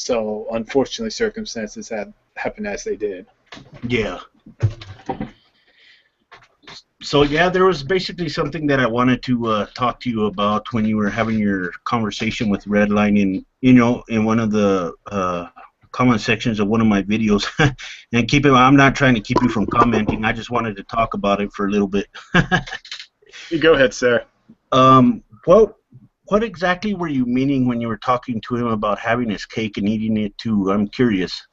So unfortunately, circumstances had happened as they did. Yeah. So yeah, there was basically something that I wanted to talk to you about when you were having your conversation with Redline in one of the comment sections of one of my videos. And I'm not trying to keep you from commenting. I just wanted to talk about it for a little bit. You go ahead, sir. What exactly were you meaning when you were talking to him about having his cake and eating it too? I'm curious.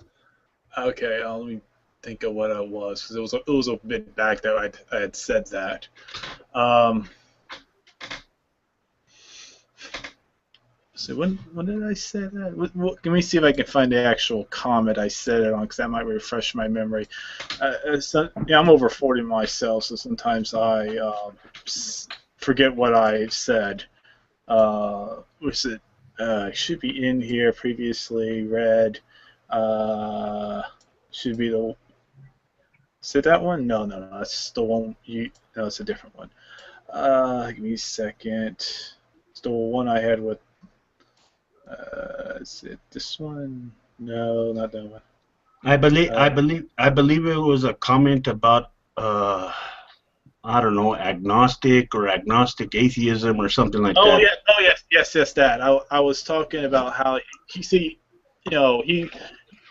Okay, let me think of what I was, because it was a bit back that I had said that. So when did I say that? Let me see if I can find the actual comment I said it on, because that might refresh my memory. I'm over 40 myself, so sometimes I forget what I said. Was it? Should be in here previously read. Should be the. Is it that one? No, that's the one No, it's a different one. Give me a second. It's the one I had with. Is it this one? No, not that one. I believe it was a comment about I don't know, agnostic or agnostic atheism or something like that. Yes, that. I was talking about how he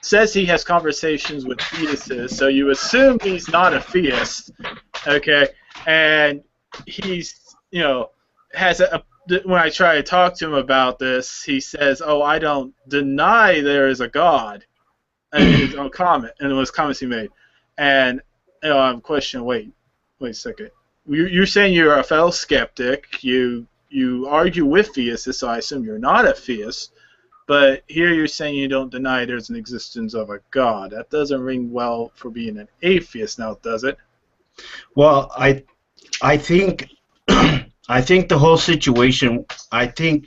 says he has conversations with theists, so you assume he's not a theist, okay? And he's, has when I try to talk to him about this, he says, "Oh, I don't deny there is a God," in his own comment, and it was comments he made, and I'm questioning. Wait a second. You're saying you're a fellow skeptic. You argue with theists, so I assume you're not a theist. But here you're saying you don't deny there's an existence of a God. That doesn't ring well for being an atheist, now, does it? Well, I think I think the whole situation. I think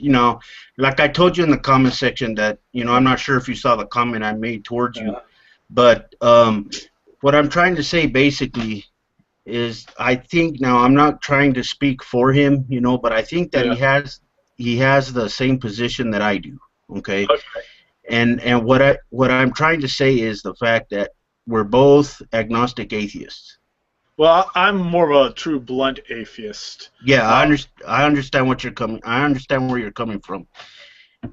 like I told you in the comment section that I'm not sure if you saw the comment I made towards you, but what I'm trying to say basically is I think now I'm not trying to speak for him, but I think that he has the same position that I do. Okay. And what I'm trying to say is the fact that we're both agnostic atheists. Well, I'm more of a true blunt atheist. Yeah, I understand what you're coming. I understand where you're coming from.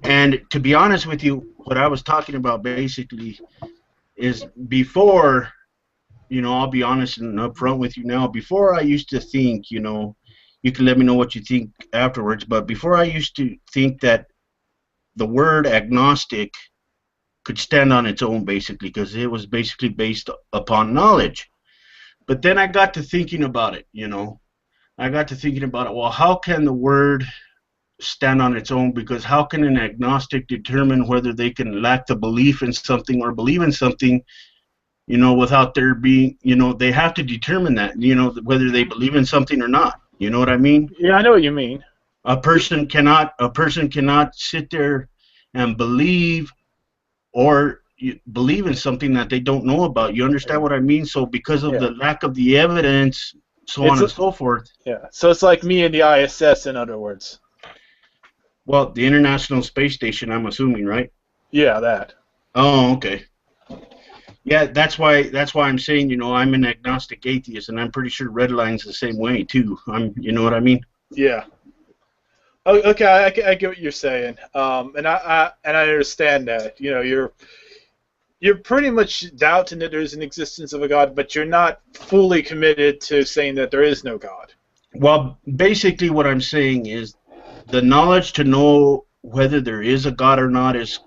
And to be honest with you, what I was talking about basically is before, I'll be honest and upfront with you now. Before I used to think, you can let me know what you think afterwards. But before I used to think that the word agnostic could stand on its own, basically, because it was basically based upon knowledge. But then I got to thinking about it, I got to thinking about it. Well, how can the word stand on its own? Because how can an agnostic determine whether they can lack the belief in something or believe in something, without there being, they have to determine that, whether they believe in something or not. You know what I mean? Yeah, I know what you mean. A person cannot sit there and believe in something that they don't know about. You understand what I mean? So because of the lack of the evidence, so on and so forth. Yeah. So it's like me and the ISS, in other words. Well, the International Space Station, I'm assuming, right? Yeah, that. Oh, okay. Yeah, that's why I'm saying, I'm an agnostic atheist, and I'm pretty sure Redline's the same way too. You know what I mean? Yeah. Oh, okay, I get what you're saying, and I understand that. You're pretty much doubting that there's an existence of a God, but you're not fully committed to saying that there is no God. Well, basically, what I'm saying is the knowledge to know whether there is a God or not is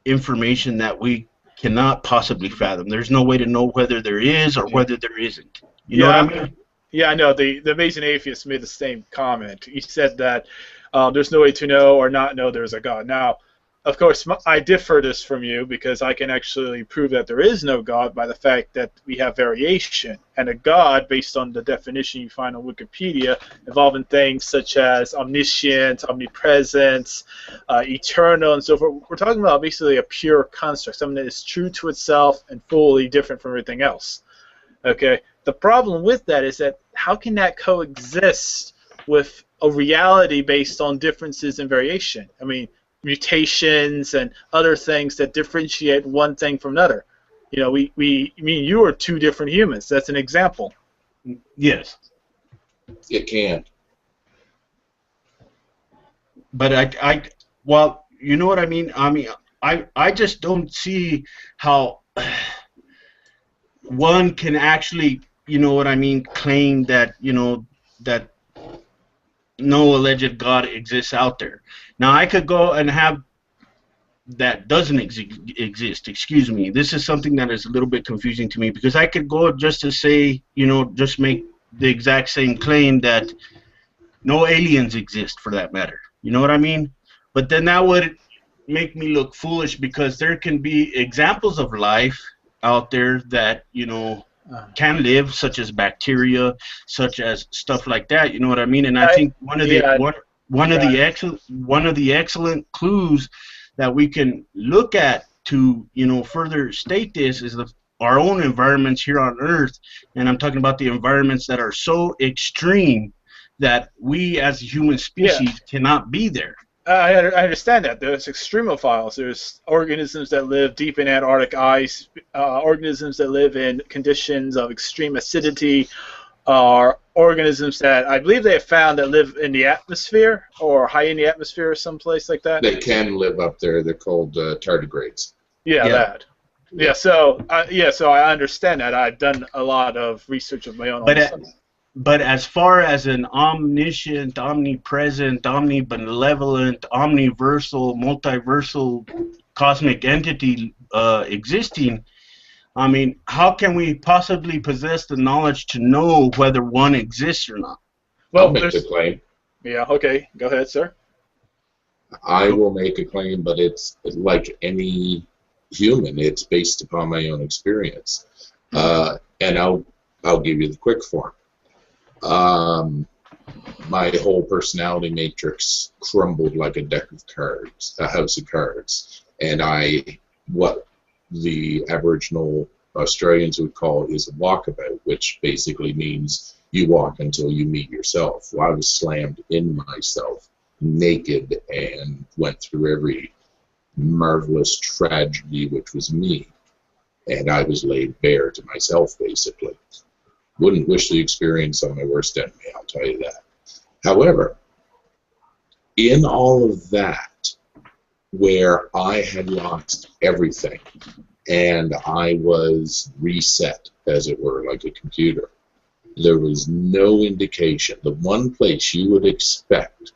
information that we cannot possibly fathom. There's no way to know whether there is or whether there isn't. You know what I mean? Yeah, I know. The Amazing Atheist made the same comment. He said that there's no way to know or not know there's a God. Now, of course, I differ this from you because I can actually prove that there is no God by the fact that we have variation. And a God, based on the definition you find on Wikipedia, involving things such as omniscient, omnipresence, eternal, and so forth. We're talking about basically a pure construct, something that is true to itself and fully different from everything else. Okay? The problem with that is that how can that coexist with a reality based on differences and variation? I mean, mutations and other things that differentiate one thing from another. You know, me and you are two different humans. That's an example. Yes. It can. But well, you know what I mean? I just don't see how one can actually, you know what I mean, claim that, you know, that no alleged God exists out there. Now, I could go and have that doesn't exist. Excuse me. This is something that is a little bit confusing to me, because I could go just to say, you know, just make the exact same claim that no aliens exist, for that matter. You know what I mean? But then that would make me look foolish, because there can be examples of life out there that, you know, can live, such as bacteria, such as stuff like that. You know what I mean? And I think one of the excellent clues that we can look at to, you know, further state this is our own environments here on Earth, and I'm talking about the environments that are so extreme that we as a human species cannot be there. I understand that. There's extremophiles. There's organisms that live deep in Antarctic ice, organisms that live in conditions of extreme acidity, or organisms that I believe they have found that live in the atmosphere or high in the atmosphere or someplace like that. They can live up there. They're called tardigrades. That. Yeah, so I understand that. I've done a lot of research of my own. But as far as an omniscient, omnipresent, omnibenevolent, omniversal, multiversal cosmic entity existing, I mean, how can we possibly possess the knowledge to know whether one exists or not? Well, I'll make the claim. Yeah, okay. Go ahead, sir. I will make a claim, but it's like any human. It's based upon my own experience. And I'll give you the quick form. My whole personality matrix crumbled like a deck of cards, a house of cards, and what the Aboriginal Australians would call is a walkabout, which basically means you walk until you meet yourself. Well, I was slammed in myself, naked, and went through every marvelous tragedy which was me, and I was laid bare to myself, basically. Wouldn't wish the experience on my worst enemy, I'll tell you that. However, in all of that, where I had lost everything and I was reset, as it were, like a computer, there was no indication. The one place you would expect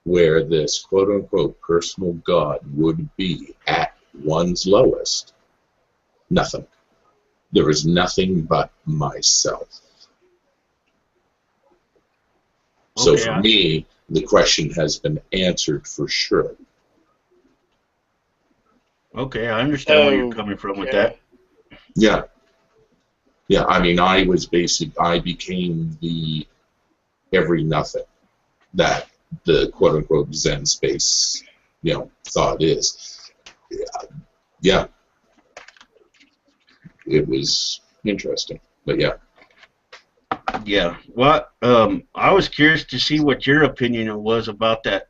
where this quote-unquote personal God would be at one's lowest, nothing. There was nothing but myself. So for me, the question has been answered for sure. Okay, I understand where you're coming from with that. Yeah. Yeah, I mean, I became the every nothing that the quote-unquote Zen space, you know, thought is. Yeah. It was interesting, but yeah. Yeah, well, I was curious to see what your opinion was about that.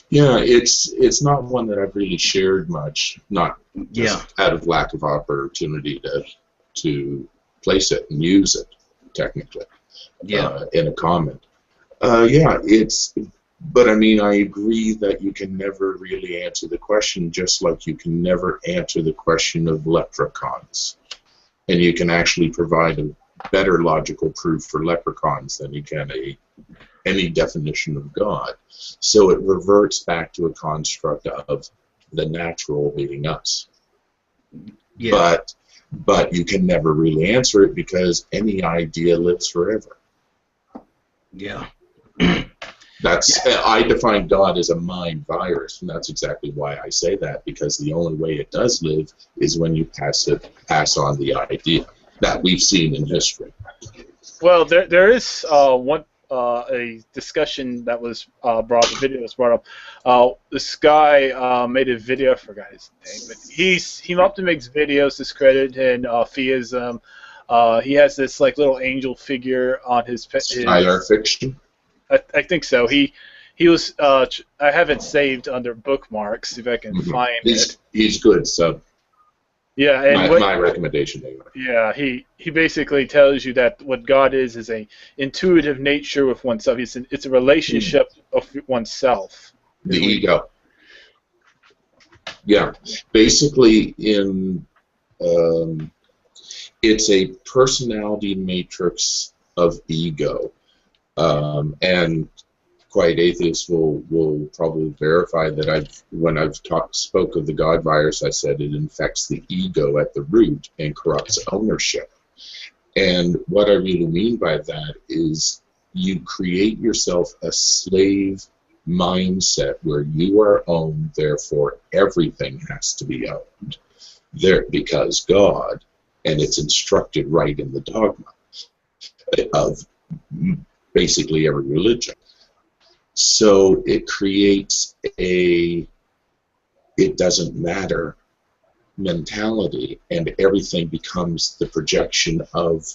Yeah, it's not one that I've really shared much, not just out of lack of opportunity to place it and use it, technically, in a comment. But I mean, I agree that you can never really answer the question, just like you can never answer the question of leprechauns. And you can actually provide a better logical proof for leprechauns than you can any definition of God. So it reverts back to a construct of the natural being us. Yeah. But you can never really answer it because any idea lives forever. Yeah. I define God as a mind virus, and that's exactly why I say that, because the only way it does live is when you pass on the idea that we've seen in history. Well, there is a discussion that was brought. The video was brought up. This guy made a video. I forgot his name, but he often makes videos discrediting theism. He has this like little angel figure on his. Skylar fiction. I think so. He He was. I have it saved under bookmarks. See if I can find it. He's good. So yeah, and my recommendation. Anyway. Yeah, he basically tells you that what God is a intuitive nature with oneself. It's a relationship of oneself. The ego. Yeah, basically it's a personality matrix of ego, and quiet atheists will probably verify that when I've spoke of the God virus, I said it infects the ego at the root and corrupts ownership. And what I really mean by that is you create yourself a slave mindset where you are owned, therefore everything has to be owned. Because God, and it's instructed right in the dogma of basically every religion. So it creates it doesn't matter mentality, and everything becomes the projection of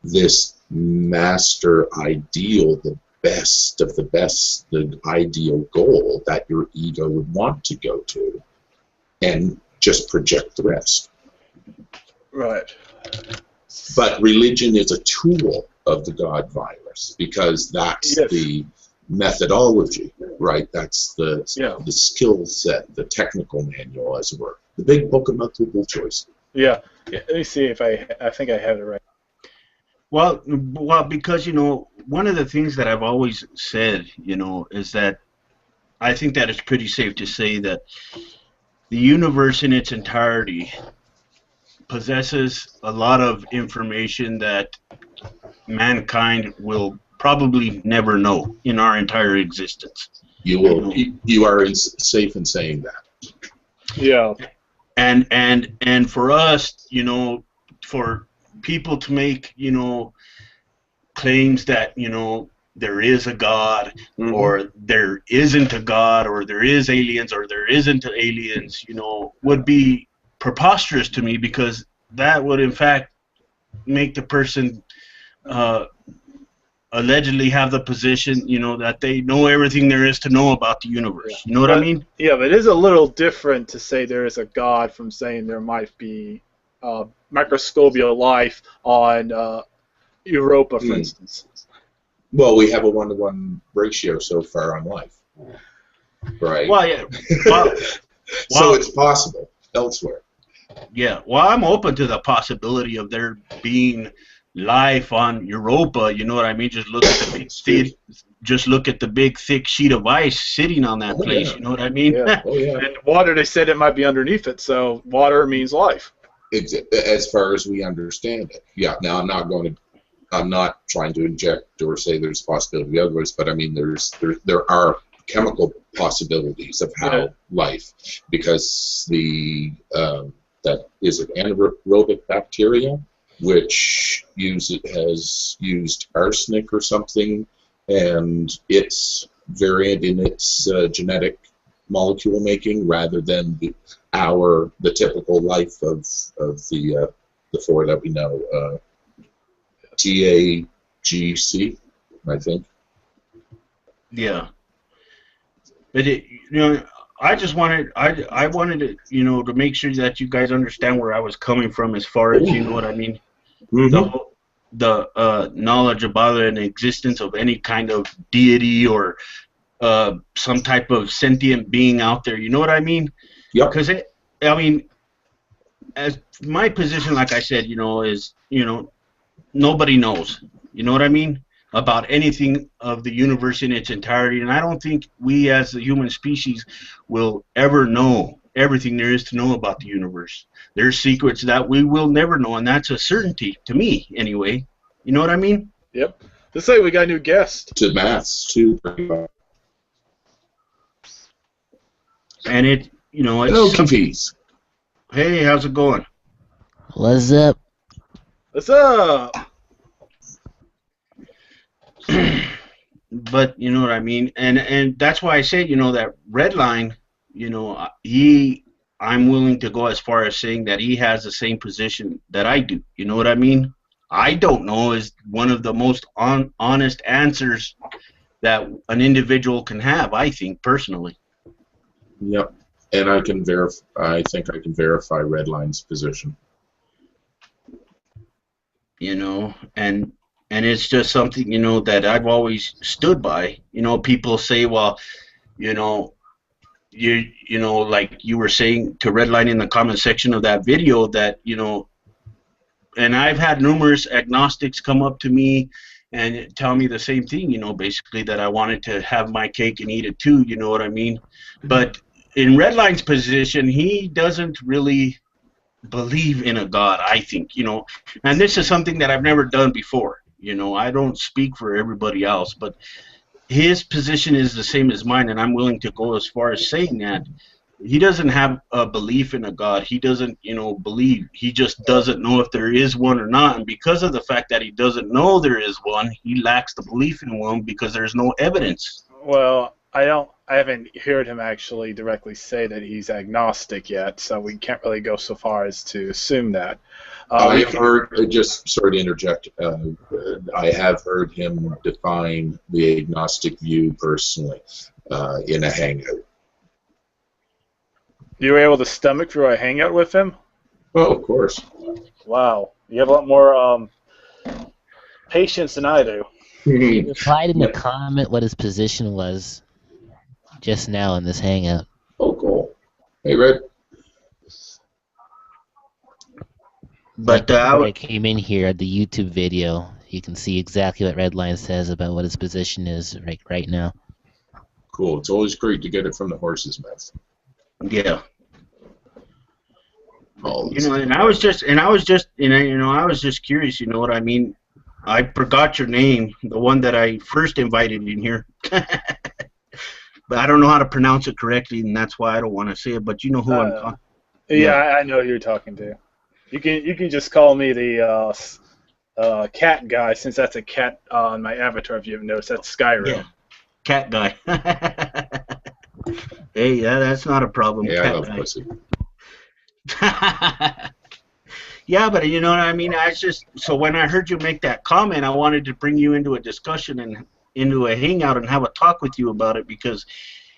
this master ideal, the best of the best, the ideal goal that your ego would want to go to, and just project the rest. Right. But religion is a tool of the God virus, because that's the methodology, right? That's the skill set, the technical manual, as it were. The big book of multiple choice. Yeah. Let me see if I think I have it right. Well, because, one of the things that I've always said, is that I think that it's pretty safe to say that the universe in its entirety possesses a lot of information that mankind will probably never know in our entire existence. You are safe in saying that. Yeah. And for us, for people to make, claims that, there is a God, or there isn't a God, or there is aliens, or there isn't aliens, would be preposterous to me, because that would in fact make the person allegedly have the position, that they know everything there is to know about the universe. You know what I mean? Yeah, but it is a little different to say there is a God from saying there might be microscopical life on Europa, for instance. Well, we have a 1-to-1 ratio so far on life, right? Well, yeah. So it's possible elsewhere. Yeah. Well, I'm open to the possibility of there being life on Europa. You know what I mean? Just look at the big thick sheet of ice sitting on that place. Yeah. You know what I mean? Yeah. Oh, yeah. And water, they said it might be underneath it, so water means life. As far as we understand it. Yeah. Now I'm not trying to inject or say there's a possibility of otherwise, but I mean there are chemical possibilities of how life, because that is an anaerobic bacteria which has used arsenic or something, and it's variant in its genetic molecule making rather than the typical life of the four that we know. TAGC, I think. Yeah. But I just wanted, I wanted to, to make sure that you guys understand where I was coming from, as far as, you know what I mean, the knowledge about an existence of any kind of deity or some type of sentient being out there. You know what I mean? Yeah. Because as my position, like I said, is, nobody knows. You know what I mean? About anything of the universe in its entirety, and I don't think we as the human species will ever know everything there is to know about the universe. There's secrets that we will never know, and that's a certainty to me, anyway. You know what I mean? Yep. Looks like we got a new guest. To maths too. And it's hello, Keefies. Hey, how's it going? What's up? What's up? But you know what I mean, and that's why I say, that red line, I'm willing to go as far as saying that he has the same position that I do. You know what I mean? I don't know is one of the most honest answers that an individual can have, I think, personally. Yep. And I can verify. I think I can verify Redline's position. You know, and it's just something, you know, that I've always stood by. You know, people say, well, you know, you know, like you were saying to Redline in the comment section of that video, that, you know, and I've had numerous agnostics come up to me and tell me the same thing, you know, basically that I wanted to have my cake and eat it too, you know what I mean? But in Redline's position, he doesn't really believe in a God, I think, you know, and this is something that I've never done before. You know, I don't speak for everybody else, but his position is the same as mine, and I'm willing to go as far as saying that he doesn't have a belief in a God. He doesn't, you know, believe. He just doesn't know if there is one or not, and because of the fact that he doesn't know there is one, he lacks the belief in one because there's no evidence. Well, I haven't heard him actually directly say that he's agnostic yet, so we can't really go so far as to assume that. I have heard, just sorry to interject, I have heard him define the agnostic view personally in a hangout. You were able to stomach through a hangout with him? Oh, of course. Wow. You have a lot more patience than I do. He replied in the comment what his position was just now in this hangout. Oh, cool. Hey, Red. But I came in here at the YouTube video. You can see exactly what Redline says about what his position is right now. Cool. It's always great to get it from the horse's mouth. yeah. Always. You know, and I was just curious, you know what I mean? I forgot your name, the one that I first invited in here. But I don't know how to pronounce it correctly, and that's why I don't want to say it, but you know who I'm talking. Yeah, I know who you're talking to. You can just call me the cat guy, since that's a cat on my avatar, if you haven't noticed. That's Skyrim. Yeah. Cat guy. Hey, yeah, that's not a problem. Yeah, cat I love guy. pussy. Yeah, but you know what I mean? So when I heard you make that comment, I wanted to bring you into a discussion and into a hangout and have a talk with you about it, because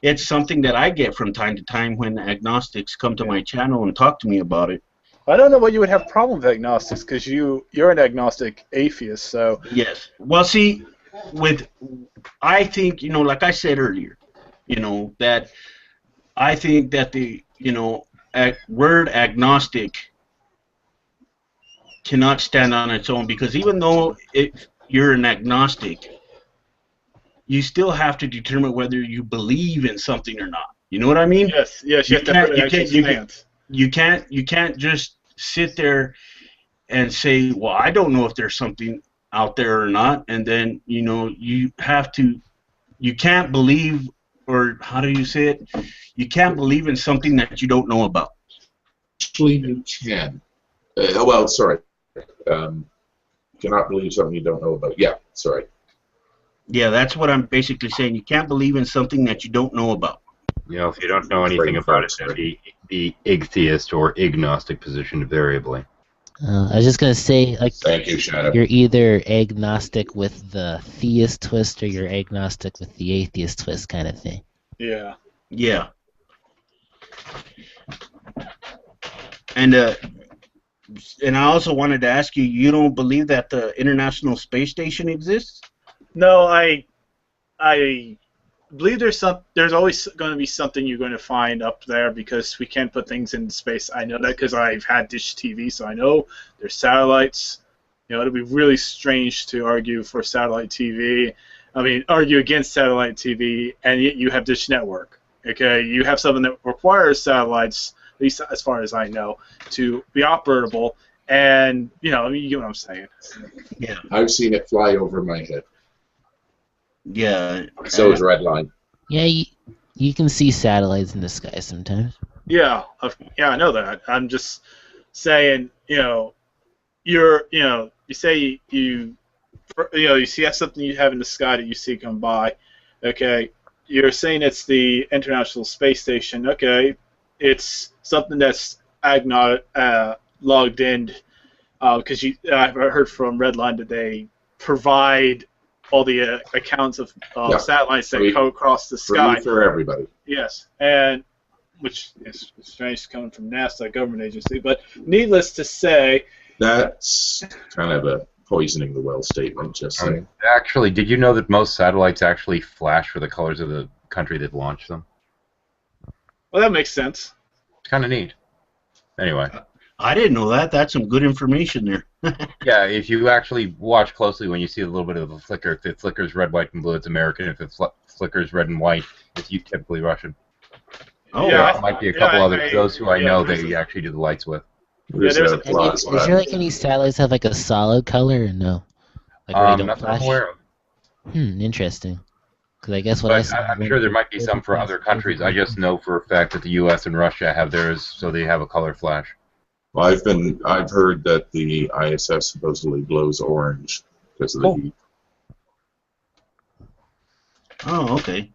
it's something that I get from time to time when agnostics come to my channel and talk to me about it. I don't know why you would have problem with agnostics, because you're an agnostic atheist, so... Yes. Well, see, I think, you know, like I said earlier, you know, that I think that the, you know, word agnostic cannot stand on its own, because even though you're an agnostic, you still have to determine whether you believe in something or not. You know what I mean? Yes, you have to put an actual stance. You can't just sit there and say, well, I don't know if there's something out there or not, and then, you know, you can't believe, or how do you say it? You can't believe in something that you don't know about. Actually, you can. Well, sorry. Cannot believe something you don't know about. Yeah, sorry. Yeah, that's what I'm basically saying. You can't believe in something that you don't know about. You know, if you don't know anything about it, then the atheist or agnostic position variably. I was just gonna say, like, Thank you, Shadow. you're either agnostic with the theist twist or you're agnostic with the atheist twist, kind of thing. Yeah. Yeah. And I also wanted to ask you, you don't believe that the International Space Station exists? No, I believe there's always going to be something you're going to find up there, because we can't put things into space. I know that because I've had Dish TV, so I know there's satellites. You know, it'd be really strange to argue for satellite TV. I mean, argue against satellite TV, and yet you have Dish Network. Okay, you have something that requires satellites, at least as far as I know, to be operable. And you know, I mean, you get what I'm saying. Yeah. I've seen it fly over my head. Yeah. So is Redline. Yeah, you can see satellites in the sky sometimes. Yeah, I know that. I'm just saying, you know, you say you see something you have in the sky that you see come by. Okay, you're saying it's the International Space Station. Okay, it's something that's logged in, because I've heard from Redline that they provide all the accounts of Yeah. satellites that Free- go across the Free sky. for everybody. Yes, and which is strange coming from NASA, a government agency. But needless to say, That's kind of a poisoning the well statement, just saying. Actually, did you know that most satellites actually flash for the colors of the country that launched them? well, that makes sense. It's kind of neat. Anyway, I didn't know that. That's some good information there. yeah, if you actually watch closely when you see a little bit of a flicker, if it flickers red, white, and blue, it's American. If it flickers red and white, it's typically Russian. Oh, Yeah. There might be a couple Yeah, others. Those who I know, there's they actually do the lights with. There's there's no a- flaws Is left. there like any satellites have like a solid color or no? Like where they don't Not that I'm flash? aware of. Interesting. Because I guess what I But saw. I'm sure there might be some for other countries. I just know for a fact that the U.S. and Russia have theirs, so they have a color flash. Well, I've heard that the ISS supposedly glows orange because of the heat. Oh, okay.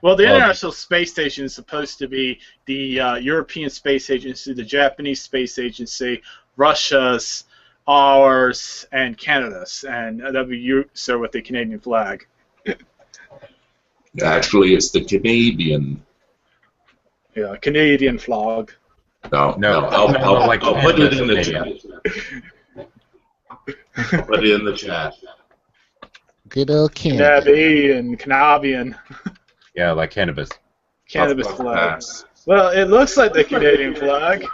Well, the Well, International Space Station is supposed to be the European Space Agency, the Japanese Space Agency, Russia's, ours, and Canada's, and that'd be you, sir, with the Canadian flag. Actually, it's the Canadian. Yeah, Canadian flag. No, No, I'll like put it in the Canada. chat. I'll put it in the chat. Good old Canada. Canadian Yeah, like cannabis. cannabis Puff, flag. pass. Well, it looks like the Canadian flag.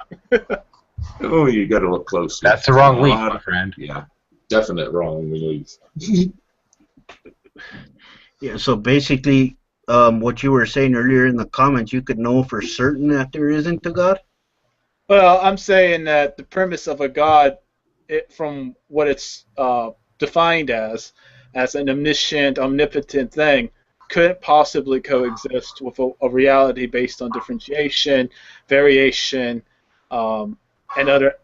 Oh, you got to look closer. That's the wrong leaf, my friend. Yeah, definite wrong leaf. Yeah, so basically, what you were saying earlier in the comments, you could know for certain that there isn't a God? Well, I'm saying that the premise of a God, from what it's defined as an omniscient, omnipotent thing, couldn't possibly coexist with a reality based on differentiation, variation, and other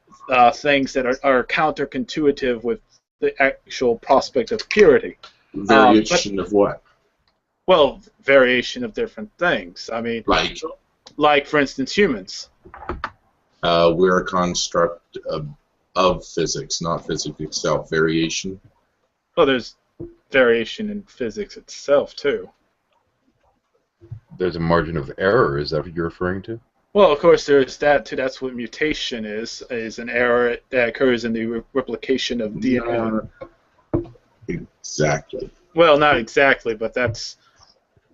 things that are counterintuitive with the actual prospect of purity. Variation of what? Well, variation of different things. I mean, like for instance, humans. We're a construct of physics, not physics itself. Variation. Well, there's variation in physics itself, too. There's a margin of error. Is that what you're referring to? Well, of course, there's that, too. That's what mutation is an error that occurs in the replication of DNA. Exactly. Well, not exactly, but that's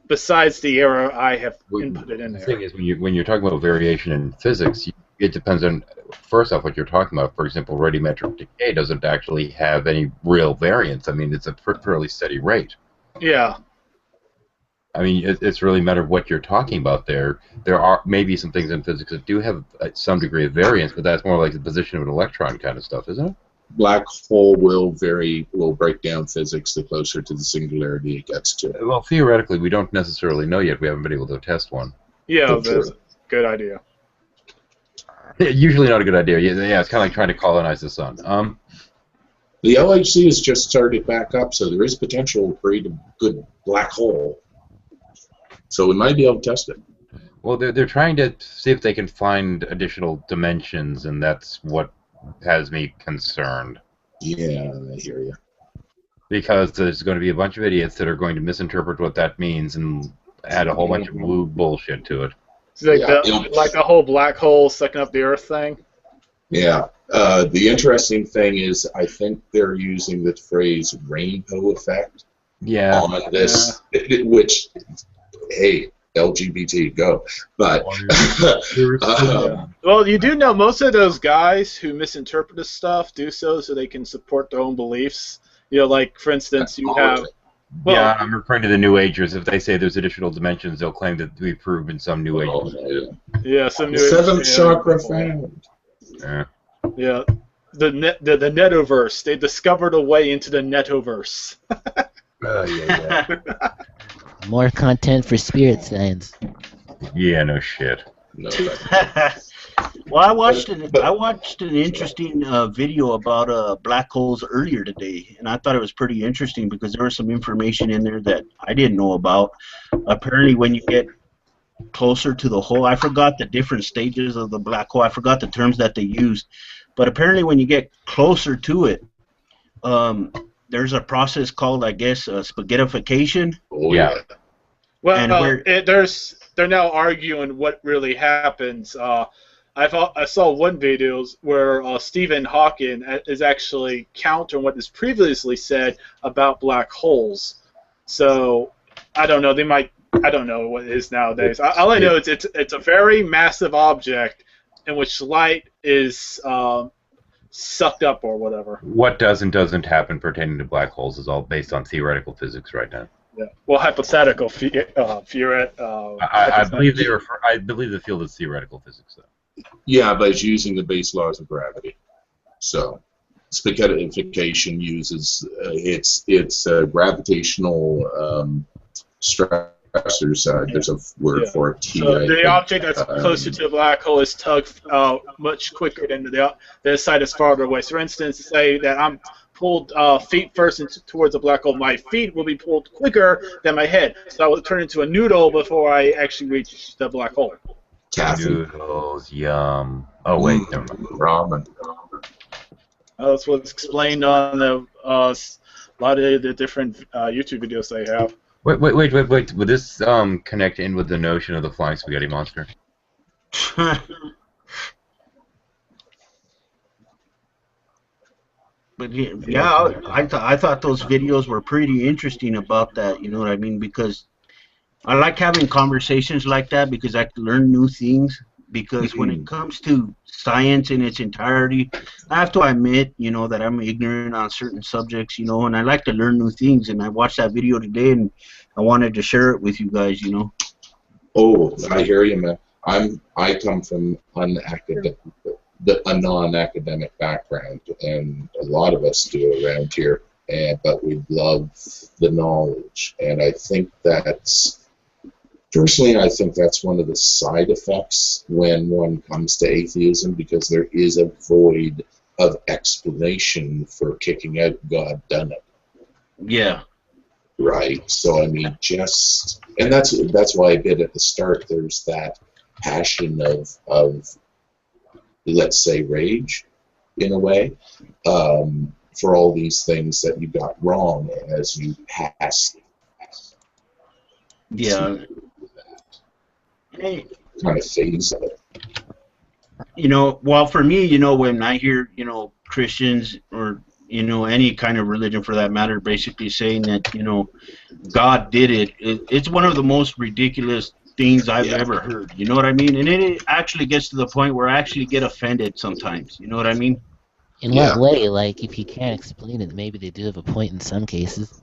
besides the error I have inputted in The there. thing is, when you're talking about variation in physics, it depends on, first off, what you're talking about. For example, radiometric decay doesn't actually have any real variance. I mean, it's a fairly steady rate. Yeah. I mean, it's really a matter of what you're talking about there. There are maybe some things in physics that do have some degree of variance, but that's more like the position of an electron kind of stuff, isn't it? Black hole will break down physics the closer to the singularity it gets to. Well, theoretically, we don't necessarily know yet. We haven't been able to test one. Yeah, For that's sure. a good idea. Usually not a good idea. Yeah, it's kind of like trying to colonize the sun. The LHC has just started back up, so there is potential to create a good black hole. So we might be able to test it. Well, they're trying to see if they can find additional dimensions, and that's what has me concerned. Yeah, I hear you. Because there's going to be a bunch of idiots that are going to misinterpret what that means and add a whole bunch of woo bullshit to it. It's like, Yeah. like the whole black hole sucking up the Earth thing. Yeah. The interesting thing is, I think they're using the phrase rainbow effect Yeah. on this, which, hey, LGBT, go. But Well, you do know most of those guys who misinterpret this stuff do so they can support their own beliefs. You know, like, for instance, you have... Well, yeah, I'm referring to the New Agers. If they say there's additional dimensions, they'll claim that we prove in some New Age. yeah, some the new seventh yeah, chakra found. Yeah. Yeah, the netoverse. They discovered a way into the netoverse. Yeah. More content for spirit science. Yeah, no shit. No, Well, I watched an interesting video about black holes earlier today, and I thought it was pretty interesting because there was some information in there that I didn't know about. Apparently, when you get closer to the hole, I forgot the different stages of the black hole. I forgot the terms that they used, but apparently, when you get closer to it, there's a process called, I guess, spaghettification. Oh Yeah. yeah. Well, And where they're now arguing what really happens. I saw one videos where Stephen Hawking is actually countering what is previously said about black holes. So I don't know. I don't know what it is nowadays. All I know is it's a very massive object in which light is sucked up or whatever. What does and doesn't happen pertaining to black holes is all based on theoretical physics right now. Yeah. Well, hypothetical I believe I believe the field is theoretical physics, though. Yeah, but it's using the base laws of gravity. So, spaghettification uses it's gravitational stressors. There's a word for it. So the object that's closer to the black hole is tugged much quicker than the side that's farther away. So, for instance, say that I'm pulled feet first towards the black hole, my feet will be pulled quicker than my head. So I will turn into a noodle before I actually reach the black hole. Taffy. Noodles, yum. Oh wait, never mind. Ramen. That's what's explained on a lot of the different YouTube videos they have. Wait. Would this connect in with the notion of the flying spaghetti monster? But yeah, I thought those videos were pretty interesting about that. You know what I mean? Because I like having conversations like that because I can learn new things. Because when it comes to science in its entirety, I have to admit, you know, that I'm ignorant on certain subjects, you know, and I like to learn new things. And I watched that video today, and I wanted to share it with you guys, you know. Oh, I hear you, man. I come from a non-academic background, and a lot of us do around here. But we love the knowledge, and I think that's. Personally, I think that's one of the side effects when one comes to atheism, because there is a void of explanation for kicking out God done it. Yeah. Right. So I mean, and that's why I did at the start. There's that passion of let's say rage, in a way, for all these things that you got wrong as you pass. Yeah. Kind of phase of it. You know, well, for me, you know, when I hear, you know, Christians or, you know, any kind of religion for that matter, basically saying that, you know, God did it, it's one of the most ridiculous things I've ever heard. You know what I mean? And it actually gets to the point where I actually get offended sometimes. You know what I mean? In what way? Like, if you can't explain it, maybe they do have a point in some cases.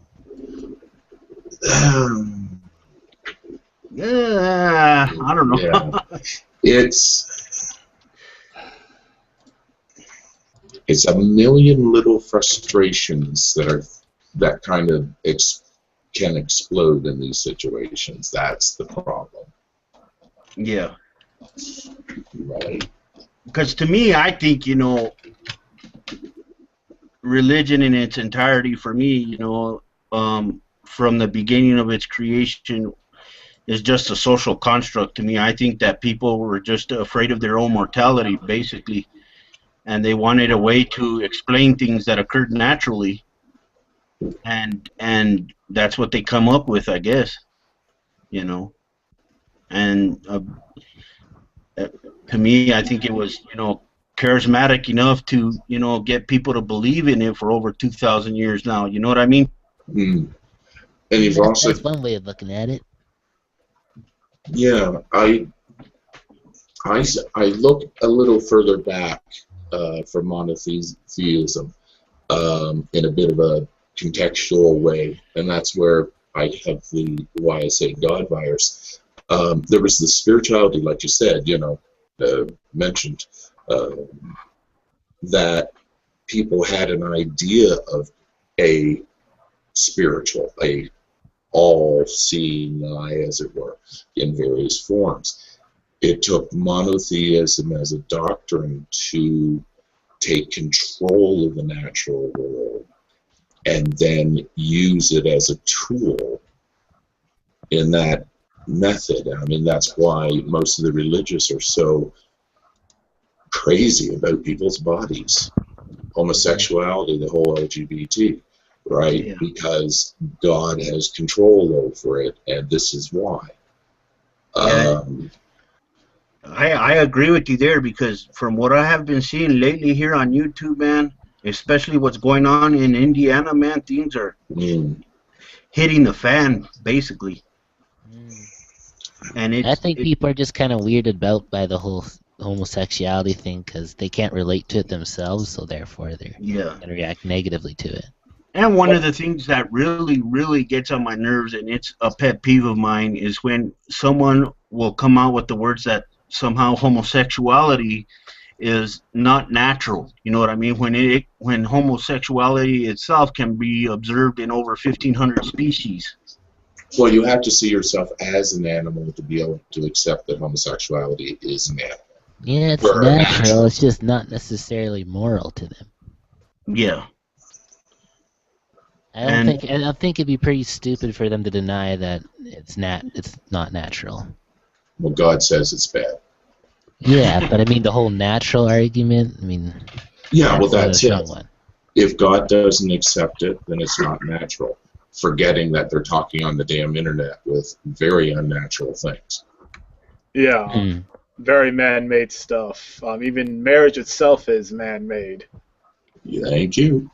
Yeah, I don't know. Yeah. It's a million little frustrations that kind of can explode in these situations. That's the problem. Yeah. Right. Because to me, I think, you know, religion in its entirety, for me, you know, from the beginning of its creation, is just a social construct to me. I think that people were just afraid of their own mortality, basically, and they wanted a way to explain things that occurred naturally, and that's what they come up with, I guess, you know. And to me, I think it was, you know, charismatic enough to, you know, get people to believe in it for over 2,000 years now. You know what I mean? Mm. And you've also, that's one way of looking at it. yeah, I look a little further back for monotheism in a bit of a contextual way, and that's where I have why I say God virus. There was the spirituality, like you said, you know, mentioned, that people had an idea of a spiritual, a all-seeing eye, as it were, in various forms. It took monotheism as a doctrine to take control of the natural world and then use it as a tool in that method. I mean, that's why most of the religious are so crazy about people's bodies. Homosexuality, the whole LGBT, right? Yeah. Because God has control over it, and this is why. Yeah. I agree with you there, because from what I have been seeing lately here on YouTube, man, especially what's going on in Indiana, man, things are hitting the fan, basically. And I think people are just kind of weirded out by the whole homosexuality thing because they can't relate to it themselves, so therefore they're going to react negatively to it. And one of the things that really, really gets on my nerves, and it's a pet peeve of mine, is when someone will come out with the words that somehow homosexuality is not natural. You know what I mean? When homosexuality itself can be observed in over 1,500 species. Well, you have to see yourself as an animal to be able to accept that homosexuality is an animal. Yeah, it's natural. It's just not necessarily moral to them. Yeah. I don't think it'd be pretty stupid for them to deny that it's not natural. Well, God says it's bad. Yeah, but I mean the whole natural argument. I mean. Yeah, well, that's it. If God doesn't accept it, then it's not natural. Forgetting that they're talking on the damn internet with very unnatural things. Yeah, very man-made stuff. Even marriage itself is man-made. Thank you.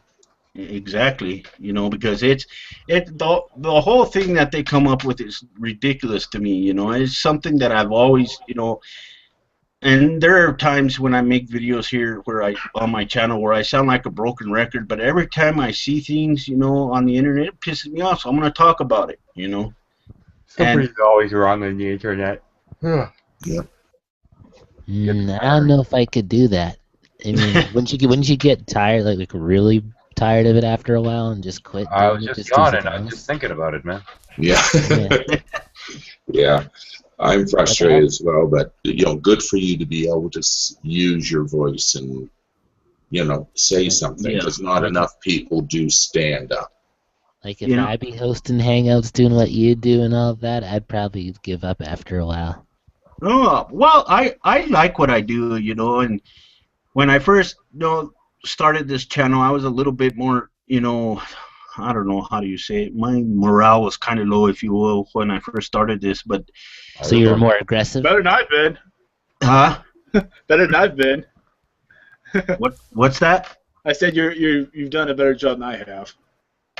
Exactly, you know, because the whole thing that they come up with is ridiculous to me. You know, it's something that I've always, you know, and there are times when I make videos here on my channel where I sound like a broken record, but every time I see things, you know, on the internet, it pisses me off, so I'm going to talk about it, you know. Somebody's always wrong on the internet. Yeah. I don't know if I could do that. I mean, wouldn't you get tired, like really tired of it after a while and just quit? I was just yawning. I was just thinking about it, man. Yeah. Yeah. I'm frustrated as well, but, you know, good for you to be able to use your voice and, you know, say something, because not enough people do stand up. Like, if I'd be hosting Hangouts doing what you do and all that, I'd probably give up after a while. Oh, well, I like what I do, you know, and when I first, you know, started this channel, I was a little bit more, you know, I don't know, how do you say it? My morale was kind of low, if you will, when I first started this, but... So you were more aggressive? Better than I've been. Huh? Better than I've been. What's that? I said you've done a better job than I have.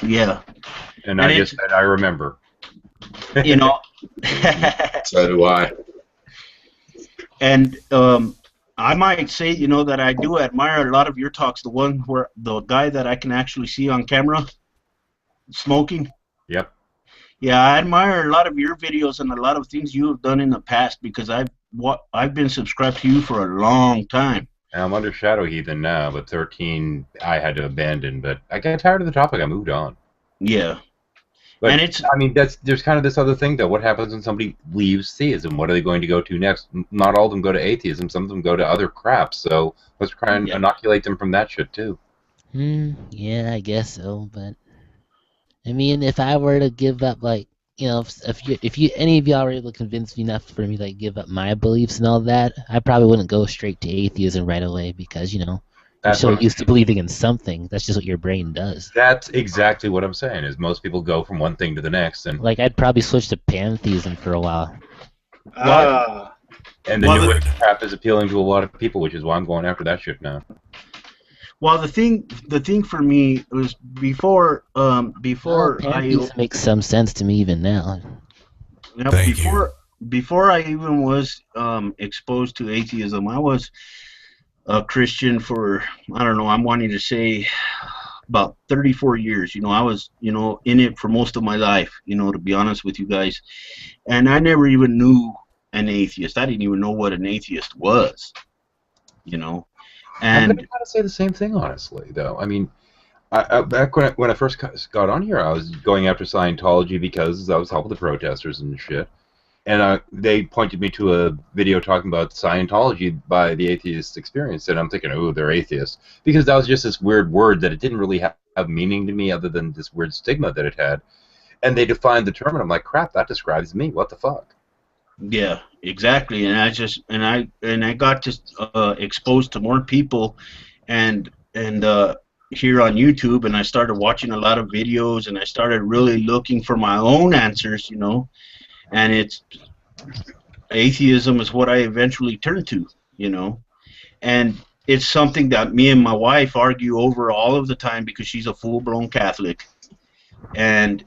Yeah. And I just said I remember. You know. So do I. And I might say, you know, that I do admire a lot of your talks. The one where the guy that I can actually see on camera smoking. Yep. Yeah, I admire a lot of your videos and a lot of things you have done in the past, because I've been subscribed to you for a long time. I'm under Shadow Heathen now, but 13 I had to abandon. But I got tired of the topic. I moved on. Yeah. But, and it's, I mean, there's kind of this other thing, though. What happens when somebody leaves theism? What are they going to go to next? Not all of them go to atheism. Some of them go to other crap. So let's try and inoculate them from that shit, too. Yeah, I guess so. But, I mean, if I were to give up, like, you know, if any of y'all were able to convince me enough for me to, like, give up my beliefs and all that, I probably wouldn't go straight to atheism right away, because, you know, you're so used to believing in something. That's just what your brain does. That's exactly what I'm saying, is most people go from one thing to the next. And like, I'd probably switch to pantheism for a while. And the new age crap is appealing to a lot of people, which is why I'm going after that shit now. Well, the thing for me was before pantheism makes some sense to me even now. Before I even was exposed to atheism, I was a Christian for, I don't know, I'm wanting to say about 34 years. You know, I was, you know, in it for most of my life, you know, to be honest with you guys. And I never even knew an atheist. I didn't even know what an atheist was, you know. And I'm going to say the same thing, honestly, though. I mean, back when I first got on here, I was going after Scientology because I was helping the protesters and shit. And they pointed me to a video talking about Scientology by the Atheist Experience, and I'm thinking, oh, they're atheists. Because that was just this weird word that it didn't really have meaning to me other than this weird stigma that it had. And they defined the term, and I'm like, crap, that describes me. What the fuck? Yeah, exactly. And I got just exposed to more people, and you here on YouTube, and I started watching a lot of videos, and I started really looking for my own answers, you know. And it's atheism is what I eventually turned to, you know. And it's something that me and my wife argue over all of the time because she's a full-blown Catholic, and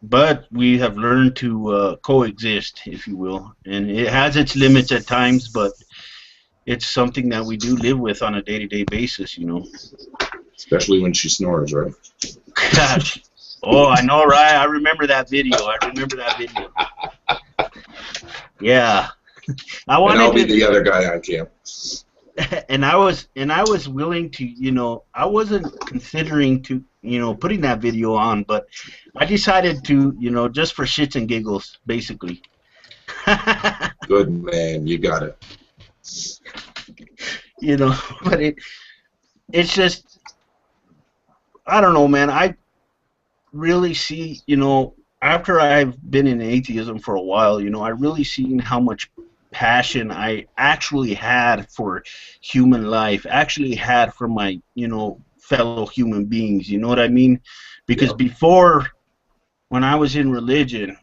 but we have learned to coexist, if you will, and it has its limits at times, but it's something that we do live with on a day-to-day basis, you know. Especially when she snores, right? Gosh. Oh, I know, right? I remember that video. Yeah. I'll be the other guy on camp. And I was willing to, you know, I wasn't considering to, you know, putting that video on, but I decided to, you know, just for shits and giggles, basically. Good man, you got it. You know, but it's just, I don't know, man. I really see, you know, after I've been in atheism for a while, you know, I really seen how much passion I actually had for human life, actually had for my, you know, fellow human beings, you know what I mean? Because before, when I was in religion,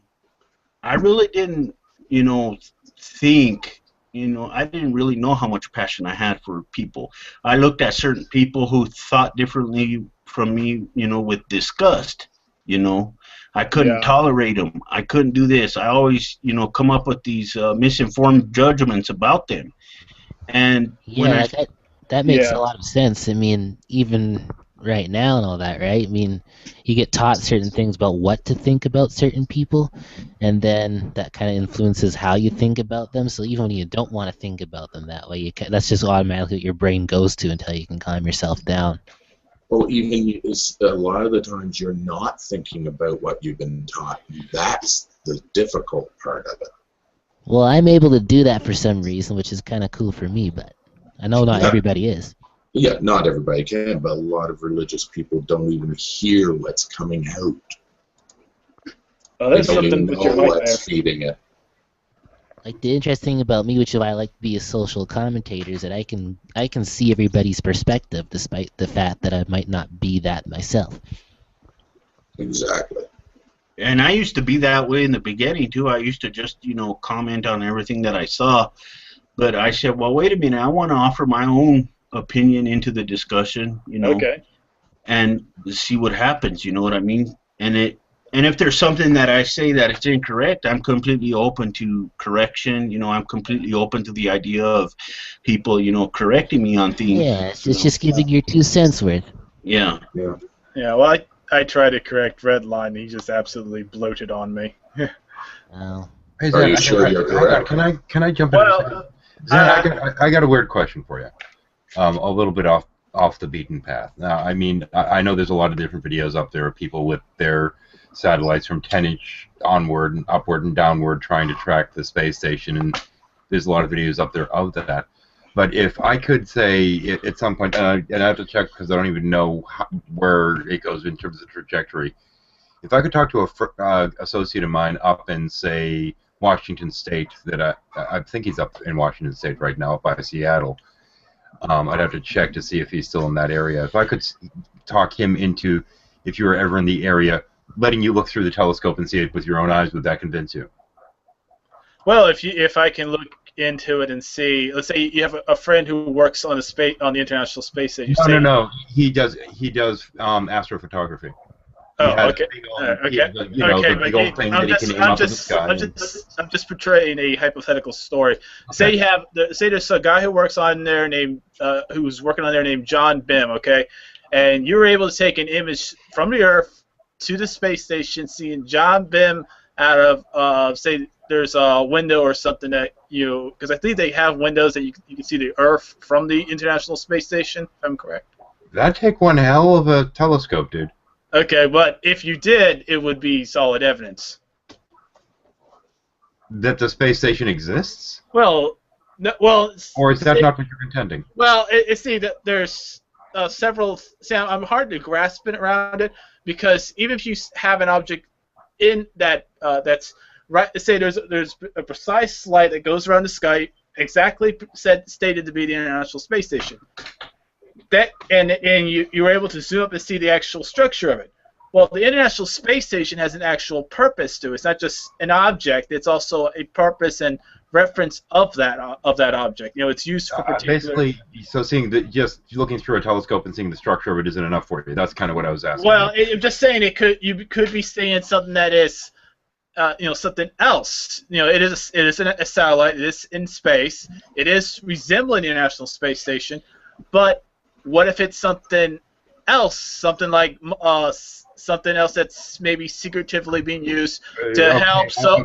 I really didn't, you know, think, you know, I didn't really know how much passion I had for people. I looked at certain people who thought differently from me, you know, with disgust, you know. I couldn't tolerate them. I couldn't do this. I always, you know, come up with these misinformed judgments about them. And yeah, that makes a lot of sense. I mean, even right now and all that, right? I mean, you get taught certain things about what to think about certain people, and then that kind of influences how you think about them. So even when you don't want to think about them that way, that's just automatically what your brain goes to until you can calm yourself down. Well, even a lot of the times you're not thinking about what you've been taught. That's the difficult part of it. Well, I'm able to do that for some reason, which is kind of cool for me, but I know not everybody is. Yeah, not everybody can, but a lot of religious people don't even hear what's coming out. Oh, that's they don't something even that know you might what's have. feeding it. Like, the interesting thing about me, which is why I like to be a social commentator, is that I can see everybody's perspective despite the fact that I might not be that myself. Exactly. And I used to be that way in the beginning too. I used to just, you know, comment on everything that I saw. But I said, well, wait a minute, I want to offer my own opinion into the discussion, you know, and see what happens, you know what I mean? And if there's something that I say that it's incorrect, I'm completely open to correction. You know, I'm completely open to the idea of people, you know, correcting me on things. Yeah, it's just giving your 2 cents worth. Yeah. Yeah. Yeah, well, I tried to correct Redline. He just absolutely bloated on me. Oh. Hey, Are Zach, you sure you're correct? Can I jump in? Well, Zach, I got a weird question for you. A little bit off the beaten path. Now, I mean, I know there's a lot of different videos up there of people with their satellites from 10-inch onward and upward and downward trying to track the space station, and there's a lot of videos up there of that. But if I could say at some point, and I have to check because I don't even know where it goes in terms of trajectory, if I could talk to a associate of mine up in, say, Washington State, that I think he's up in Washington State right now, up by Seattle, I'd have to check to see if he's still in that area. If I could talk him into, if you were ever in the area, letting you look through the telescope and see it with your own eyes, would that convince you? Well, if I can look into it and see, let's say you have a friend who works on the International Space Station. No. He does astrophotography. Oh, okay. I'm just portraying a hypothetical story. Okay. Say there's a guy who works on there who's working on there named John Bim, okay, and you were able to take an image from the Earth to the space station, seeing John Bim out of say there's a window or something that because I think they have windows that you can see the Earth from the International Space Station, if I'm correct. That'd take one hell of a telescope, dude. Okay, but if you did, it would be solid evidence. That the space station exists? Well, no, well. Or is that not what you're contending? Well, see, there's several. See, I'm hard to grasp it around it because even if you have an object in that that's right, say there's a precise light that goes around the sky, exactly stated to be the International Space Station. you were able to zoom up and see the actual structure of it. Well, the International Space Station has an actual purpose to it. It's not just an object; it's also a purpose and reference of that object. You know, it's used for particular. Basically, so just looking through a telescope and seeing the structure of it isn't enough for you. That's kind of what I was asking. Well, I'm just saying you could be seeing something that is, something else. You know, it is a satellite. It is in space. It is resembling the International Space Station, but what if it's something else? Something like something else that's maybe secretively being used to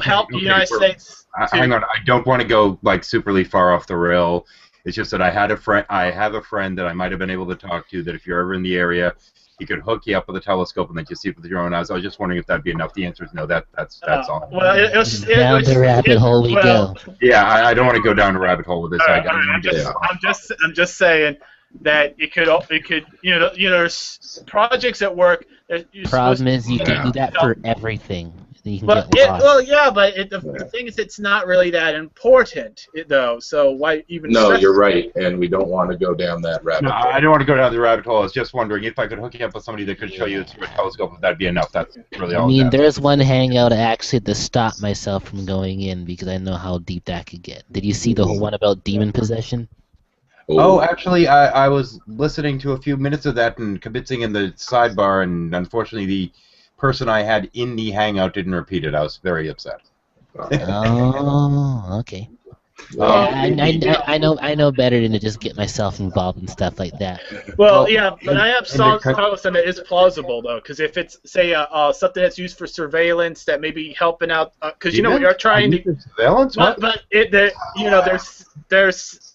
help the United States. Hang on, I don't want to go like superly far off the rail. It's just that I have a friend that I might have been able to talk to that if you're ever in the area, he could hook you up with a telescope and let you see it with your own eyes. I was just wondering if that'd be enough. The answer is no. That's all. Well, down the rabbit hole we go. Yeah, I don't want to go down a rabbit hole with this. I'm just saying that it could there's projects at work. Problem is you can do that for everything. You can but get lost. The thing is, it's not really that important, though. So why even? No, you're right, and we don't want to go down that rabbit hole. I don't want to go down the rabbit hole. I was just wondering if I could hook you up with somebody that could show you through a telescope, if that'd be enough. That's really all. I mean, there's one hangout I actually had to stop myself from going in because I know how deep that could get. Did you see the whole one about demon possession? Oh, actually, I was listening to a few minutes of that and kibitzing in the sidebar, and unfortunately the person I had in the hangout didn't repeat it. I was very upset. Oh, okay. I know better than to just get myself involved in stuff like that. Well, yeah, but I have some something that is plausible though, because if it's say something that's used for surveillance that may be helping out, because we are trying to surveillance. There's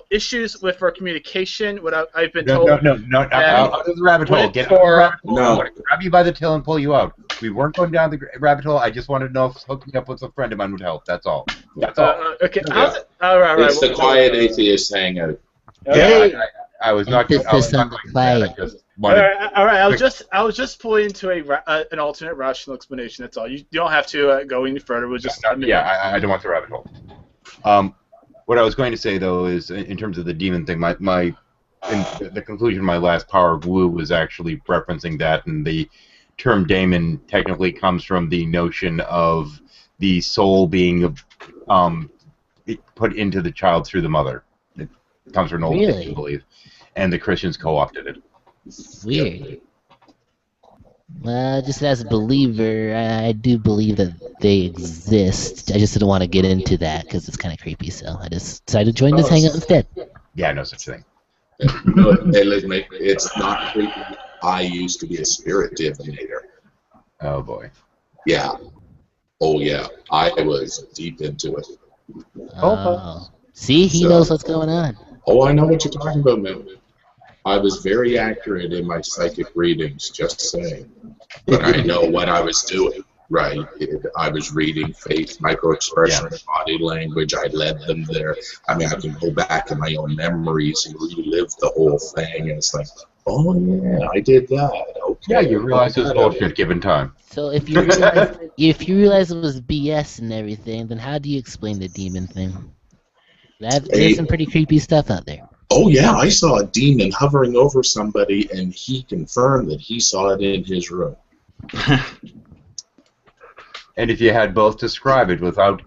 issues with our communication. What I've been told. No, out of the rabbit hole. Get out of the rabbit hole. No. I want to grab you by the tail and pull you out. We weren't going down the rabbit hole. I just wanted to know if hooking up with a friend of mine would help. That's all. That's all. Okay. Yeah. All right. It's the quiet atheist hangout. Yeah, I was not. All right. I Quiet. I was just pulling to an alternate rational explanation. That's all. You don't have to go any further. We'll just. I don't want the rabbit hole. What I was going to say though is, in terms of the demon thing, the conclusion of my last Power of Wu was actually referencing that, and the term daemon technically comes from the notion of the soul being put into the child through the mother. It comes from an old Christian belief, and the Christians co-opted it. Weird. Well, just as a believer, I do believe that they exist. I just didn't want to get into that because it's kind of creepy, so I just decided to join this hangout instead. Yeah, no such thing. Hey, listen, it's not creepy. I used to be a spirit divinator. Oh, boy. Yeah. Oh, yeah. I was deep into it. See, he knows what's going on. Oh, I know what you're talking about, man. I was very accurate in my psychic readings, just saying. But I know what I was doing, right? I was reading faith, micro-expression, body language. I led them there. I mean, I can go back in my own memories and relive the whole thing, and it's like, oh, yeah, I did that. Okay. Yeah, you realize it was bullshit given time. So if you realize it was BS and everything, then how do you explain the demon thing? There's some pretty creepy stuff out there. Oh, yeah, I saw a demon hovering over somebody, and he confirmed that he saw it in his room. And if you had both describe it without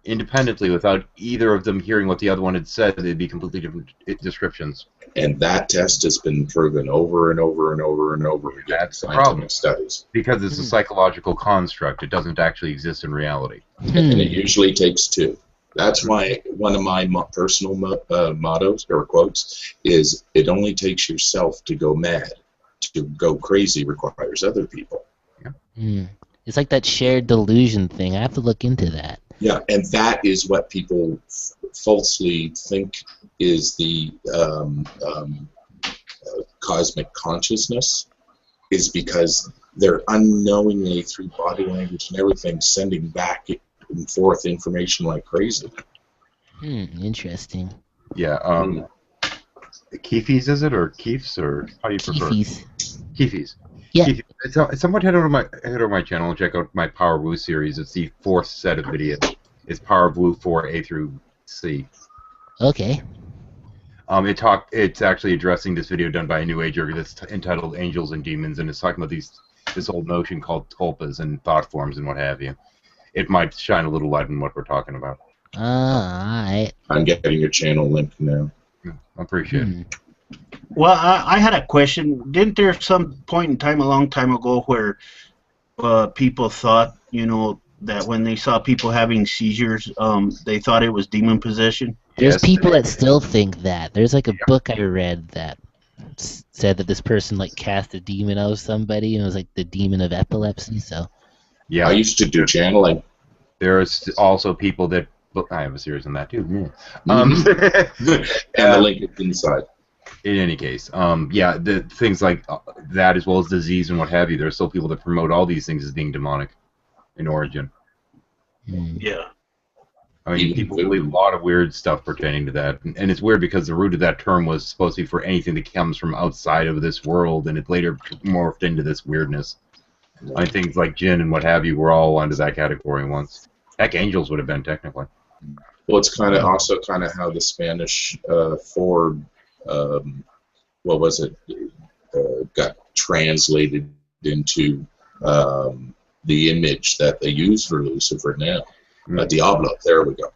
independently, without either of them hearing what the other one had said, they'd be completely different descriptions. And that test has been proven over and over and over and over again. That's the problem. Studies. Because it's a psychological construct. It doesn't actually exist in reality. And it usually takes two. That's why one of my personal mottos or quotes is, it only takes yourself to go mad. To go crazy requires other people. Yeah. It's like that shared delusion thing. I have to look into that. Yeah, and that is what people falsely think is the cosmic consciousness, is because they're unknowingly, through body language and everything, sending back and forth information like crazy. Interesting. Yeah. Keefes, is it, or Keefs, or how do you prefer? Keefes. Yeah. Someone head over to my channel and check out my Power of Wu series. It's the 4th set of videos. It's Power of Wu 4A through C. Okay. It's actually addressing this video done by a New Ager that's entitled "Angels and Demons," and it's talking about this old notion called tulpas and thought forms and what have you. It might shine a little light on what we're talking about. Alright. I'm getting your channel link now. I appreciate it. Well, I had a question. Didn't there some point in time, a long time ago, where people thought, you know, that when they saw people having seizures, they thought it was demon possession? There's Yes. people that still think that. There's like a book I read that said that this person like cast a demon out of somebody, and it was like the demon of epilepsy. So Yeah, I used to do channeling. there's also people that. Well, I have a series on that too. And the link is inside. In any case, yeah, the things like that, as well as disease and what have you, there are still people that promote all these things as being demonic in origin. Yeah. I mean, Even people food. believe a lot of weird stuff pertaining to that, and it's weird because the root of that term was supposed to be for anything that comes from outside of this world, and it later morphed into this weirdness. I mean, things like jinn and what have you were all under that category once. Heck, angels would have been technically. Well, it's kind of also kind of how the Spanish for what was it got translated into the image that they use for Lucifer now. Diablo. There we go.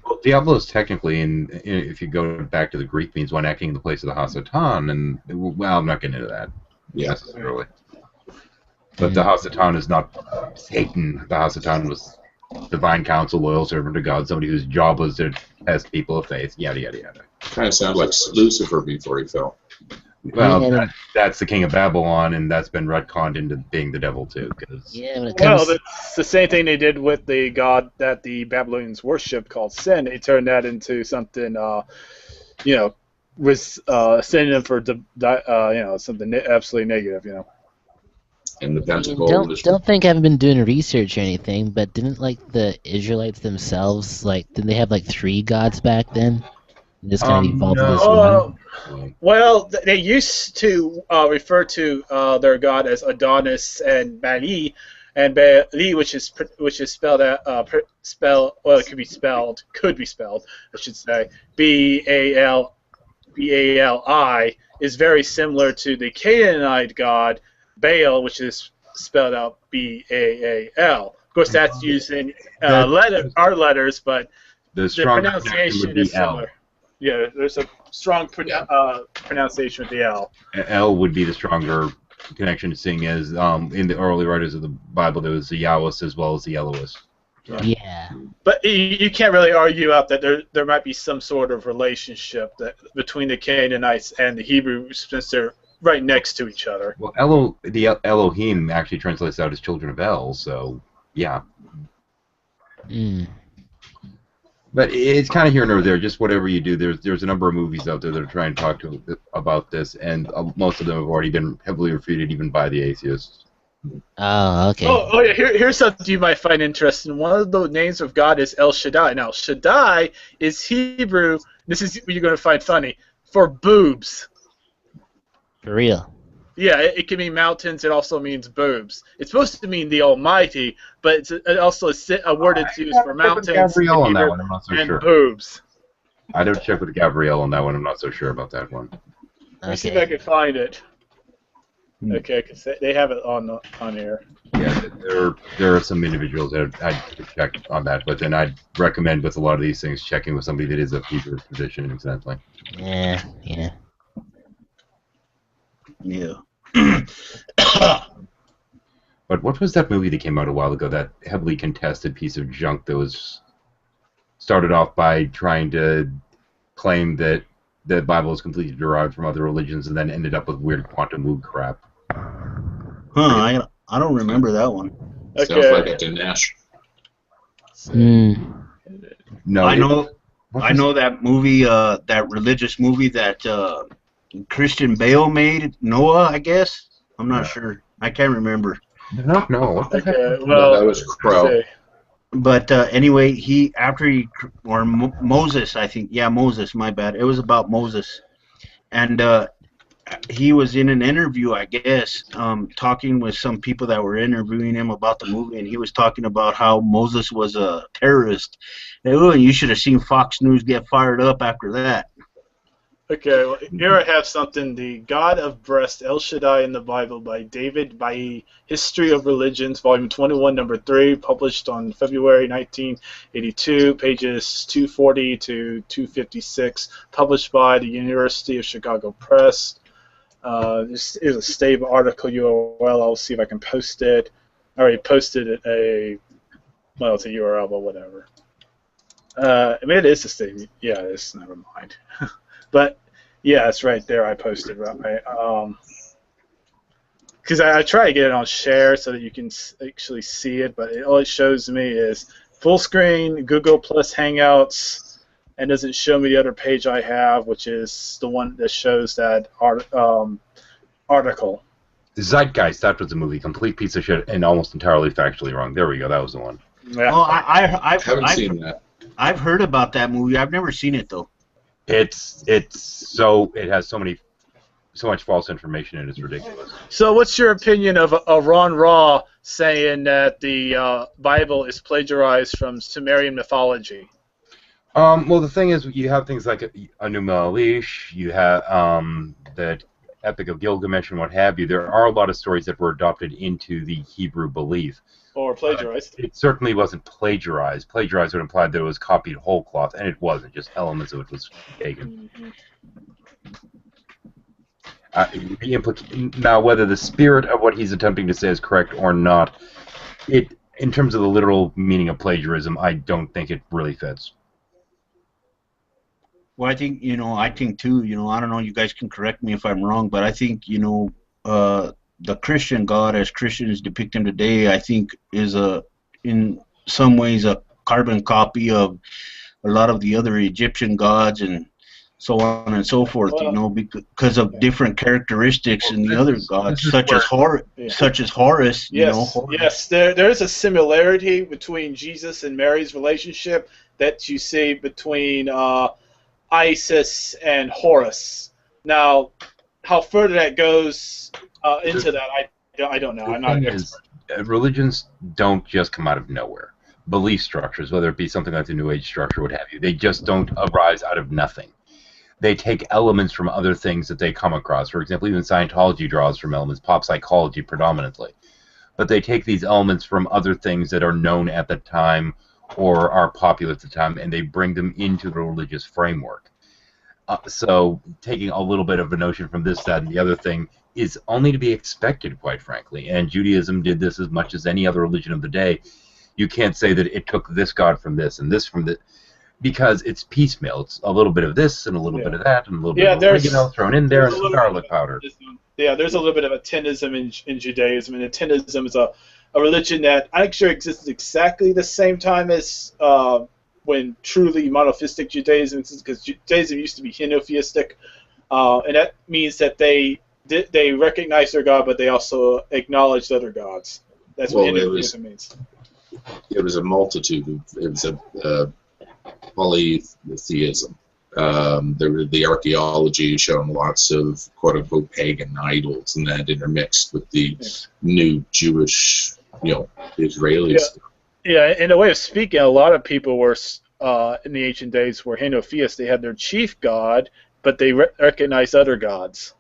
Well, Diablo is technically, if you go back to the Greek, means one acting in the place of the Hasatan, and well, I'm not getting into that necessarily. But the Hasatan is not Satan. The Hasatan was divine counsel, loyal servant to God, somebody whose job was to test people of faith, yada yada yada. Kind of sounds like Lucifer before he fell. Well, that's the king of Babylon, and that's been retconned into being the devil too. Cause yeah, when it Well, comes, that's the same thing they did with the god that the Babylonians worshipped called Sin. They turned that into something, you know, was a synonym for, you know, something absolutely negative, you know. And the I mean, pentacle. don't think I haven't been doing research or anything, but didn't like the Israelites themselves, like, didn't they have like 3 gods back then? And just kind of evolved into this one. Well, they used to refer to their god as Adonis and Bali, and Bali, which is spelled out, well, it could be spelled, I should say, B-A-L-I, is very similar to the Canaanite god Baal, which is spelled out B-A-A-L. Of course, that's using our letters, but the pronunciation is similar. Yeah, there's a strong pronunciation with the L. L would be the stronger connection, seeing as in the early writers of the Bible there was the Yahwist as well as the Elohist. Yeah. But you can't really argue out that there might be some sort of relationship between the Canaanites and the Hebrews, since they're right next to each other. Well, the Elohim actually translates out as children of El, so yeah. But it's kind of here and there. Just whatever you do, there's a number of movies out there that are trying to talk about this, and most of them have already been heavily refuted, even by the atheists. Oh, okay. Oh yeah. Here's something you might find interesting. One of the names of God is El Shaddai. Now, Shaddai is Hebrew. This is what you're going to find funny, for boobs. For real. Yeah, it can mean mountains. It also means boobs. It's supposed to mean the Almighty, but it also is a word that's used for mountains Gabrielle on that one, I'm not so and sure. boobs. I'd have to check with Gabrielle on that one. I'm not so sure about that one. Let me see if I can find it. Okay, because they have it on here. Yeah, there are some individuals that I'd check on that, but then I'd recommend with a lot of these things checking with somebody that is of Hebrew position, exactly. Yeah. Yeah. But what was that movie that came out a while ago, that heavily contested piece of junk that was started off by trying to claim that the Bible is completely derived from other religions and then ended up with weird quantum loop crap? Huh, I don't remember that one. Okay. Sounds like a Dinesh. No, I know that movie, that religious movie that Christian Bale made, Noah, I guess. I'm not sure. I can't remember. No. What the heck? Okay, well, No, that was Crow. But anyway, Moses, I think. Yeah, Moses, my bad. It was about Moses. And he was in an interview, I guess, talking with some people that were interviewing him about the movie, and he was talking about how Moses was a terrorist. And you should have seen Fox News get fired up after that. Okay, well, here I have something. The God of Breast, El Shaddai in the Bible by David Bailly, History of Religions, Volume 21, Number 3, published on February 1982, pages 240 to 256, published by the University of Chicago Press. This is a stable article URL. I'll see if I can post it. I already posted it well, it's a URL, but whatever. I mean, it is a statement. Yeah, it's never mind. But yeah, it's right there. I posted right. Because I try to get it on share so that you can actually see it, but all it shows me is full screen, Google Plus Hangouts, and doesn't show me the other page I have, which is the one that shows that article. Zeitgeist, that was a movie, complete piece of shit and almost entirely factually wrong. There we go, that was the one. Yeah. Oh, I haven't seen that. I've heard about that movie. I've never seen it though. It has so much false information and it's ridiculous. So what's your opinion of Ron Ra saying that the Bible is plagiarized from Sumerian mythology? Well, the thing is, you have things like Anu Elish, you have that Epic of Gilgamesh and what have you. There are a lot of stories that were adopted into the Hebrew belief. Or plagiarized? It certainly wasn't plagiarized. Plagiarized would imply that it was copied whole cloth, and it wasn't. Just elements of it was taken. Now, whether the spirit of what he's attempting to say is correct or not, in terms of the literal meaning of plagiarism, I don't think it really fits. Well, I think too. I don't know. You guys can correct me if I'm wrong, but I think the Christian God, as Christians depict him today, I think is in some ways a carbon copy of a lot of the other Egyptian gods and so on and so forth. Because of different characteristics in the other gods, such as Horus. Yes, yes. There is a similarity between Jesus and Mary's relationship that you see between Isis and Horus. Now, how further that goes into that, I don't know. I'm not an expert. Religions don't just come out of nowhere. Belief structures, whether it be something like the New Age structure, what have you, they just don't arise out of nothing. They take elements from other things that they come across. For example, even Scientology draws from elements, pop psychology predominantly. But they take these elements from other things that are known at the time or are popular at the time, and they bring them into the religious framework. So taking a little bit of a notion from this, that, and the other thing is only to be expected, quite frankly. And Judaism did this as much as any other religion of the day. You can't say that it took this god from this and this from this, because it's piecemeal. It's a little bit of this and a little bit of that and a little bit of oregano thrown in there and some garlic powder. Yeah, there's a little bit of Atheism in Judaism, and Atheism is a religion that I'm sure exists exactly the same time as when truly monotheistic Judaism exists, because Judaism used to be henotheistic, and that means that they recognize their God, but they also acknowledge other gods. That's what henotheism means. It was a multitude. It was a polytheism. The archaeology showing lots of quote-unquote pagan idols, and that intermixed with the new Jewish, Israeli stuff. Yeah, in a way of speaking, a lot of people were in the ancient days were henotheists. They had their chief god, but they recognized other gods.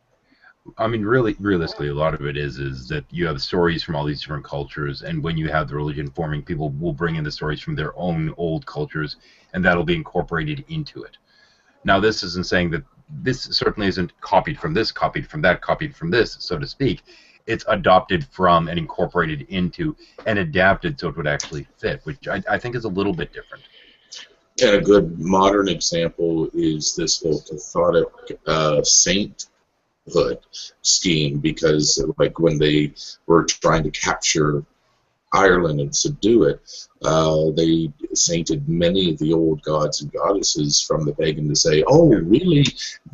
I mean, really, realistically, a lot of it is that you have stories from all these different cultures, and when you have the religion forming, people will bring in the stories from their own old cultures, and that'll be incorporated into it. Now, this isn't saying that this certainly isn't copied from this, copied from that, copied from this, so to speak. It's adopted from and incorporated into and adapted so it would actually fit, which I think is a little bit different. And a good modern example is this whole Catholic sainthood scheme, because like when they were trying to capture Ireland and subdue it, they sainted many of the old gods and goddesses from the pagan to say, oh, really,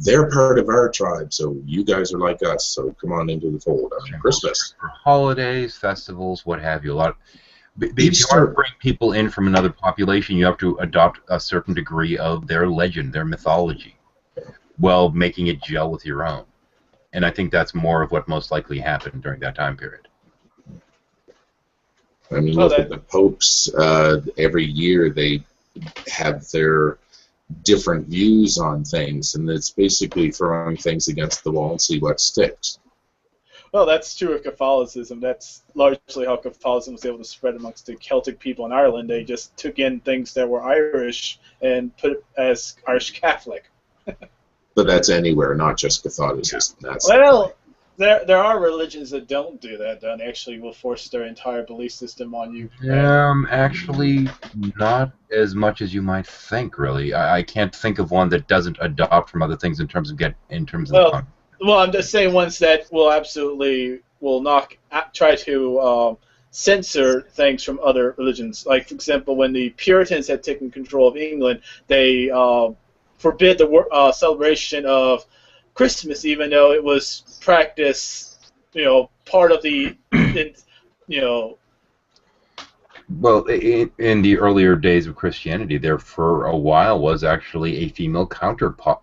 they're part of our tribe, so you guys are like us, so come on into the fold on Christmas. For holidays, festivals, what have you, if you want to bring people in from another population, you have to adopt a certain degree of their legend, their mythology, while making it gel with your own. And I think that's more of what most likely happened during that time period. I mean, look at the popes. Every year they have their different views on things, and it's basically throwing things against the wall and see what sticks. Well, that's true of Catholicism. That's largely how Catholicism was able to spread amongst the Celtic people in Ireland. They just took in things that were Irish and put it as Irish Catholic. But that's anywhere, not just Catholicism. That's Well, there are religions that don't do that, though, and actually will force their entire belief system on you. Actually, not as much as you might think. Really, I can't think of one that doesn't adopt from other things in terms of Well, I'm just saying ones that will try to censor things from other religions. Like, for example, when the Puritans had taken control of England, they forbid the celebration of Christmas, even though it was practiced, part of the, Well, in the earlier days of Christianity, there for a while was actually a female counterpart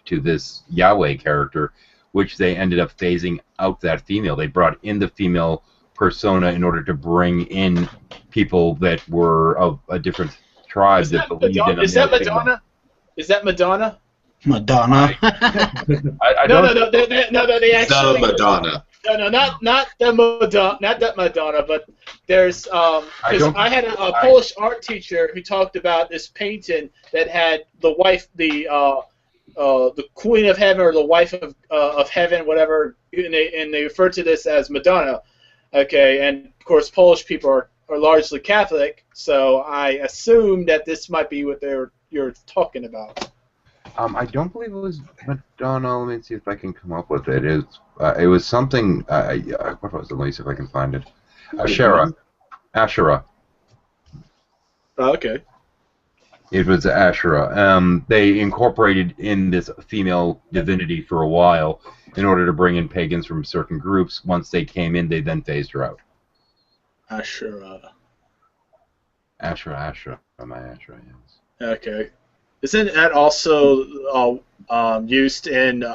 to this Yahweh character, which they ended up phasing out that female. They brought in the female persona in order to bring in people that were of a different tribe that believed in a Is that Madonna? Is that Madonna? Madonna. I No, don't. they actually. the Madonna. No, not that Madonna, but there's because I had a Polish art teacher who talked about this painting that had the wife, the Queen of Heaven or the wife of Heaven, whatever, and they refer to this as Madonna. Okay, and of course Polish people are largely Catholic, so I assume that this might be what you're talking about. I don't believe it was Madonna. Let me see if I can come up with it. It was something. What was it? Let me see if I can find it. Asherah. Oh, okay. It was Asherah. They incorporated in this female divinity for a while in order to bring in pagans from certain groups. Once they came in, they then phased her out. Asherah. Asherah. My Asherah, yes. Okay. Isn't that also used in?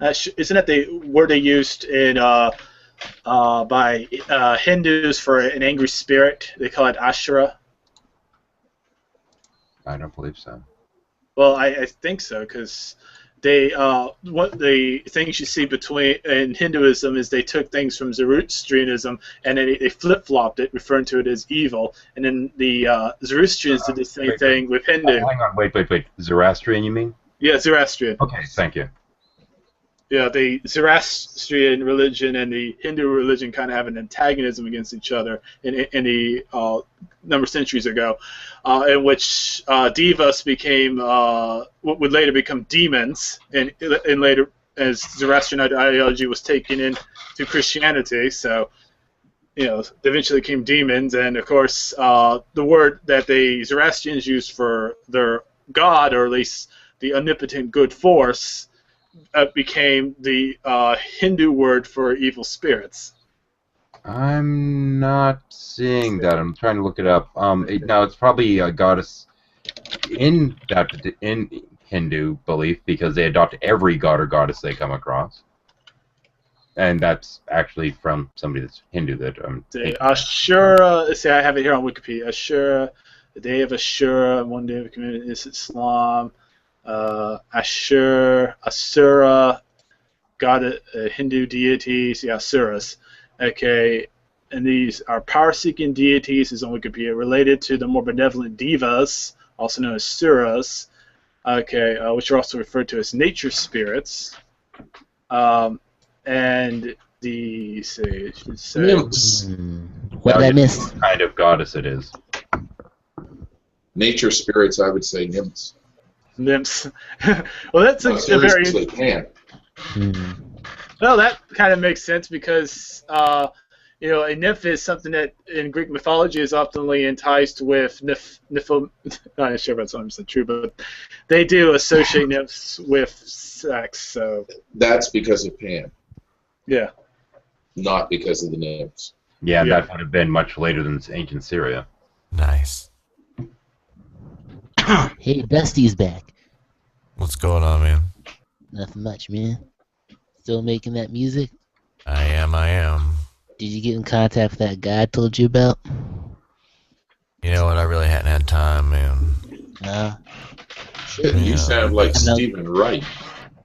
Isn't that the word they used in by Hindus for an angry spirit? They call it Ashura. I don't believe so. Well, I think so, because they what the things you see in Hinduism is they took things from Zoroastrianism and then they flip-flopped it, referring to it as evil, and then the Zoroastrians did the same thing with Hindu. Hang on, wait. Zoroastrian, you mean? Yeah, Zoroastrian. Okay, thank you. Yeah, the Zoroastrian religion and the Hindu religion kind of have an antagonism against each other in the number of centuries ago, in which devas became would later become demons, and later as Zoroastrian ideology was taken into Christianity, so they eventually became demons, and of course the word that the Zoroastrians used for their god, or at least the omnipotent good force, became the Hindu word for evil spirits. I'm not seeing that. I'm trying to look it up. Now it's probably a goddess in Hindu belief, because they adopt every god or goddess they come across, and that's actually from somebody that's Hindu. Ashura. See, I have it here on Wikipedia. Ashura, the day of Ashura, one day of the community is Islam. Asura, god, Hindu deities, Asuras. Okay, and these are power-seeking deities, is on Wikipedia, related to the more benevolent devas, also known as suras. Okay, which are also referred to as nature spirits. And the Nymphs. What did I miss? What kind of goddess it is? Nature spirits, I would say nymphs. Nymphs. Well, that's a very. Pan. Well, that kind of makes sense because a nymph is something that in Greek mythology is often enticed with I'm not sure if that's 100% true, but they do associate nymphs with sex. So that's because of Pan. Yeah. Not because of the nymphs. Yeah, that would have been much later than ancient Syria. Nice. Hey, Dusty's back. What's going on, man? Nothing much, man. Still making that music? I am. Did you get in contact with that guy I told you about? You know what? I really hadn't had time, man. Shit, Yeah, you sound like I know. Stephen Wright.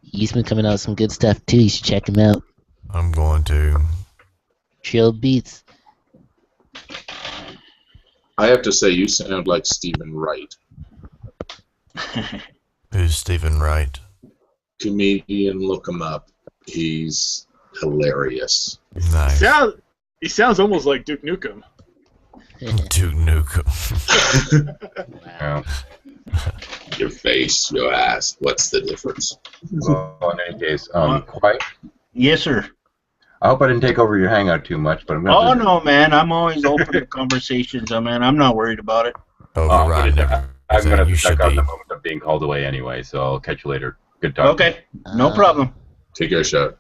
He's been coming out with some good stuff too. You should check him out. I'm going to. Chill beats. I have to say, you sound like Stephen Wright. Who's Stephen Wright? Comedian, look him up. He's hilarious. Nice. He sounds almost like Duke Nukem. Duke Nukem. Wow. Your face, your ass. What's the difference? Well, in any case, Quiet. Yes, sir. I hope I didn't take over your hangout too much, but I'm going to. Oh no, man! I'm always open to conversations. Man, I'm not worried about it. Override never. I'm going to You should check out be. the moment of being called away anyway, so I'll catch you later. Good talk. Okay, no problem. Take your shot.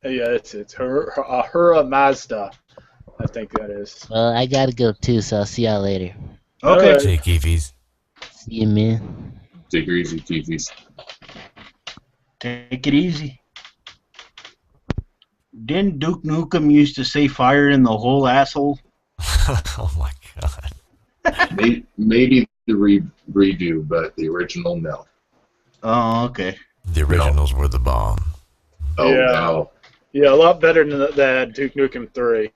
Yeah, it's her Mazda. I think that is. Well, I gotta go too, so I'll see y'all later. Okay. Alright. Take Eevees. See you, man. Take it easy, Keefies. Take it easy. Didn't Duke Nukem used to say fire in the whole asshole? Oh my god. Maybe the redo, but the original, no. Oh, okay. The originals were the bomb. Oh, Yeah. no. Yeah, a lot better than Duke Nukem 3.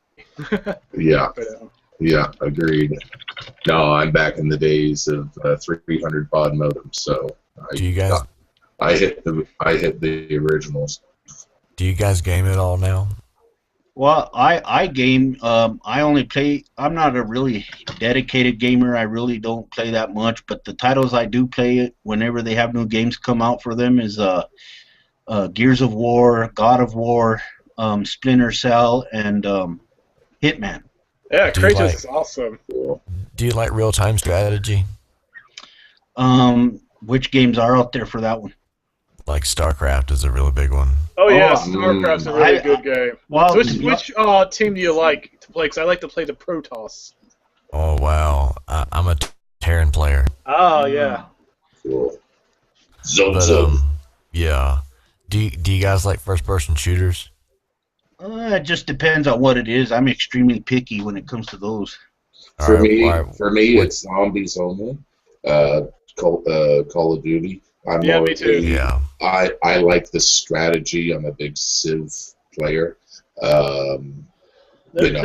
Yeah, But, yeah, agreed. No, I'm back in the days of 300 baud modems, so Do you guys I hit the originals. do you guys game at all now? Well, I game. I only play. I'm not a really dedicated gamer. I really don't play that much. But the titles I do play whenever they have new games come out for them is Gears of War, God of War, Splinter Cell, and Hitman. yeah, Do you Kratos like- is awesome. Do you like real time strategy? Which games are out there for that one? Like StarCraft is a really big one. Oh yeah, Oh, StarCraft's a really good game. Well, So which team do you like to play? Because I like to play the Protoss. Oh wow, I'm a Terran player. Oh yeah. Cool. Zone But zone. yeah. Do you guys like first person shooters? it just depends on what it is. I'm extremely picky when it comes to those. For Alright, me, alright. What- it's zombies only. Call of Duty. I'm Yeah, more me too. Yeah. I like the strategy. I'm a big Civ player. You know.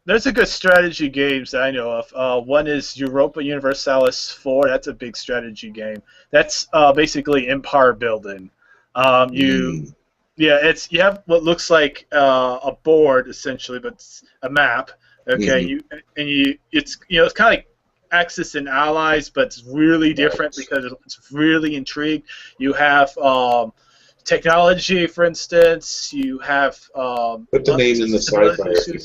There's a good strategy games that I know of. One is Europa Universalis 4. That's a big strategy game. That's basically empire building. Yeah, you have what looks like a board essentially, but it's a map. Okay, it's kind of like Axis and Allies, but it's really different because it's really intrigued. You have technology, for instance. You have Put the name in the sci-fi if you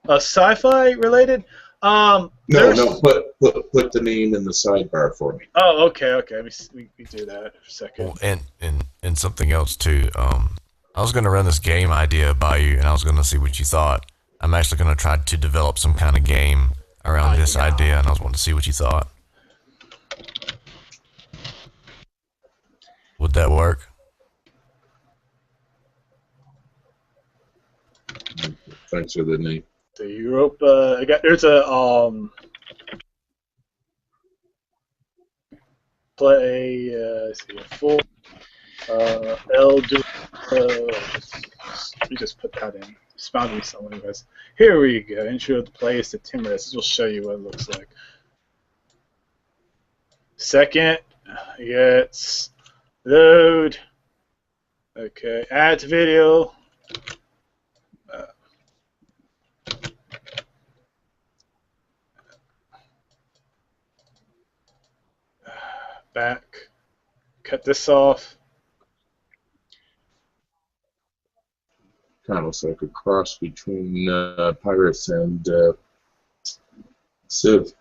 could. Sci-fi related. No. Put the name in the sidebar for me. Oh, okay. We do that for a second. Well, and something else too. I was gonna run this game idea by you, and I was gonna see what you thought. I'm actually gonna try to develop some kind of game around this idea, and I was wanting to see what you thought. Would that work? Thanks for the name. The Europa. There's a play. Let's see, a full Elder. We just put that in. Just found me someone who has. Here we go. Intro to play is to Timorous. This will show you what it looks like. Second, it's load. Okay, add to video. Back. Cut this off. Kind of looks like a cross between Pirates and Civ.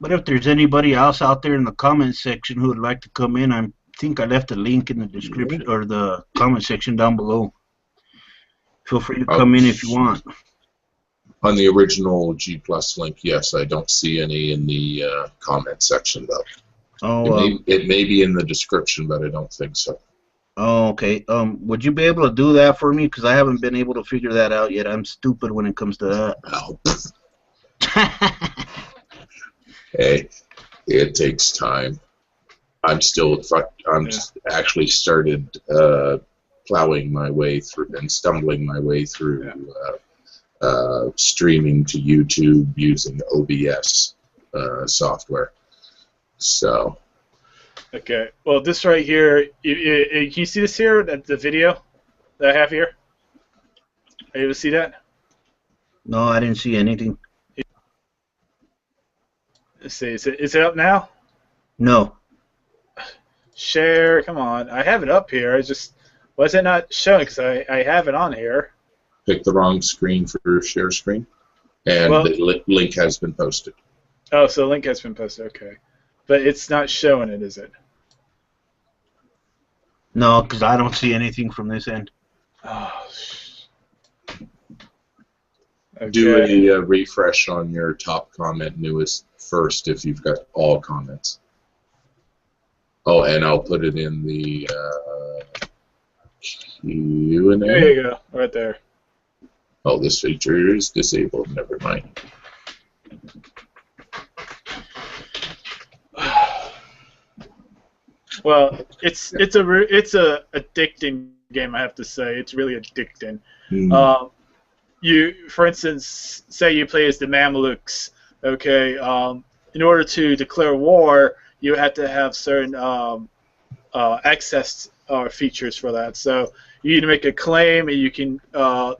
But if there's anybody else out there in the comment section who would like to come in, I think I left a link in the description or the comment section down below. Feel free to come in if you want. On the original G Plus link, yes, I don't see any in the comment section though. Oh, It may be in the description, but I don't think so. oh, okay. Would you be able to do that for me? Because I haven't been able to figure that out yet. I'm stupid when it comes to that. Oh, Hey, it takes time. I'm actually started plowing my way through and stumbling my way through streaming to YouTube using OBS software. So. Okay. Well, this right here, can you see this here? The video that I have here. Are you able to see that? No, I didn't see anything. Let's see. Is it up now? No. Share. Come on. I have it up here. Why is it not showing? Because I have it on here. Pick the wrong screen for share screen, and the link has been posted. Oh, so the link has been posted. Okay. But it's not showing it, is it? No, because I don't see anything from this end. Oh, okay. Do a refresh on your top comment newest first if you've got all comments. Oh, and I'll put it in the Q&A. There you go, right there. Oh, this feature is disabled. Never mind. Well, it's a addicting game, I have to say. It's really addicting. For instance, say you play as the Mamelukes. Okay, in order to declare war, you have to have certain access features for that. So you need to make a claim, and you can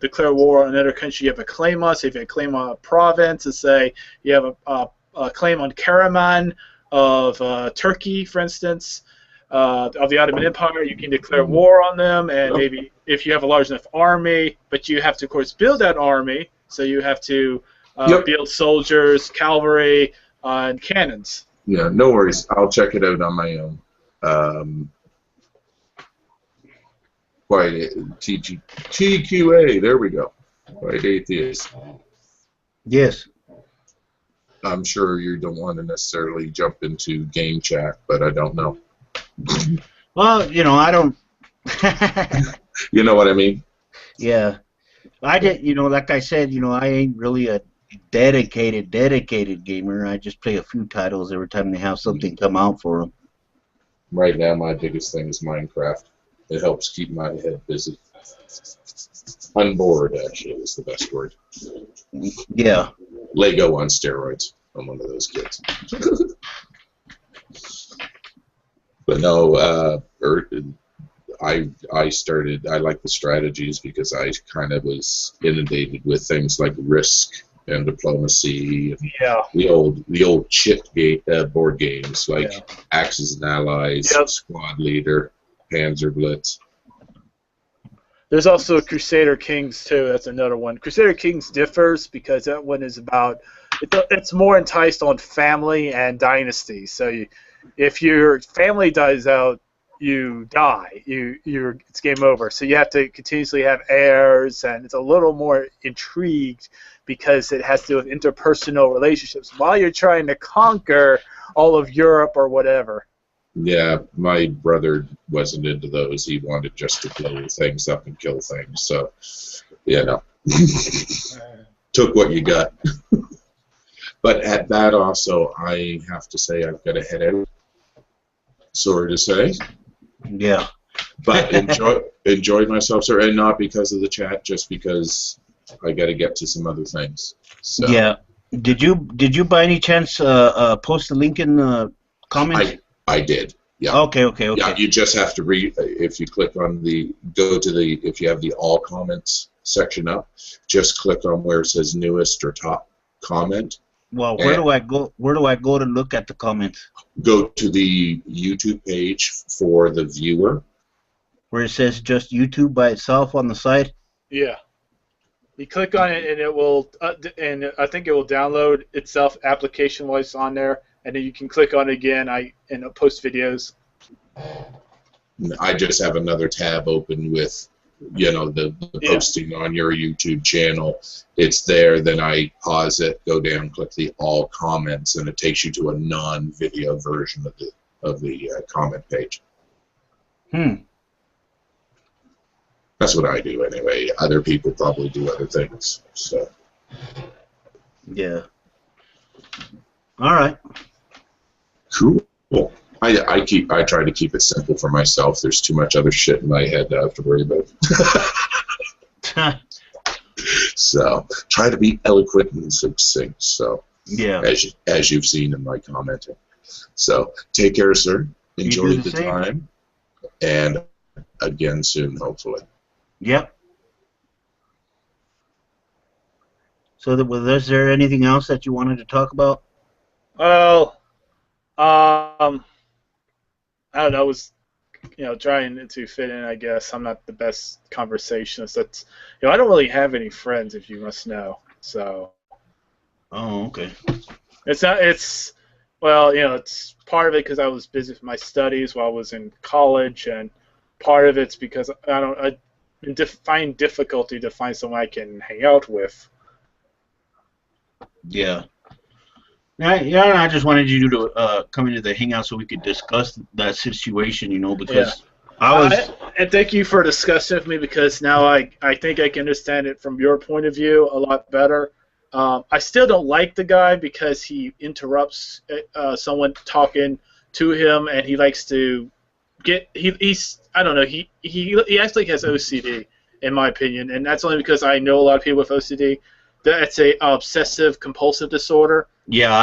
declare war on another country you have a claim on. So if you have a claim on a province, and say you have a claim on Karaman of Turkey, for instance, of the Ottoman Empire, you can declare war on them, and maybe if you have a large enough army, but you have to, of course, build that army, so you have to build soldiers, cavalry, and cannons. Yeah, no worries. I'll check it out on my own. TQA, there we go. White Atheist. Yes. I'm sure you don't want to necessarily jump into game chat, but I don't know. Well, I don't. You know what I mean? Yeah. I did, like I said, I ain't really a dedicated gamer. I just play a few titles every time they have something come out for them. Right now, my biggest thing is Minecraft. It helps keep my head busy. Unbored, actually, is the best word. Yeah. Lego on steroids. I'm one of those kids. But no, I like the strategies because I kind of was inundated with things like Risk and Diplomacy and the old chit board games like Axis and Allies, Squad Leader, Panzer Blitz. There's also Crusader Kings too. That's another one. Crusader Kings differs because that one is about it's more enticed on family and dynasty. So if your family dies out, you die. It's game over. So you have to continuously have heirs, and it's a little more intrigued because it has to do with interpersonal relationships while you're trying to conquer all of Europe or whatever. Yeah, my brother wasn't into those. He wanted just to blow things up and kill things. So, took what you got. But at that also, I have to say I've got to head out. Sorry to say. Yeah. But enjoyed myself, sir, and not because of the chat, just because I got to get to some other things. So. Yeah. Did you by any chance post the link in the comments? I did. Yeah. Okay. Yeah, you just have to read. If you click on if you have the all comments section up, just click on where it says newest or top comment. Well, where do I go? Where do I go to look at the comments? Go to the YouTube page for the viewer. Where it says just YouTube by itself on the side? Yeah. You click on it, and it will, and I think it will download itself application-wise on there, and then you can click on it again. And post videos. I just have another tab open with, the posting on your YouTube channel. It's there. Then I pause it, go down, click the all comments, and it takes you to a non-video version of the comment page. That's what I do anyway. Other people probably do other things. So. Yeah. All right. Cool. I try to keep it simple for myself. There's too much other shit in my head to have to worry about. So try to be eloquent and succinct. So Yeah. as you've seen in my commenting. So take care, sir. Enjoy You do the the same. time, and again soon, hopefully. Yep. So, was there anything else that you wanted to talk about? Well, I don't know. I was, trying to fit in. I guess I'm not the best conversationalist. That's, I don't really have any friends, if you must know. So Oh, okay. it's not. It's well, it's part of it because I was busy with my studies while I was in college, and part of it's because I find difficulty to find someone I can hang out with. Yeah. Yeah, I just wanted you to come into the hangout so we could discuss that situation, because And thank you for discussing with me, because now I think I can understand it from your point of view a lot better. I still don't like the guy because he interrupts someone talking to him, and he likes to he's I don't know, he actually has OCD in my opinion, and that's only because I know a lot of people with OCD. That's a obsessive compulsive disorder. Yeah,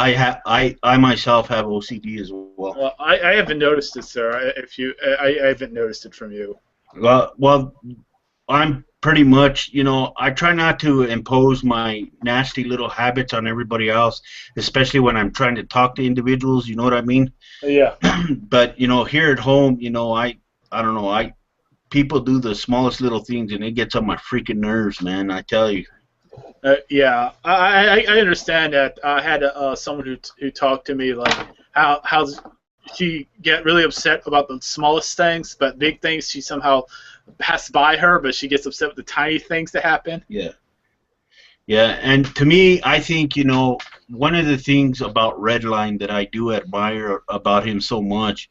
I myself have OCD as well. Well, I haven't noticed it, sir. I haven't noticed it from you. Well, I'm pretty much, I try not to impose my nasty little habits on everybody else, especially when I'm trying to talk to individuals. You know what I mean? Yeah. But here at home, I don't know. People do the smallest little things, and it gets on my freaking nerves, man. I tell you. Yeah, I understand that. I had someone who talked to me like how she get really upset about the smallest things, but big things she somehow pass by her, but she gets upset with the tiny things that happen. Yeah. Yeah, and to me, I think, one of the things about Redline that I do admire about him so much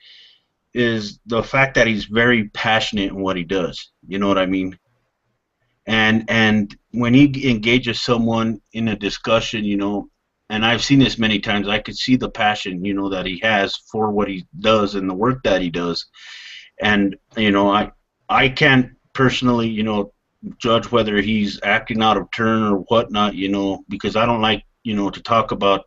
is the fact that he's very passionate in what he does. You know what I mean? And when he engages someone in a discussion, and I've seen this many times, I could see the passion, that he has for what he does and the work that he does. And, I can't personally, judge whether he's acting out of turn or whatnot, because I don't like, to talk about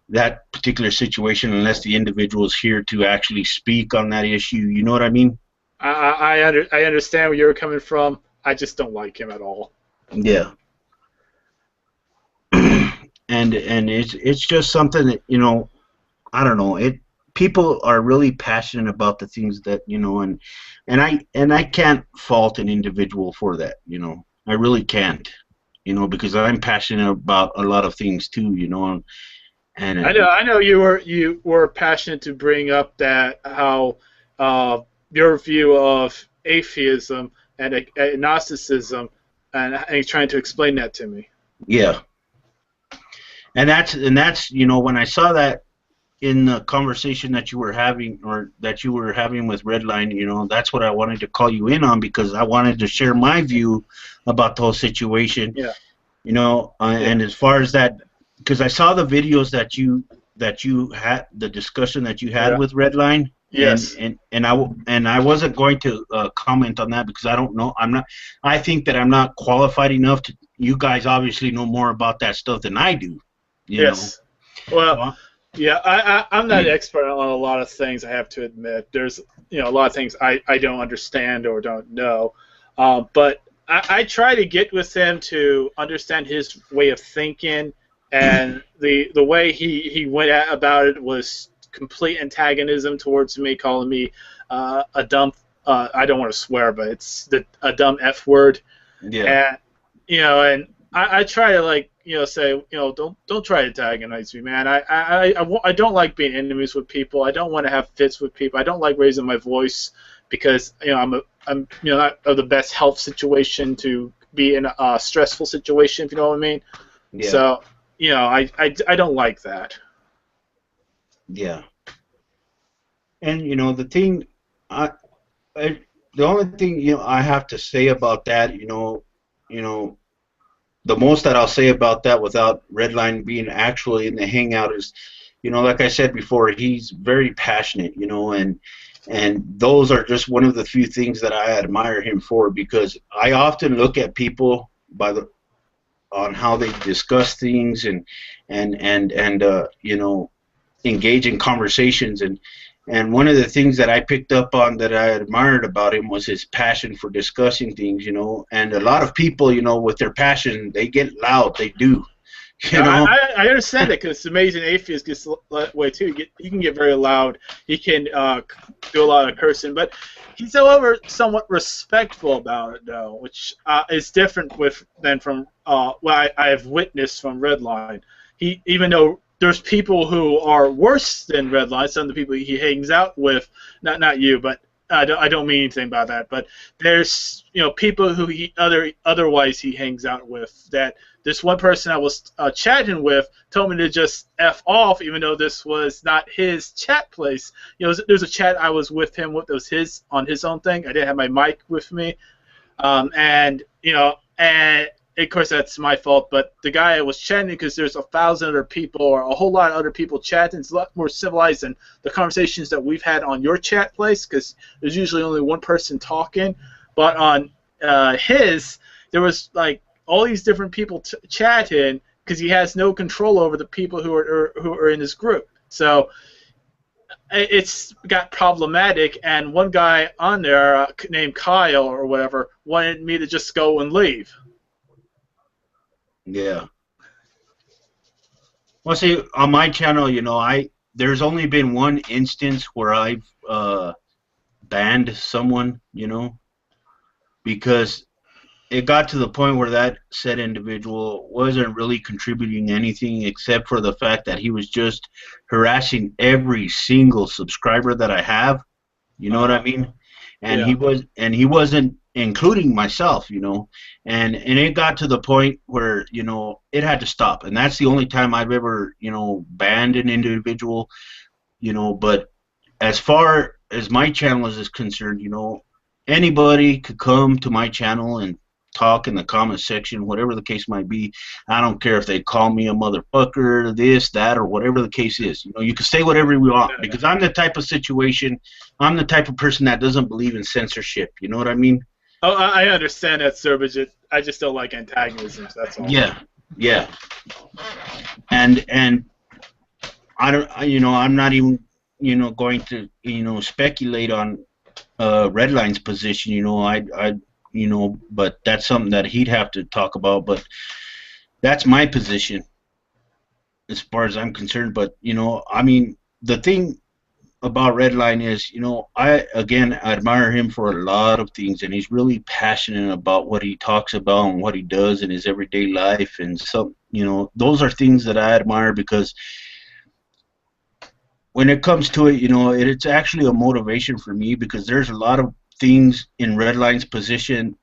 that particular situation unless the individual is here to actually speak on that issue. You know what I mean? I understand where you're coming from. I just don't like him at all. Yeah. and it's just something that, I don't know. People are really passionate about the things that, and I can't fault an individual for that, I really can't, because I'm passionate about a lot of things too, and I know you were passionate to bring up that how your view of atheism and agnosticism, and trying to explain that to me. Yeah. And that's when I saw that in the conversation that you were having with Redline, that's what I wanted to call you in on, because I wanted to share my view about the whole situation. Yeah. And as far as that, because I saw the videos that you had, the discussion that you had with Redline. Yes. And I wasn't going to comment on that because I don't know. I think that I'm not qualified enough to. You guys obviously know more about that stuff than I do. You yes. know? Well, yeah, I'm not an expert on a lot of things, I have to admit. There's a lot of things I don't understand or don't know. But I try to get with him to understand his way of thinking, and the way he went about it was complete antagonism towards me, calling me a dumb. I don't want to swear, but it's a dumb F word. Yeah. And and I try to say don't try to antagonize me, man. I don't like being enemies with people. I don't want to have fits with people. I don't like raising my voice because I'm not of the best health situation to be in a stressful situation, if you know what I mean. Yeah. So I don't like that. Yeah. And the thing, the only thing I have to say about that, the most that I'll say about that without Redline being actually in the hangout is, you know, like I said before, he's very passionate, you know, and those are just one of the few things that I admire him for, because I often look at people on how they discuss things and you know, engage in conversations, and one of the things that I picked up on that I admired about him was his passion for discussing things, you know. And a lot of people, you know, with their passion, they get loud. They do, you know. I understand that, because Amazing Atheist gets that way too. He can get very loud. He can do a lot of cursing, but he's, however, somewhat respectful about it, though, which is different than from what I have witnessed from Redline. Even though there's people who are worse than Redline, some of the people he hangs out with, not you, but I don't mean anything by that, but there's, you know, people who otherwise he hangs out with. That this one person I was chatting with told me to just F off, even though this was not his chat place. You know, there's a chat I was with him with, that was on his own thing. I didn't have my mic with me, and you know, and of course that's my fault. But the guy I was chatting, because there's 1,000 other people or a whole lot of other people chatting, it's a lot more civilized than the conversations that we've had on your chat place, because there's usually only one person talking. But on his, there was like all these different people chatting, because he has no control over the people who are in his group. So it's got problematic, and one guy on there named Kyle or whatever wanted me to just go and leave. Yeah. Well, see, on my channel, you know, there's only been one instance where I've banned someone, you know, because it got to the point where that said individual wasn't really contributing anything except for the fact that he was just harassing every single subscriber that I have. You know what I mean? And yeah. he wasn't including myself, you know, and it got to the point where, you know, it had to stop. And that's the only time I've ever, you know, banned an individual, you know. But as far as my channel is concerned, you know, anybody could come to my channel and talk in the comment section, whatever the case might be. I don't care if they call me a motherfucker, this, that, or whatever the case is. You know, you can say whatever you want, because I'm the type of person that doesn't believe in censorship. You know what I mean? Oh, I understand that, sir, but I just don't like antagonisms. That's all. Yeah, yeah. And I don't, you know, I'm not even, you know, going to, you know, speculate on Redline's position. You know, you know, but that's something that he'd have to talk about. But that's my position as far as I'm concerned. But, you know, I mean, the thing about Redline is, you know, I admire him for a lot of things, and he's really passionate about what he talks about and what he does in his everyday life. And so, you know, those are things that I admire, because when it comes to it, you know, it's actually a motivation for me, because there's a lot of things in Redline's position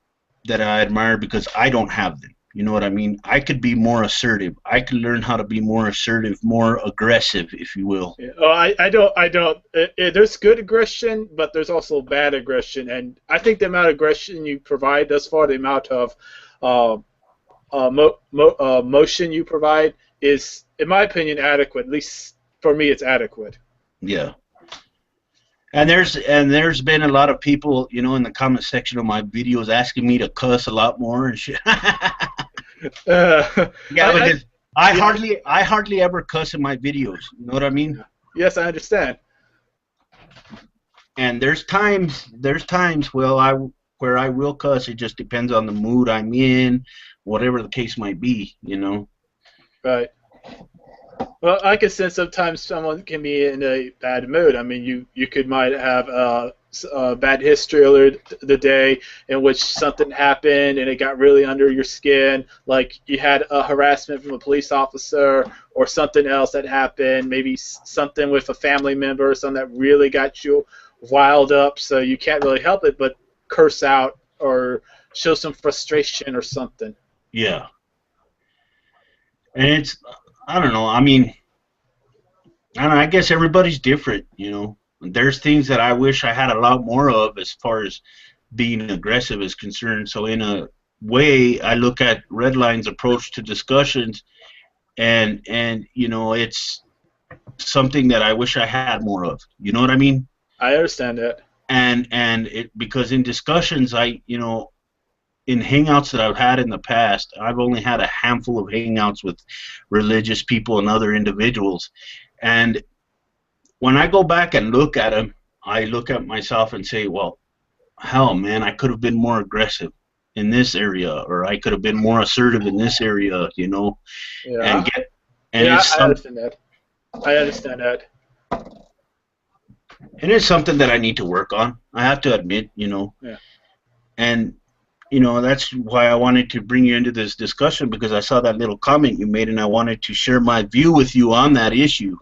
that I admire because I don't have them. You know what I mean? I could be more assertive. I could learn how to be more assertive, more aggressive, if you will. Yeah. Oh, I don't. There's good aggression, but there's also bad aggression, and I think the amount of aggression you provide thus far, the amount of motion you provide, is, in my opinion, adequate. At least for me, it's adequate. Yeah. And there's been a lot of people, you know, in the comment section of my videos asking me to cuss a lot more and shit. Yeah, because I hardly ever cuss in my videos. You know what I mean? Yes, I understand. And there's times where I will cuss. It just depends on the mood I'm in, whatever the case might be. You know. Right. Well, I can sense sometimes someone can be in a bad mood. I mean, you might have a bad history earlier the day in which something happened and it got really under your skin, like you had a harassment from a police officer or something else that happened, maybe something with a family member or something that really got you riled up, so you can't really help it but curse out or show some frustration or something. Yeah. And it's, I don't know. I mean, I guess everybody's different, you know. There's things that I wish I had a lot more of as far as being aggressive is concerned. So in a way I look at Redline's approach to discussions, and you know, it's something that I wish I had more of. You know what I mean? I understand that. And it, because in discussions, you know, in hangouts that I've had in the past, I've only had a handful of hangouts with religious people and other individuals, and when I go back and look at them, I look at myself and say, well, hell, man, I could have been more aggressive in this area, or I could have been more assertive in this area, you know, Yeah. and yeah, it's I understand that. I understand that. and it's something that I need to work on. I have to admit, you know. Yeah. And you know, that's why I wanted to bring you into this discussion, because I saw that little comment you made, and I wanted to share my view with you on that issue.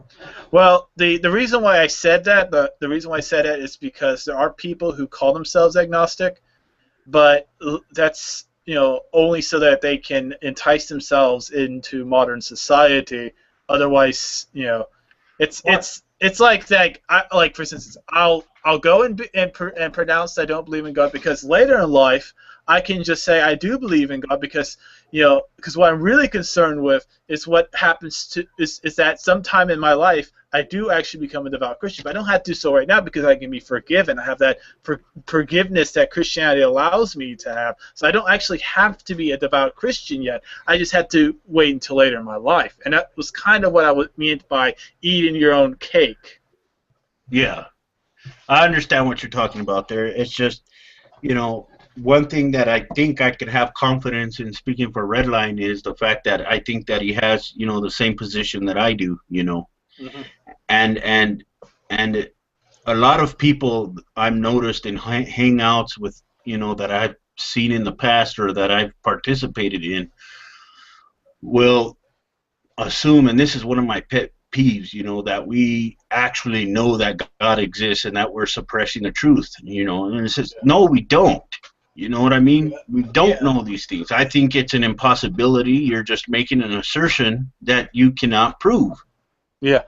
Well, the reason why I said that, the reason why I said it is because there are people who call themselves agnostic, but that's, you know, only so that they can entice themselves into modern society. Otherwise, you know, it's like that. Like, for instance, I'll go and pronounce I don't believe in God, because later in life I can just say I do believe in God, because, you know, because what I'm really concerned with is what happens to is that sometime in my life I do actually become a devout Christian. But I don't have to do so right now, because I can be forgiven. I have that forgiveness that Christianity allows me to have. So I don't actually have to be a devout Christian yet. I just had to wait until later in my life. And that was kind of what I meant by eating your own cake. Yeah, I understand what you're talking about there. It's just, you know, one thing that I think I could have confidence in speaking for Redline is the fact that I think that he has, you know, the same position that I do, you know. Mm-hmm. And a lot of people I've noticed in hangouts with, you know, that I've seen in the past or that I've participated in will assume, and this is one of my pet peeves, you know, that we actually know that God exists and that we're suppressing the truth, you know. And it says, no, we don't. You know what I mean? We don't know these things. I think it's an impossibility. You're just making an assertion that you cannot prove. Yeah,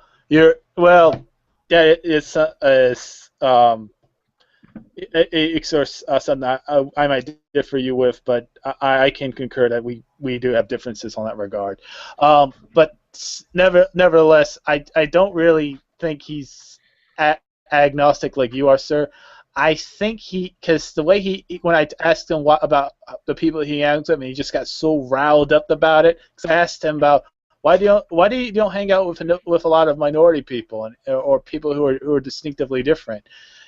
well, yeah, it's something I might differ you with, but I can concur that we do have differences on that regard. But nevertheless, I don't really think he's agnostic like you are, sir. I think because the way when I asked him about the people he hangs with, and he just got so riled up about it. Because I asked him about why do you don't hang out with a lot of minority people or people who are distinctively different,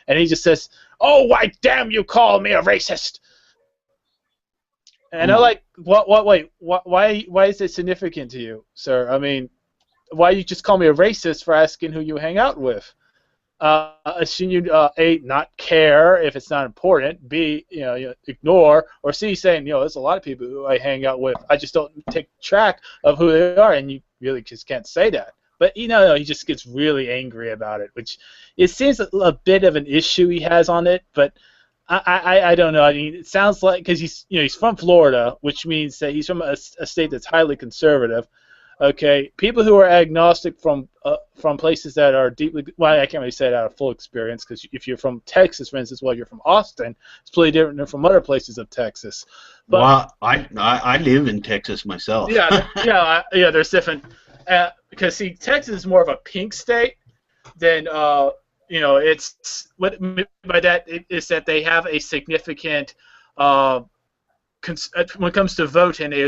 and he just says, "Oh, why damn you call me a racist?" And I'm like, wait, why is it significant to you, sir? I mean, why you just call me a racist for asking who you hang out with? Assume you A, not care if it's not important, B, you know, ignore, or C, saying, you know, there's a lot of people who I hang out with, I just don't take track of who they are, and you really just can't say that. But, you know, he just gets really angry about it, which it seems a bit of an issue he has on it, but I don't know. I mean, it sounds like, because he's from Florida, which means that he's from a state that's highly conservative. Okay, people who are agnostic from places that are deeply, well, I can't really say that out of full experience, because if you're from Texas, for instance, well, you're from Austin, it's completely different than from other places of Texas. But, well, I live in Texas myself. yeah, there's different, because see, Texas is more of a pink state than you know. It's what by that is that they have a significant. When it comes to voting, there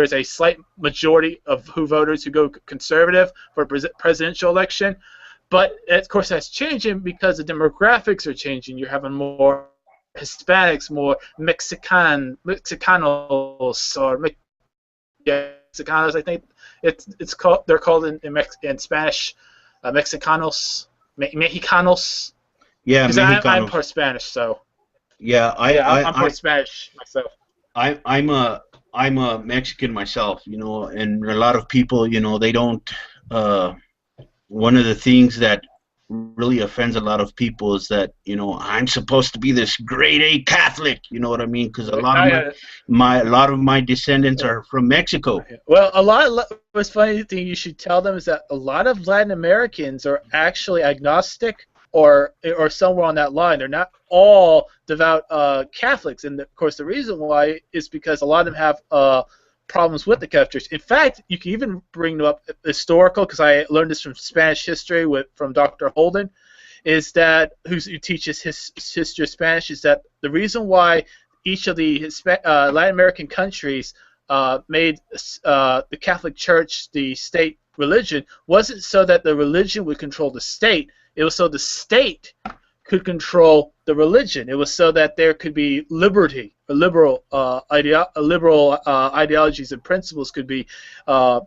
is a slight majority of voters who go conservative for a presidential election, but of course that's changing because the demographics are changing. You're having more Hispanics, more Mexicanos, or Mexicanos. I think it's called. They're called in Spanish, Mexicanos, Mexicanos. Yeah, Mexicanos. I'm part Spanish, so. Yeah, I'm part Spanish myself. I'm a Mexican myself, you know, and a lot of people, you know, they don't. One of the things that really offends a lot of people is that, you know, I'm supposed to be this grade A Catholic, you know what I mean? Because a lot of my descendants are from Mexico. Well, what's funny thing you should tell them is that a lot of Latin Americans are actually agnostic or somewhere on that line. They're not all devout Catholics, and of course the reason why is because a lot of them have problems with the Catholic Church. In fact, you can even bring up historical, because I learned this from Spanish history from Dr. Holden, is that who teaches history of Spanish, is that the reason why each of the Latin American countries made the Catholic Church the state religion wasn't so that the religion would control the state. It was so the state could control the religion. It was so that there could be liberty, liberal ideologies and principles could be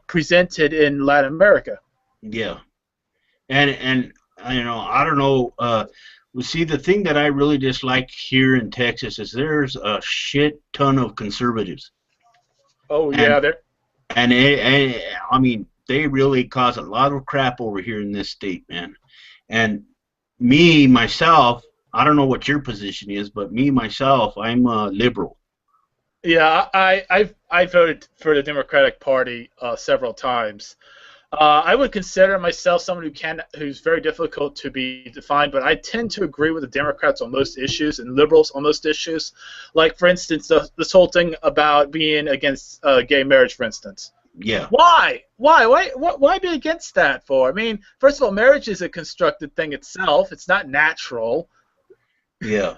presented in Latin America. Yeah, and you know, I don't know. See, the thing that I really dislike here in Texas is there's a shit ton of conservatives. Oh yeah, there. And I mean, they really cause a lot of crap over here in this state, man. And me myself, I don't know what your position is, but me myself, I'm a liberal. Yeah, I voted for the Democratic Party several times. I would consider myself someone who's very difficult to be defined, but I tend to agree with the Democrats on most issues and liberals on most issues. Like, for instance, this whole thing about being against gay marriage, for instance. Yeah. Why? Why be against that for? I mean, first of all, marriage is a constructed thing itself. It's not natural. Yeah.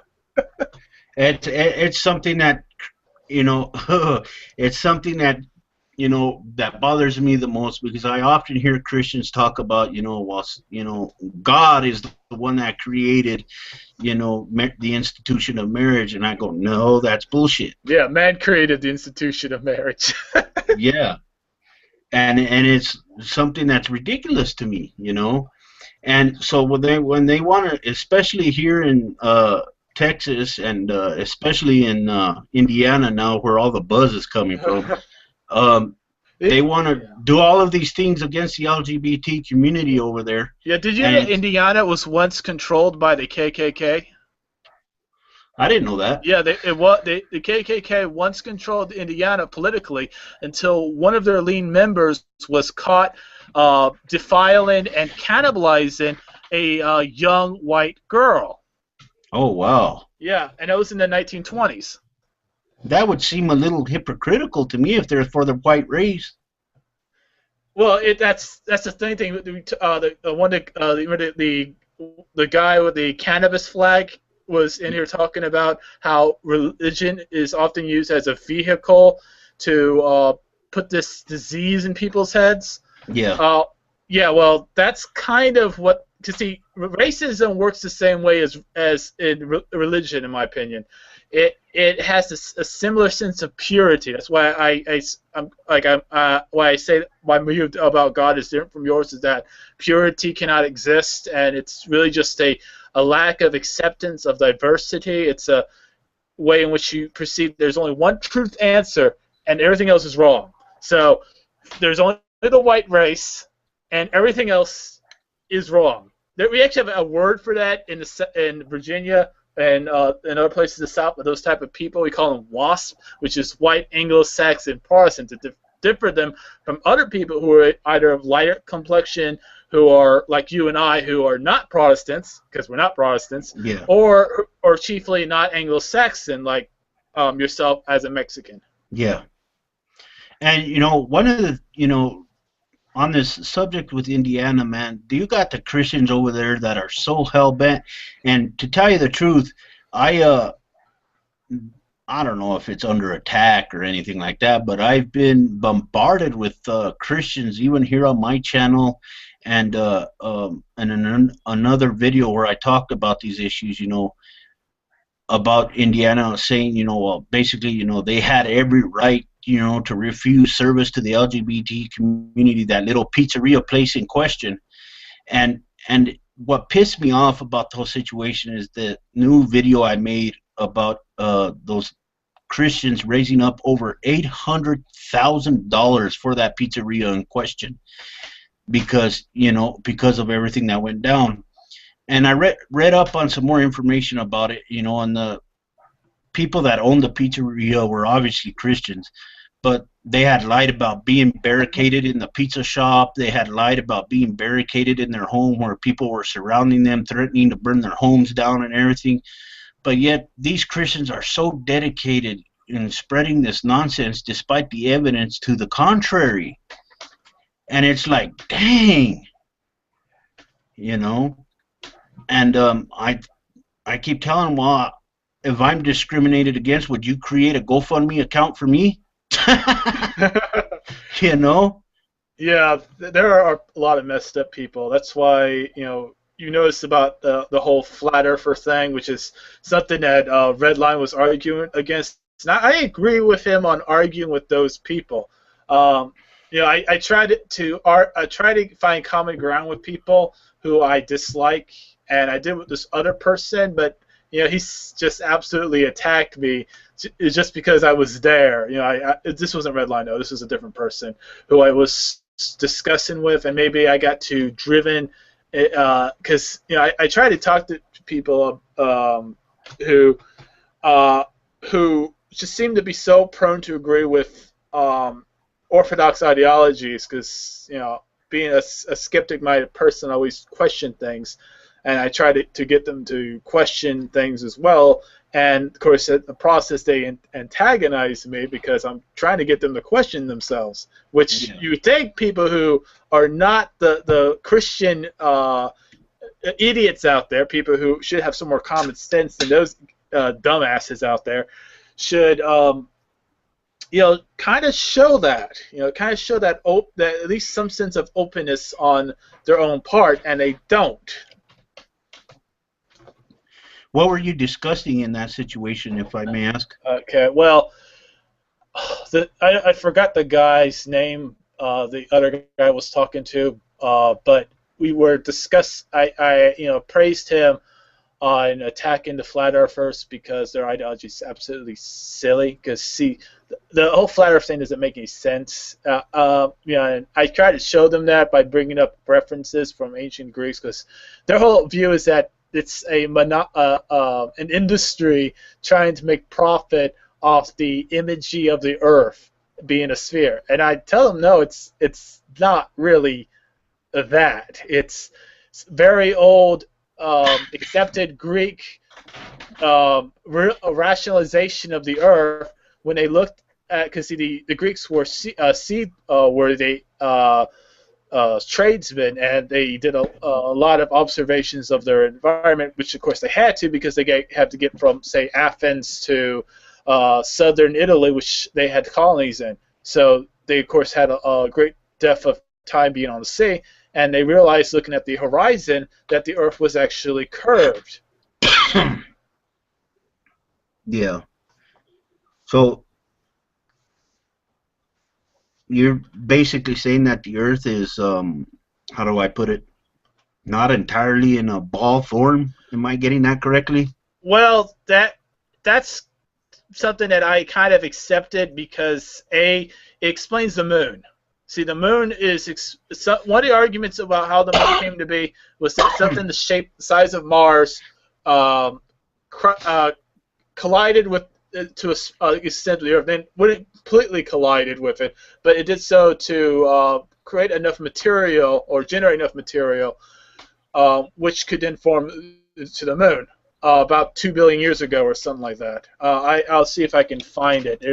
It's something that, you know, it's something that, you know, that bothers me the most, because I often hear Christians talk about, you know, well, you know, God is the one that created, you know, the institution of marriage, and I go, no, that's bullshit. Yeah, man created the institution of marriage. Yeah, and it's something that's ridiculous to me, you know, and so when they want to, especially here in Texas and especially in Indiana now, where all the buzz is coming from. They want to do all of these things against the LGBT community over there. Yeah, did you know that Indiana was once controlled by the KKK? I didn't know that. Yeah, the KKK once controlled Indiana politically until one of their lean members was caught defiling and cannibalizing a young white girl. Oh, wow. Yeah, and that was in the 1920s. That would seem a little hypocritical to me if they're for the white race. Well, that's the thing. The guy with the cannabis flag was in here talking about how religion is often used as a vehicle to put this disease in people's heads. Yeah. Yeah. Well, that's kind of what. To see, racism works the same way as in religion, in my opinion. It has a similar sense of purity. That's why my view about God is different from yours. Is that purity cannot exist, and it's really just a lack of acceptance of diversity. It's a way in which you perceive there's only one truth answer, and everything else is wrong. So there's only the white race, and everything else is wrong. We actually have a word for that in Virginia and in other places in the South, with those type of people. We call them WASP, which is white Anglo-Saxon Protestant, to differ them from other people who are either of lighter complexion, who are like you and I, who are not Protestants, because we're not Protestants, yeah, or chiefly not Anglo-Saxon, like yourself as a Mexican. Yeah. And, you know, one of the, you know, on this subject with Indiana, man, you got the Christians over there that are so hell-bent. And to tell you the truth, I don't know if it's under attack or anything like that, but I've been bombarded with Christians, even here on my channel, and in another video where I talked about these issues, you know, about Indiana, saying, you know, well, basically, you know, they had every right, you know, to refuse service to the LGBT community, that little pizzeria place in question. And what pissed me off about the whole situation is the new video I made about those Christians raising up over $800,000 for that pizzeria in question, because, you know, because of everything that went down. And I read up on some more information about it, you know, and the people that owned the pizzeria were obviously Christians, but they had lied about being barricaded in the pizza shop. They had lied about being barricaded in their home, where people were surrounding them, threatening to burn their homes down and everything. but yet these Christians are so dedicated in spreading this nonsense despite the evidence to the contrary. And it's like, dang, you know. And I keep telling them, well, if I'm discriminated against, would you create a GoFundMe account for me? You know? Yeah, there are a lot of messed up people. That's why, you notice about the whole flat earther thing, which is something that Redline was arguing against. Now, I agree with him on arguing with those people. I try to find common ground with people who I dislike, and I did with this other person, but he's just absolutely attacked me just because I was there. This wasn't Redline, though. This was a different person who I was discussing with, and maybe I got too driven because I try to talk to people who just seem to be so prone to agree with orthodox ideologies, because being a skeptic-minded person, I always question things, and I try to get them to question things as well. And of course, in the process, they antagonize me because I'm trying to get them to question themselves, which you think people who are not the Christian idiots out there, people who should have some more common sense than those dumbasses out there, should kind of show that, that at least some sense of openness on their own part, and they don't. What were you discussing in that situation, if I may ask? Okay, well, I forgot the guy's name. The other guy I was talking to, but we were I praised him on attacking the flat earthers because their ideology is absolutely silly. Because see, the whole flat earth thing doesn't make any sense. And I try to show them that by bringing up references from ancient Greeks, because their whole view is that it's an industry trying to make profit off the imagery of the Earth being a sphere, and I tell them no, it's not really that. It's very old, accepted Greek rationalization of the Earth when they looked at, because the Greeks were tradesmen, and they did a lot of observations of their environment, which of course they had to, because they had to get from, say, Athens to southern Italy, which they had colonies in. So they of course had a great depth of time being on the sea, and they realized, looking at the horizon, that the Earth was actually curved. Yeah. So you're basically saying that the Earth is, how do I put it, not entirely in a ball form? Am I getting that correctly? Well, that's something that I kind of accepted because, it explains the moon. See, the moon is one of the arguments about how the moon came to be was that something the shape, the size of Mars, collided with to a extent of the Earth. Then wouldn't completely collided with it, but it did so to create enough material or generate enough material, which could then form to the moon. About 2 billion years ago or something like that. I'll see if I can find it.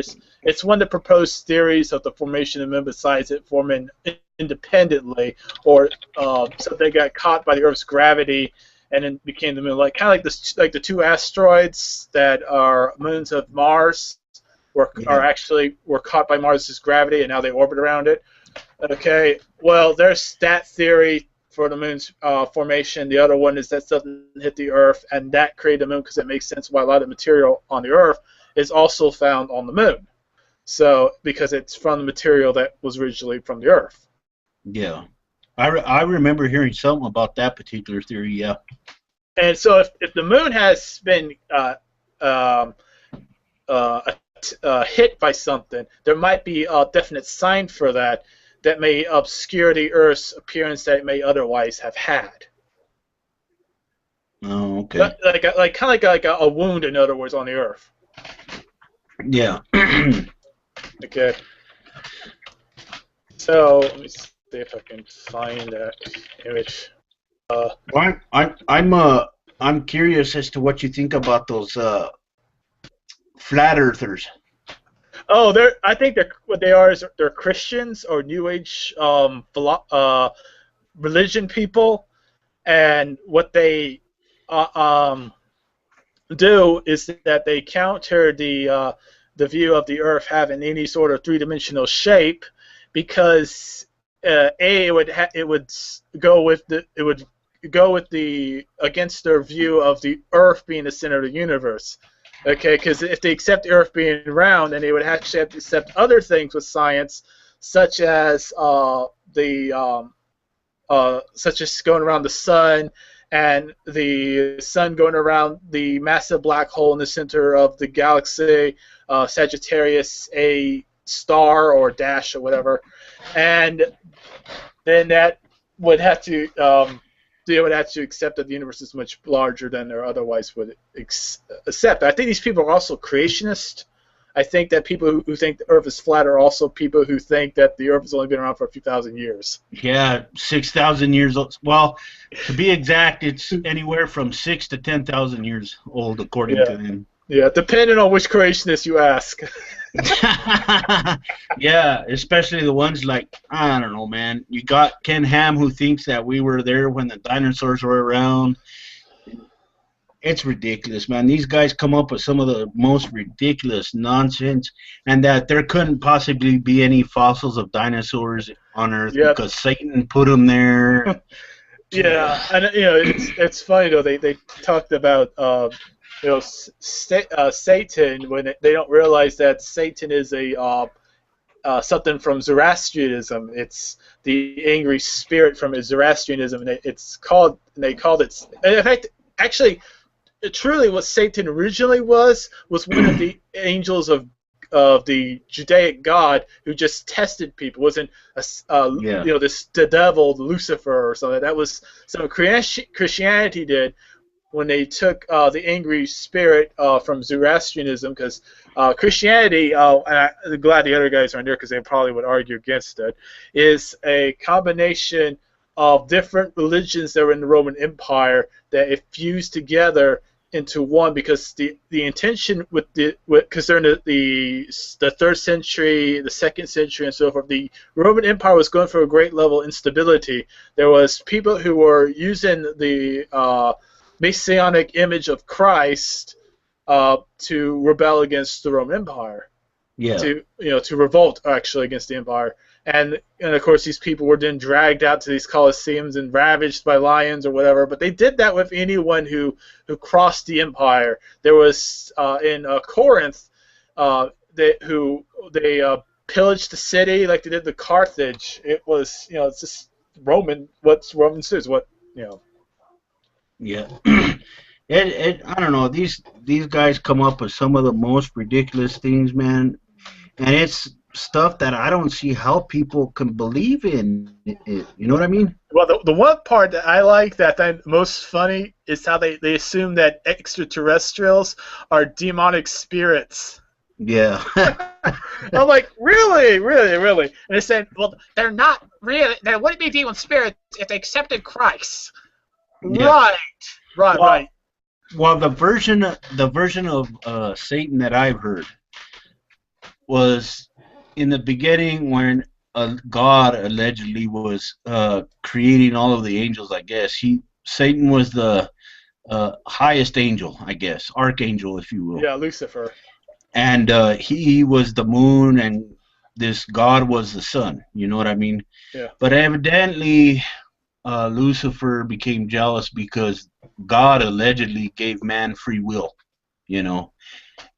It's one of the proposed theories of the formation of the moon, besides it forming independently, or something got caught by the Earth's gravity and then became the moon. Kind of like the two asteroids that are moons of Mars were caught by Mars's gravity, and now they orbit around it. Okay, well, there's that theory for the moon's formation. The other one is that something hit the Earth, and that created the moon, because it makes sense why a lot of material on the Earth is also found on the moon. So, because it's from the material that was originally from the Earth. Yeah. I remember hearing something about that particular theory, yeah. And so if the moon has been hit by something, there might be a definite sign for that may obscure the Earth's appearance that it may otherwise have had. Oh, okay. Kind of like a wound, in other words, on the Earth. Yeah. Okay. So let me see if I can find that image. I'm I'm curious as to what you think about those flat earthers. Oh, I think what they are is they're Christians or New Age religion people, and what they do is that they counter the view of the Earth having any sort of three-dimensional shape, because it would go with the against their view of the Earth being the center of the universe. Okay, because if they accept the Earth being round, then they would actually have to accept other things with science, such as such as going around the sun, and the sun going around the massive black hole in the center of the galaxy, Sagittarius A star or dash or whatever, and then that would have to they would have to accept that the universe is much larger than they otherwise would accept. I think these people are also creationists. I think that people who think the Earth is flat are also people who think that the Earth has only been around for a few thousand years. Yeah, 6,000 years old. Well, to be exact, it's anywhere from 6 to 10,000 years old, according to them. Yeah, depending on which creationist you ask. Yeah, especially the ones like, I don't know, man. You got Ken Ham, who thinks that we were there when the dinosaurs were around. It's ridiculous, man. These guys come up with some of the most ridiculous nonsense, and that there couldn't possibly be any fossils of dinosaurs on Earth because Satan put them there. Yeah, and it's funny though. They talked about Satan when they don't realize that Satan is a something from Zoroastrianism. It's the angry spirit from Zoroastrianism, and they called it. In fact, actually, truly, what Satan originally was one of the angels of the Judaic God who just tested people. It wasn't the devil, Lucifer, or something. That was something Christianity did when they took the angry spirit from Zoroastrianism, because Christianity, and I'm glad the other guys aren't there because they probably would argue against it, is a combination of different religions that were in the Roman Empire that it fused together into one, because the intention because they're in the 3rd century, the 2nd century, and so forth, the Roman Empire was going for a great level of instability. There was people who were using the Messianic image of Christ to rebel against the Roman Empire, to revolt actually against the empire. And of course, these people were then dragged out to these colosseums and ravaged by lions or whatever. But they did that with anyone who crossed the empire. There was in Corinth, they pillaged the city like they did the Carthage. It was it's just Roman. What's Romans is what Yeah. I don't know. These guys come up with some of the most ridiculous things, man, and it's stuff that I don't see how people can believe in it. You know what I mean? Well, the one part that I like that I find most funny is how they assume that extraterrestrials are demonic spirits. Yeah. I'm like, really? And they said, well, they're not really. They wouldn't be demon spirits if they accepted Christ. Yeah. Right. Well, the version of Satan that I've heard was in the beginning when God allegedly was creating all of the angels. I guess Satan was the highest angel, I guess, archangel, if you will. Yeah, Lucifer. And he was the moon, and this God was the sun. You know what I mean? Yeah. But evidently, Lucifer became jealous because God allegedly gave man free will,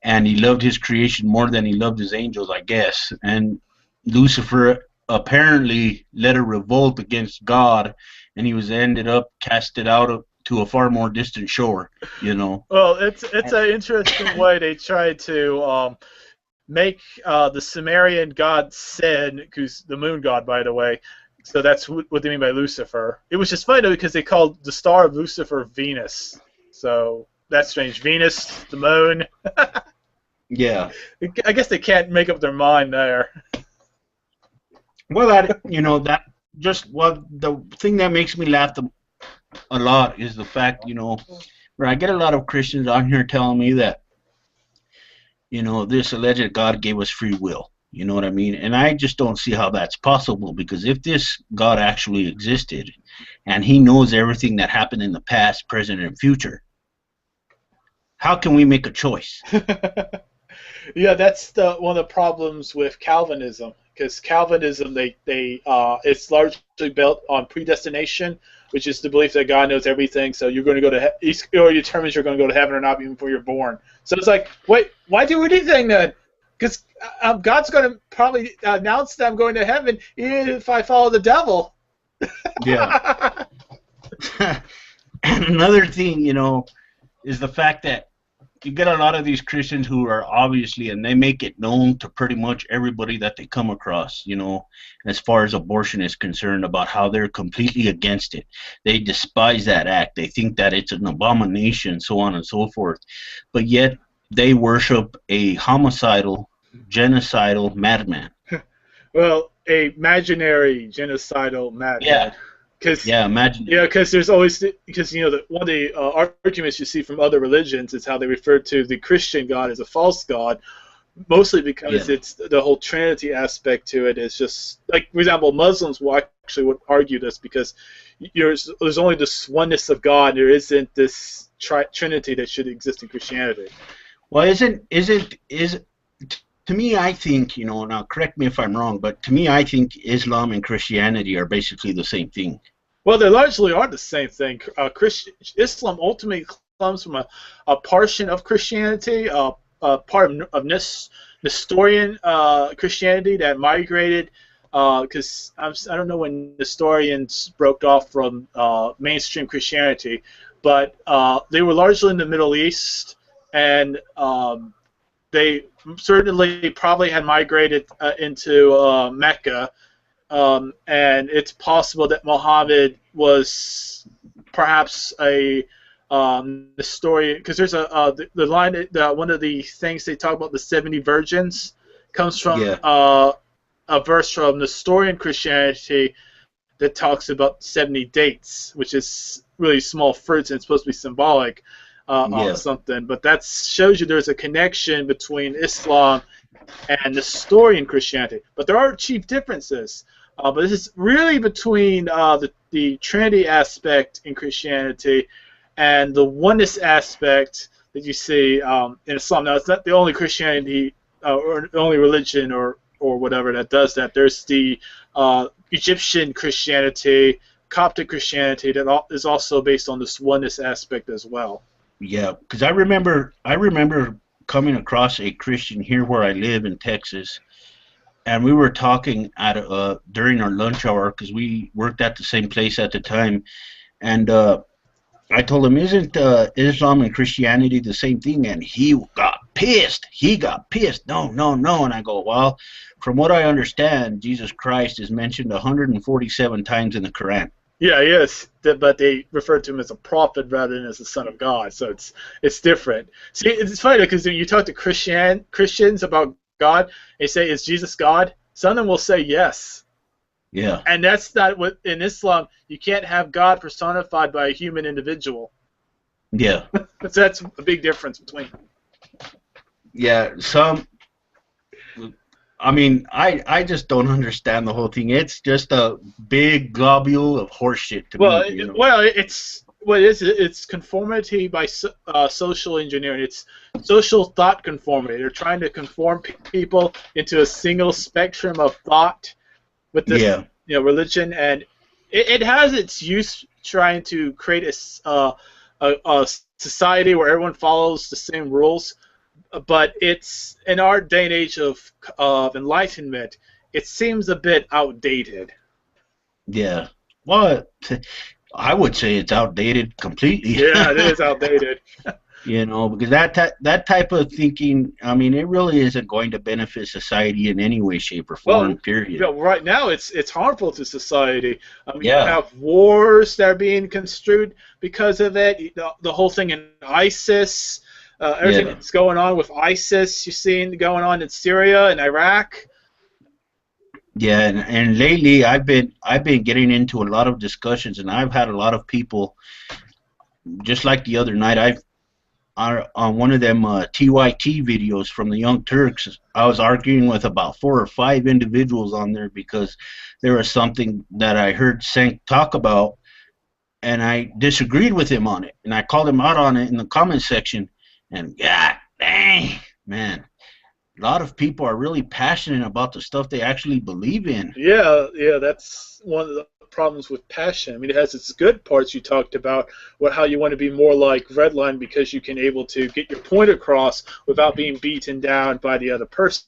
and he loved his creation more than he loved his angels, I guess. And Lucifer apparently led a revolt against God, and he was ended up casted out to a far more distant shore, Well, it's an interesting way they tried to make the Sumerian god Sin, who's the moon god, by the way. So that's what they mean by Lucifer. It was just funny though, because they called the star of Lucifer Venus. So that's strange. Venus, the moon. Yeah. I guess they can't make up their mind there. Well, the thing that makes me laugh a lot is the fact, where I get a lot of Christians on here telling me that, you know, this alleged God gave us free will. You know what I mean? And I just don't see how that's possible, because if this God actually existed and he knows everything that happened in the past, present, and future, how can we make a choice? Yeah, that's one of the problems with Calvinism, because Calvinism, it's largely built on predestination, which is the belief that God knows everything. So you're going to go to he determines you're going to go to heaven or not even before you're born. So it's like, wait, why do anything then? Because God's going to probably announce that I'm going to heaven even if I follow the devil. Yeah. And another thing, you know, is the fact that you get a lot of these Christians who are obviously, and they make it known to pretty much everybody that they come across, you know, as far as abortion is concerned, about how they're completely against it. They despise that act. They think that it's an abomination, so on and so forth. But yet they worship a homicidal, genocidal madman. Well, a imaginary genocidal madman. Yeah. Imagine. Yeah, because there's always, because you know, one of the arguments you see from other religions is how they refer to the Christian God as a false god, mostly because it's the whole Trinity aspect to it is just like, for example, Muslims will actually would argue this because there's only this oneness of God, and there isn't this Trinity that should exist in Christianity. Well, to me, I think, you know, now correct me if I'm wrong, but to me, I think Islam and Christianity are basically the same thing. Well, they largely are the same thing. Islam ultimately comes from a portion of Christianity, a part of Nestorian Christianity that migrated, because I don't know when Nestorians broke off from mainstream Christianity, but they were largely in the Middle East, and they certainly probably had migrated into Mecca, and it's possible that Muhammad was perhaps a Nestorian, because there's the line, one of the things they talk about, the 70 virgins, comes from a verse from Nestorian Christianity that talks about 70 dates, which is really small fruits, and it's supposed to be symbolic of something. But that shows you there's a connection between Islam and Nestorian Christianity. But there are chief differences. But this is really between the Trinity aspect in Christianity and the oneness aspect that you see in Islam. Now, it's not the only Christianity or the only religion or whatever that does that. There's the Egyptian Christianity, Coptic Christianity that is also based on this oneness aspect as well. Yeah, because I remember coming across a Christian here where I live in Texas, and we were talking at during our lunch hour, because we worked at the same place at the time, and I told him, isn't Islam and Christianity the same thing? And he got pissed. No, and I go, well, from what I understand, Jesus Christ is mentioned 147 times in the Quran. Yeah, yes, but they refer to him as a prophet rather than as the Son of God, so it's different. See, it's funny because when you talk to Christians about God, they say, "Is Jesus God?" Some of them will say yes. Yeah. And that's not what in Islam. You can't have God personified by a human individual. Yeah. So that's a big difference between them. Yeah. I mean, I just don't understand the whole thing. It's just a big globule of horseshit to me. You know? Well, it's conformity by social engineering. It's social thought conformity. They're trying to conform people into a single spectrum of thought with this, religion, and it has its use trying to create a society where everyone follows the same rules. But it's in our day and age of enlightenment, it seems a bit outdated. Yeah. Well, I would say it's outdated completely. Yeah, it is outdated. Because that type of thinking, I mean, it really isn't going to benefit society in any way, shape, or form. Period. Right now, it's harmful to society. I mean, you have wars that are being construed because of it. The whole thing in ISIS. Everything that's going on with ISIS, you've seen going on in Syria and Iraq. Yeah, and lately I've been getting into a lot of discussions, and I've had a lot of people just like the other night, on one of them TYT videos from the Young Turks, I was arguing with about 4 or 5 individuals on there because there was something that I heard Sank talk about, and I disagreed with him on it, and I called him out on it in the comment section, and god dang, man, a lot of people are really passionate about the stuff they actually believe in. Yeah, that's one of the problems with passion. I mean, it has its good parts you talked about, how you want to be more like Redline because you can able to get your point across without being beaten down by the other person,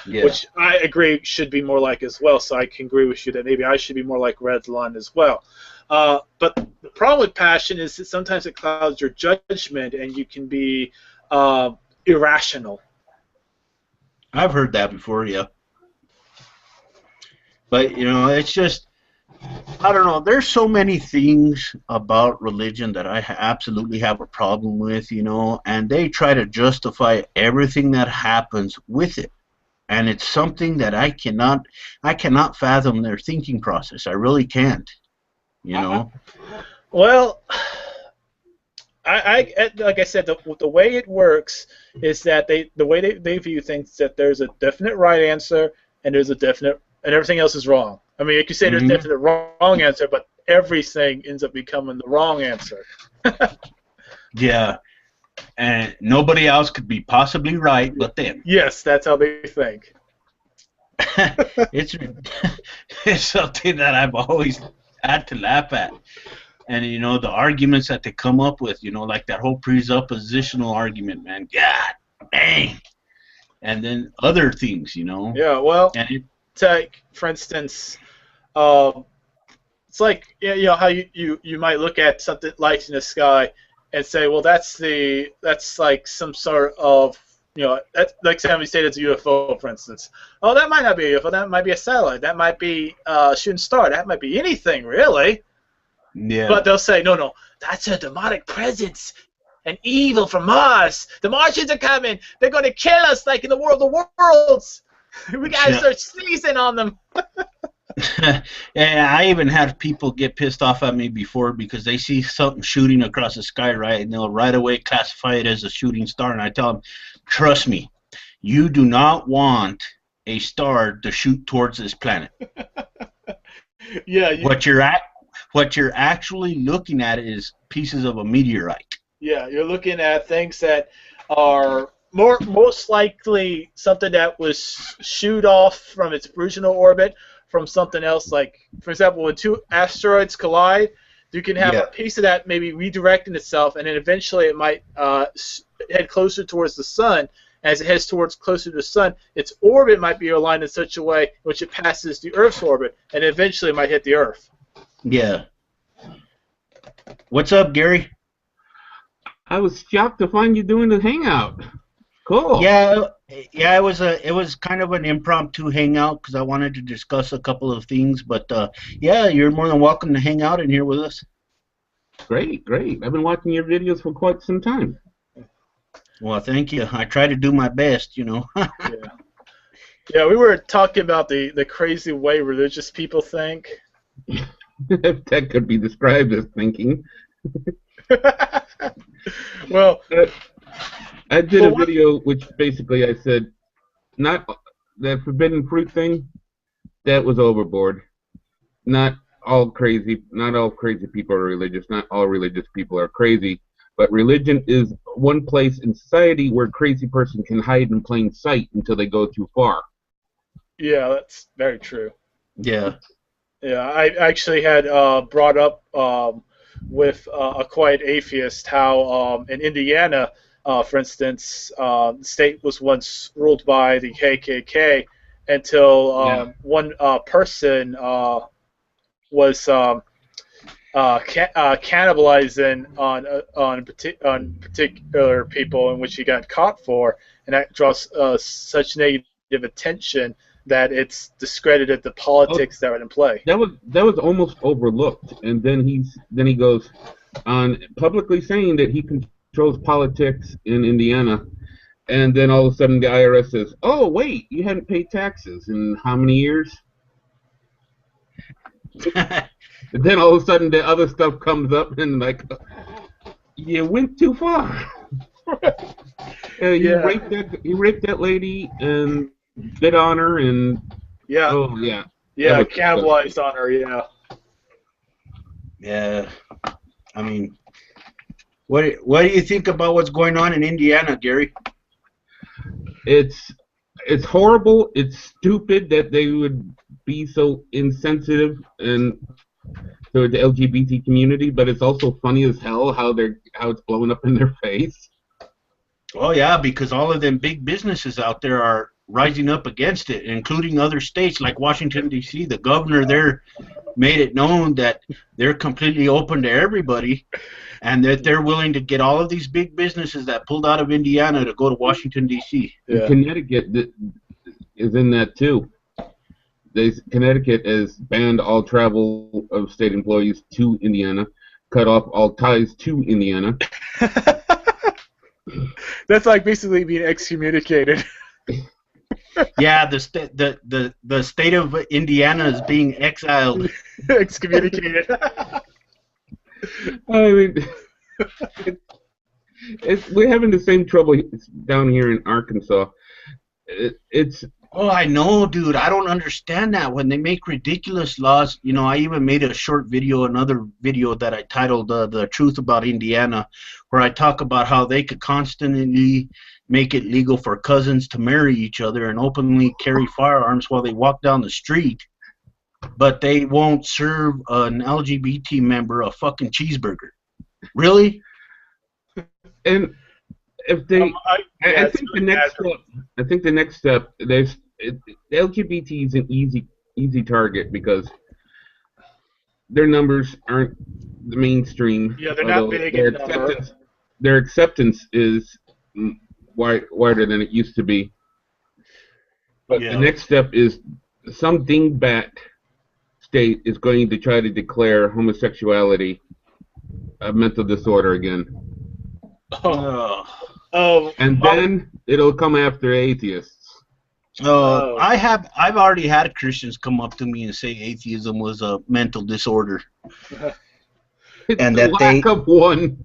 which I agree should be more like as well. So I can agree with you that maybe I should be more like Redline as well. But the problem with passion is that sometimes it clouds your judgment and you can be irrational. I've heard that before, yeah. But, you know, it's just, I don't know, there's so many things about religion that I absolutely have a problem with, you know, and they try to justify everything that happens with it. And it's something that I cannot fathom their thinking process. I really can't, you know. Well, I like I said, the way it works is that the way they view things is that there's a definite right answer and there's a definite, and everything else is wrong. I mean, you could say there's a definite wrong answer, but everything ends up becoming the wrong answer. Yeah, and nobody else could be possibly right but them. Yes, that's how they think. It's something that I've always had to laugh at. And, you know, the arguments that they come up with, you know, like that whole presuppositional argument, man, god dang. And then other things, you know. Yeah, well, take, for instance, it's like, you know, how you might look at something lights in the sky and say, well, that's like some sort of, you know, that's like somebody say it's a UFO, for instance. Oh, that might not be a UFO. That might be a satellite. That might be a shooting star. That might be anything, really. Yeah. But they'll say, no, that's a demonic presence, an evil from Mars. The Martians are coming. They're going to kill us like in the War of the Worlds. We got to start sneezing on them. Yeah, I even had people get pissed off at me before because they see something shooting across the sky, right, and they'll right away classify it as a shooting star. And I tell them, trust me, you do not want a star to shoot towards this planet. Yeah. What you're actually looking at is pieces of a meteorite. Yeah, you're looking at things that are most likely something that was shoot off from its original orbit from something else. Like, for example, when 2 asteroids collide, you can have a piece of that maybe redirecting itself, and then eventually it might head closer towards the sun. As it heads closer to the sun, its orbit might be aligned in such a way in which it passes the Earth's orbit, and eventually it might hit the Earth. Yeah. What's up, Gary? I was shocked to find you doing the hangout. Cool. Yeah. It was kind of an impromptu hangout because I wanted to discuss a couple of things. But yeah, you're more than welcome to hang out in here with us. Great. I've been watching your videos for quite some time. Well, thank you. I try to do my best, you know. Yeah, we were talking about the crazy way religious people think. That could be described as thinking. Well, I did a video which basically I said, not the forbidden fruit thing, that was overboard. Not all crazy people are religious. Not all religious people are crazy. But religion is one place in society where a crazy person can hide in plain sight until they go too far. Yeah, that's very true. Yeah. Yeah, I actually had brought up with a quiet atheist how in Indiana, for instance, the state was once ruled by the KKK until one person was cannibalizing on particular people, in which he got caught for, and that draws such negative attention that it's discredited the politics that were in play. That was almost overlooked, and then he goes on publicly saying that he controls politics in Indiana, and then all of a sudden the IRS says, "Oh wait, you hadn't paid taxes in how many years?" And then all of a sudden the other stuff comes up, and like, you went too far. Yeah. He raped that lady and bit on her and Yeah. oh yeah. Yeah, was cannibalized on her, yeah. Yeah. I mean, what do you think about what's going on in Indiana, Gary? It's horrible. It's stupid that they would be so insensitive and toward the LGBT community, but it's also funny as hell how it's blowing up in their face. Oh yeah, because all of them big businesses out there are rising up against it, including other states like Washington D.C. The governor there made it known that they're completely open to everybody, and that they're willing to get all of these big businesses that pulled out of Indiana to go to Washington D.C. Yeah. Connecticut is in that too. Connecticut has banned all travel of state employees to Indiana, cut off all ties to Indiana. That's like basically being excommunicated. Yeah, the state of Indiana is being exiled. Excommunicated. I mean, we're having the same trouble down here in Arkansas. Oh, I know, dude. I don't understand that. When they make ridiculous laws, you know, I even made a short video, another video that I titled The Truth About Indiana, where I talk about how they could constantly make it legal for cousins to marry each other and openly carry firearms while they walk down the street, but they won't serve an LGBT member a fucking cheeseburger. Really? And if they, I think the next step, the LGBT is an easy target because their numbers aren't the mainstream. Yeah, they're not big in number. Their acceptance is wider than it used to be. But the next step is some dingbat state is going to try to declare homosexuality a mental disorder again. And then it'll come after atheists. I've already had Christians come up to me and say atheism was a mental disorder. And that lack of one.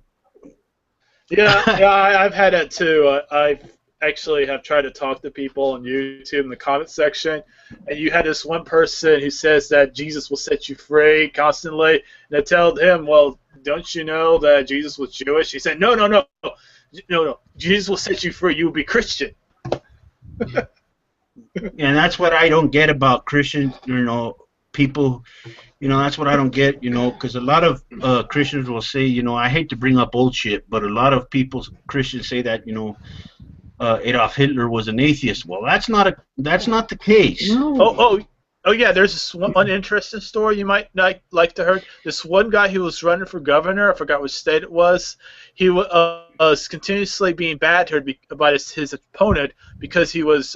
Yeah, I've had that too. I've actually have tried to talk to people on YouTube in the comment section, and you had this one person who says that Jesus will set you free constantly, and I told him, well, don't you know that Jesus was Jewish? He said, no, Jesus will set you free. You will be Christian. And that's what I don't get about Christians, you know, people, you know, that's what I don't get, you know, because a lot of Christians will say, you know, I hate to bring up old shit, but a lot of Christians say that, you know, Adolf Hitler was an atheist. Well, that's not the case. No. Oh yeah, there's this one interesting story you might like to hear. This one guy who was running for governor, I forgot which state it was, he was continuously being battered by his opponent because he was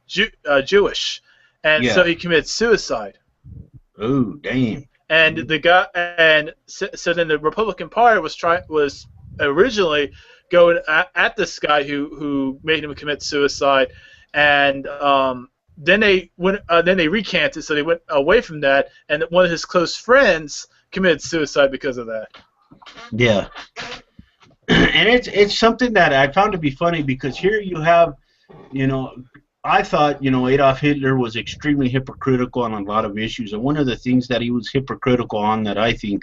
Jewish, and so he committed suicide. Oh, damn. And the guy, and so then the Republican Party was originally going at this guy who made him commit suicide, and then they recanted, so they went away from that, and one of his close friends committed suicide because of that. Yeah, and it's something that I found to be funny because here you have, you know, I thought, you know, Adolf Hitler was extremely hypocritical on a lot of issues, and one of the things that he was hypocritical on that I think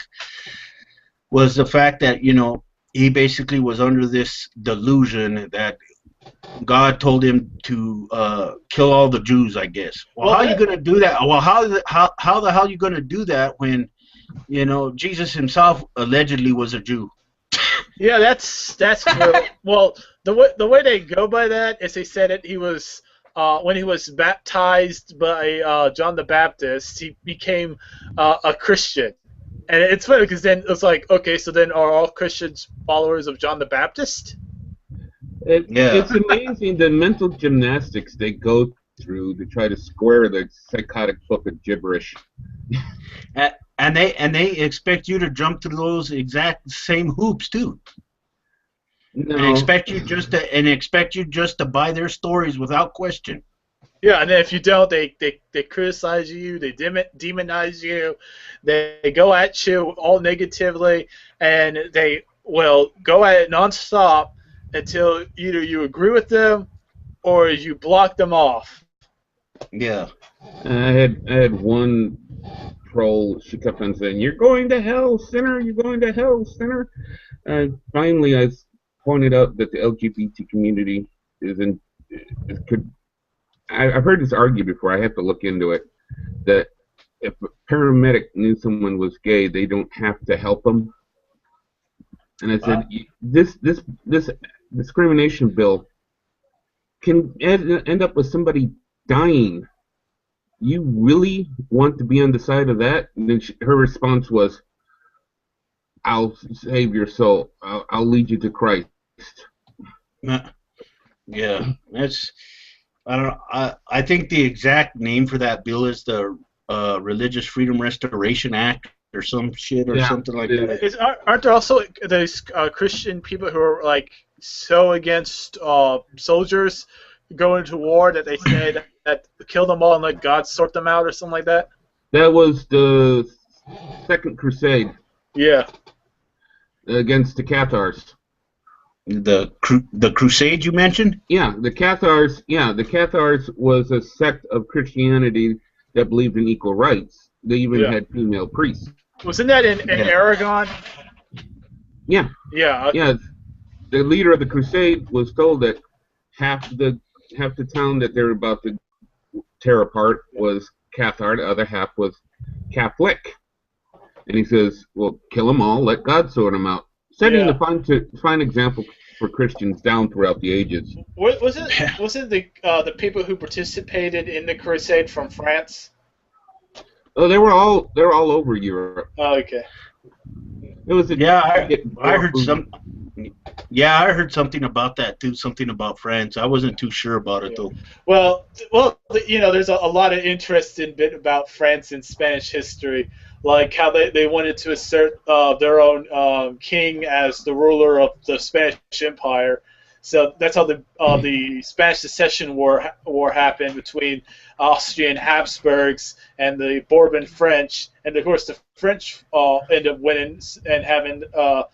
was the fact that, you know, he basically was under this delusion that God told him to kill all the Jews, I guess. Well, how are you going to do that? Well, how the hell are you going to do that when, you know, Jesus himself allegedly was a Jew? Yeah, that's true. Well, the way they go by that is they said that he was when he was baptized by John the Baptist, he became a Christian. And it's funny because then it's like, okay, so then are all Christians followers of John the Baptist? It's amazing the mental gymnastics they go through to try to square the psychotic book of gibberish. And they expect you to jump through those exact same hoops too. No. And expect you just to buy their stories without question. Yeah, and then if you don't, they criticize you, they demonize you, they go at you all negatively, and they will go at it nonstop until either you agree with them or you block them off. Yeah. I had one troll. She kept on saying, "You're going to hell, sinner! You're going to hell, sinner!" Finally, I pointed out that the LGBT community could. I've heard this argued before. I have to look into it. That if a paramedic knew someone was gay, they don't have to help them. And I said, this discrimination bill can end up with somebody dying. You really want to be on the side of that? And then her response was, "I'll save your soul. I'll lead you to Christ." Yeah, that's. I don't know. I think the exact name for that bill is the Religious Freedom Restoration Act or some shit or something like that. Aren't there also those Christian people who are like so against soldiers going to war that they said that kill them all and let God sort them out or something like that? That was the Second Crusade. Yeah. Against the Cathars. The Crusade you mentioned? Yeah, the Cathars. Yeah, the Cathars was a sect of Christianity that believed in equal rights. They even had female priests. Wasn't that in Aragon? Yeah. Yeah. Yeah. The leader of the Crusade was told that half the town that they were about to tear apart was Cathar, the other half was Catholic. And he says, "Well, kill them all, let God sort them out." Setting the fine example for Christians down throughout the ages. Wasn't the people who participated in the Crusade from France? Oh, they were all over Europe. Oh, okay. It was I heard some. Yeah, I heard something about that too. Something about France. I wasn't too sure about it though. Well, you know, there's a lot of interest in bit about France and Spanish history, like how they wanted to assert their own king as the ruler of the Spanish Empire. So that's how the Spanish Succession War happened between Austrian Habsburgs and the Bourbon French, and of course the French ended up winning and having a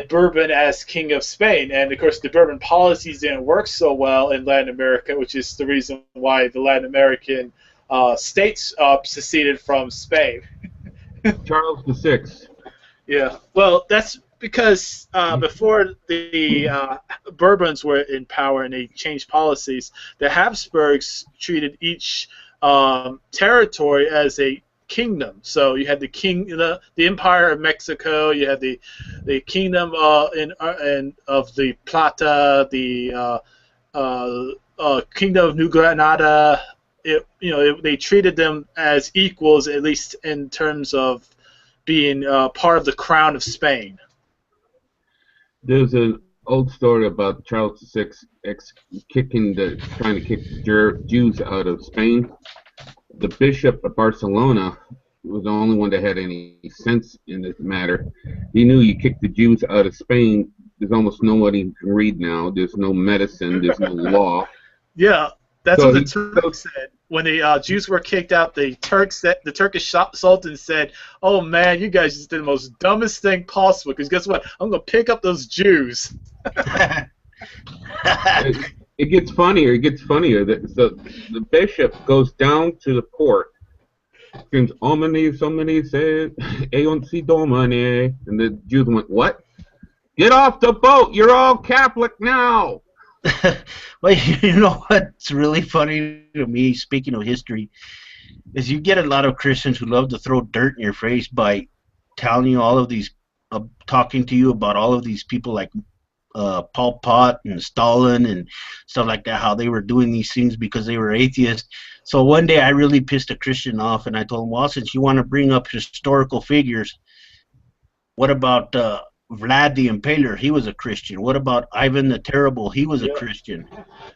Bourbon as king of Spain, and of course the Bourbon policies didn't work so well in Latin America, which is the reason why the Latin American states seceded from Spain. Charles VI. Yeah, well, that's because before the Bourbons were in power and they changed policies, the Habsburgs treated each territory as a kingdom. So you had the Empire of Mexico, you had the kingdom of the Plata, the kingdom of New Granada. They treated them as equals, at least in terms of being part of the crown of Spain. There's an old story about Charles VI trying to kick the Jews out of Spain. The bishop of Barcelona was the only one that had any sense in this matter. He knew you kick the Jews out of Spain, there's almost nobody who can read now. There's no medicine. There's no law. Yeah, that's what the Turks said. When the Jews were kicked out, the Turkish Sultan said, "Oh man, you guys just did the most dumbest thing possible. Because guess what? I'm gonna pick up those Jews." It gets funnier. It gets funnier. So the bishop goes down to the port, screams, "Omni, somebody said, Aeon si domine," and the Jews went, "What? Get off the boat! You're all Catholic now." Well, you know what's really funny to me, speaking of history, is you get a lot of Christians who love to throw dirt in your face by telling you all of these, talking to you about all of these people like Pol Pot and Stalin and stuff like that, how they were doing these things because they were atheists. So one day I really pissed a Christian off, and I told him, well, since you want to bring up historical figures, what about Vlad the Impaler? He was a Christian. What about Ivan the Terrible? He was a Christian.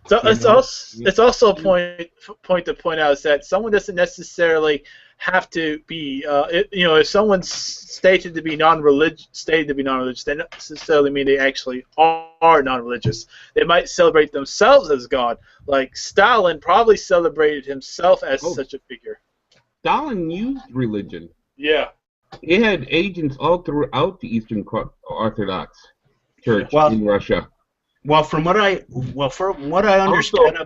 So it's also a point to point out is that someone doesn't necessarily have to be, if someone's stated to be non-religious, they don't necessarily mean they actually are non-religious. They might celebrate themselves as God. Like Stalin probably celebrated himself as such a figure. Stalin used religion. Yeah. It had agents all throughout the Eastern Orthodox Church Well, in Russia. Well, from what I understand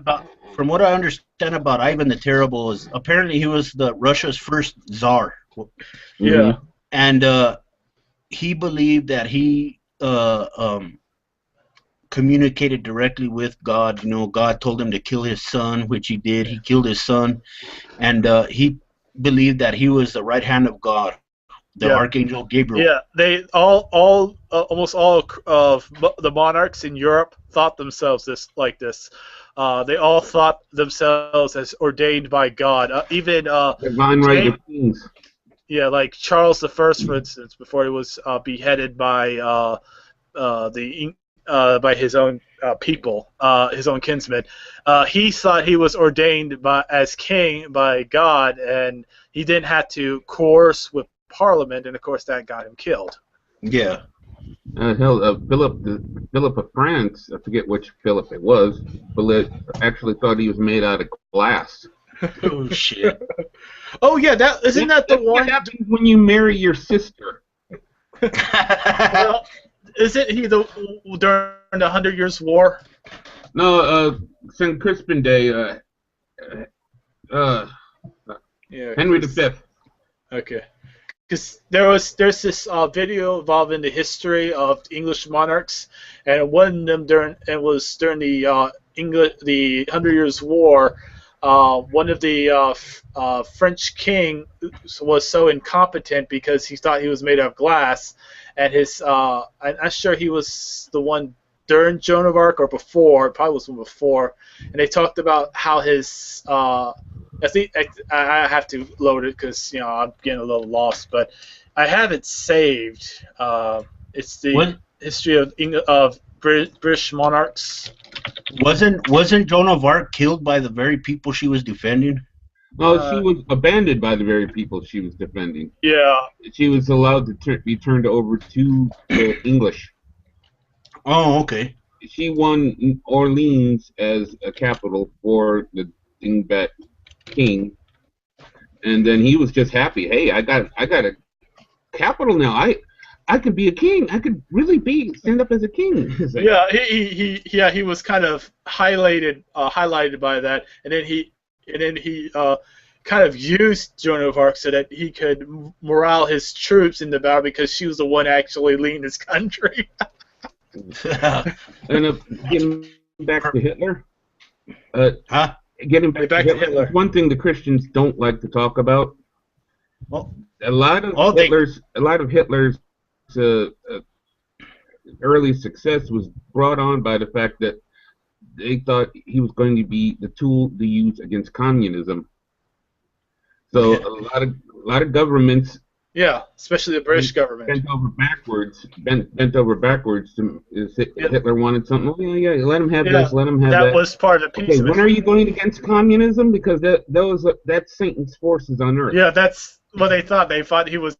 about Ivan the Terrible is apparently he was the Russia's first czar. Yeah. And he believed that he communicated directly with God. You know, God told him to kill his son, which he did. He killed his son, and he believed that he was the right hand of God, the Archangel Gabriel. Yeah, they almost all of the monarchs in Europe thought themselves like this. They all thought themselves as ordained by God. Even Divine right of kings. Yeah, like Charles the First, for instance, before he was beheaded by by his own people, his own kinsmen. He thought he was ordained as king by God, and he didn't have to coerce with Parliament, and of course that got him killed. Yeah. Philip of France, I forget which Philip it was, but actually thought he was made out of glass. Oh shit. Oh yeah, isn't that the one? What happens when you marry your sister? Well, isn't he during the 100 Years' War? No, St. Crispin Day. Henry V. Okay. Because there's this video involving the history of English monarchs, and one of them was during the 100 Years' War. One of the French king was so incompetent because he thought he was made of glass, and I'm not sure he was the one during Joan of Arc or before. It probably was one before, and they talked about how his I think I have to load it because I'm getting a little lost, but I have it saved. It's the history of British monarchs. Wasn't Joan of Arc killed by the very people she was defending? No, she was abandoned by the very people she was defending. Yeah. She was allowed to be turned over to the English. Oh, okay. She won Orleans as a capital for the Dingbat king, and then he was just happy. Hey, I got a capital now. I could be a king. I could really stand up as a king. Like, he was kind of highlighted by that, and then he kind of used Joan of Arc so that he could morale his troops in the battle because she was the one actually leading his country. And getting back to Hitler. Getting back to Hitler. One thing the Christians don't like to talk about. Well, a lot of Hitler's early success was brought on by the fact that they thought he was going to be the tool to use against communism. So a lot of governments. Yeah, especially the British government. Bent over backwards. Hitler wanted something. Oh, yeah, let him have this. Let him have that. That was part of the peace. Okay, when are you going against communism? Because that's Satan's forces on earth. Yeah, that's what they thought. They thought because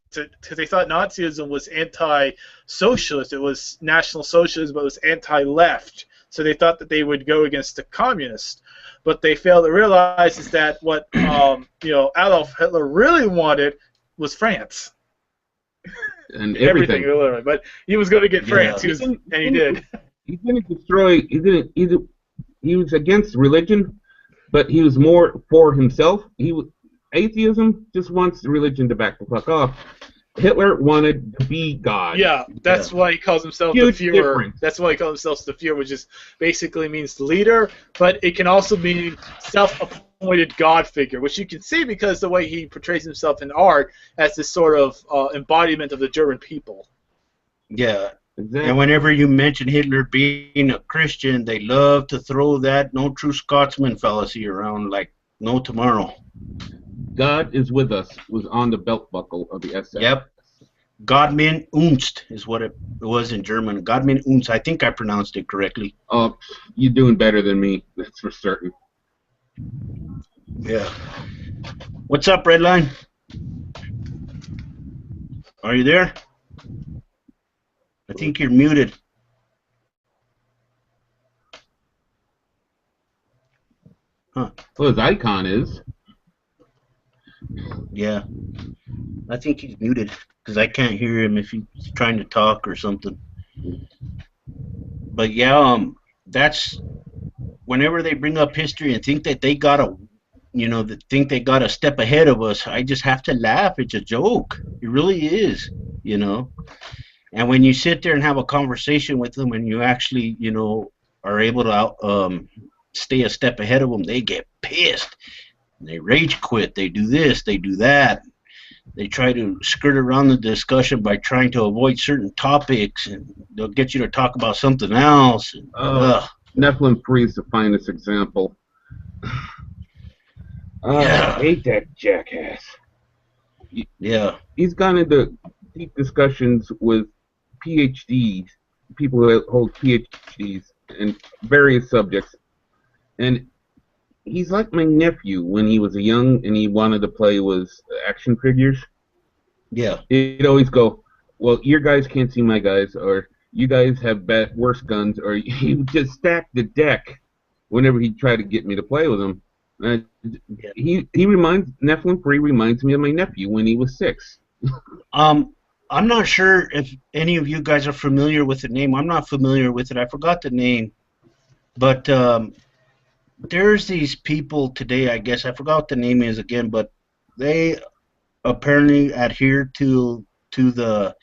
they thought Nazism was anti-socialist. It was National Socialism, but it was anti-left. So they thought that they would go against the communists. But they failed to realize is that what Adolf Hitler really wanted was France. And everything. Literally. But he was going to get France, and he did. He's going to destroy. He was against religion, but he was more for himself. Atheism just wants religion to back the fuck off. Hitler wanted to be God. Yeah, that's why he calls himself the Führer. That's why he calls himself the Führer, which is basically means leader, but it can also mean self-appointed God figure, which you can see because the way he portrays himself in art as this sort of embodiment of the German people. Yeah. Exactly. And whenever you mention Hitler being a Christian, they love to throw that no true Scotsman fallacy around like no tomorrow. God is with us was on the belt buckle of the SS. Yep. Gott mir Unst is what it was in German. Gott mir Unst. I think I pronounced it correctly. Oh, you're doing better than me. That's for certain. Yeah. What's up, Redline? Are you there? I think you're muted. Huh. Well, his icon is. Yeah, I think he's muted because I can't hear him if he's trying to talk or something. But yeah, that's whenever they bring up history and think that they got a, that think they got a step ahead of us, I just have to laugh. It's a joke. It really is, you know. And when you sit there and have a conversation with them, and you actually, are able to stay a step ahead of them, they get pissed. They rage quit. They do this. They do that. They try to skirt around the discussion by trying to avoid certain topics, and they'll get you to talk about something else. Nephilim Free is the finest example. Yeah. I hate that jackass. Yeah. He's gone into deep discussions with PhDs, people who hold PhDs in various subjects, and he's like my nephew when he was young and he wanted to play with action figures. Yeah. He'd always go, well, your guys can't see my guys, or you guys have worse guns, or he would just stack the deck whenever he tried to get me to play with him. Nephilim Free reminds me of my nephew when he was 6. I'm not sure if any of you guys are familiar with the name. I'm not familiar with it. I forgot the name. But there's these people today, I guess. I forgot what the name is again, but they apparently adhere to the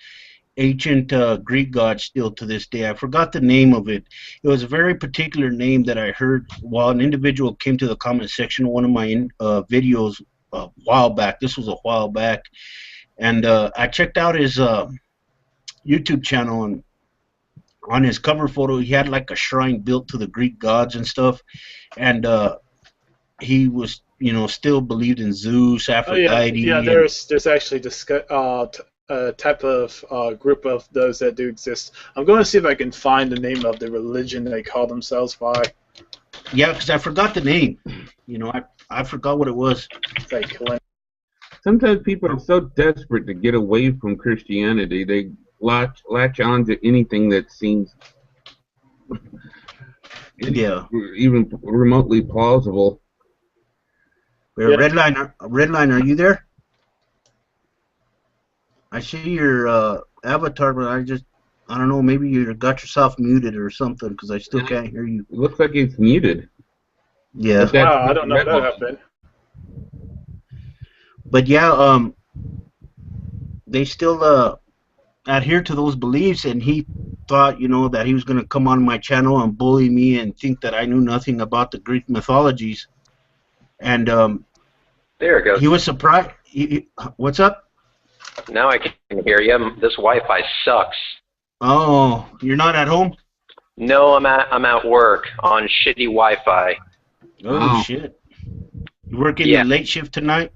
ancient Greek gods still to this day. I forgot the name of it. It was a very particular name that I heard while an individual came to the comment section of one of my videos a while back. This was a while back. And I checked out his YouTube channel, and on his cover photo, he had like a shrine built to the Greek gods and stuff. And he was, still believed in Zeus, Aphrodite. Yeah, there's actually a type of group of those that do exist. I'm going to see if I can find the name of the religion they call themselves by. Yeah, because I forgot the name. I forgot what it was. Sometimes people are so desperate to get away from Christianity, they latch on to anything that seems even remotely plausible. Redline, are you there? I see your avatar, but I don't know, maybe you got yourself muted or something, because I still can't hear you. It looks like it's muted. Yeah. Wow, I don't know what happened. But yeah, they still adhere to those beliefs, and he thought, that he was going to come on my channel and bully me and think that I knew nothing about the Greek mythologies. And there it goes. He was surprised. What's up? Now I can hear you. This Wi-Fi sucks. Oh, you're not at home? No, I'm at work on shitty Wi-Fi. Oh shit! You working the late shift tonight?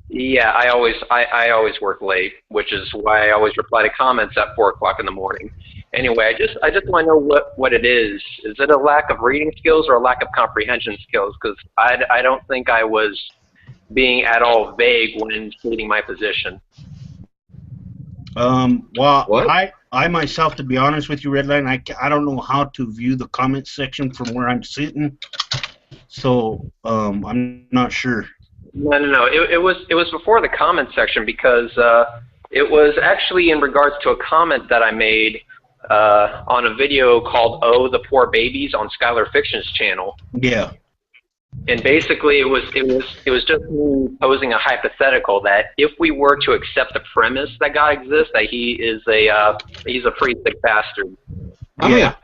Yeah, I always work late, which is why I always reply to comments at 4 o'clock in the morning. Anyway, I just want to know what it is. Is it a lack of reading skills or a lack of comprehension skills? Because I don't think I was being at all vague when stating my position. Well, what? I myself, to be honest with you, Redline, I don't know how to view the comment section from where I'm sitting, so I'm not sure. No. It was before the comment section, because it was actually in regards to a comment that I made on a video called "Oh, the Poor Babies" on Skylar Fiction's channel. Yeah. And basically, it was just me posing a hypothetical that if we were to accept the premise that God exists, that he's a pretty sick bastard. Yeah.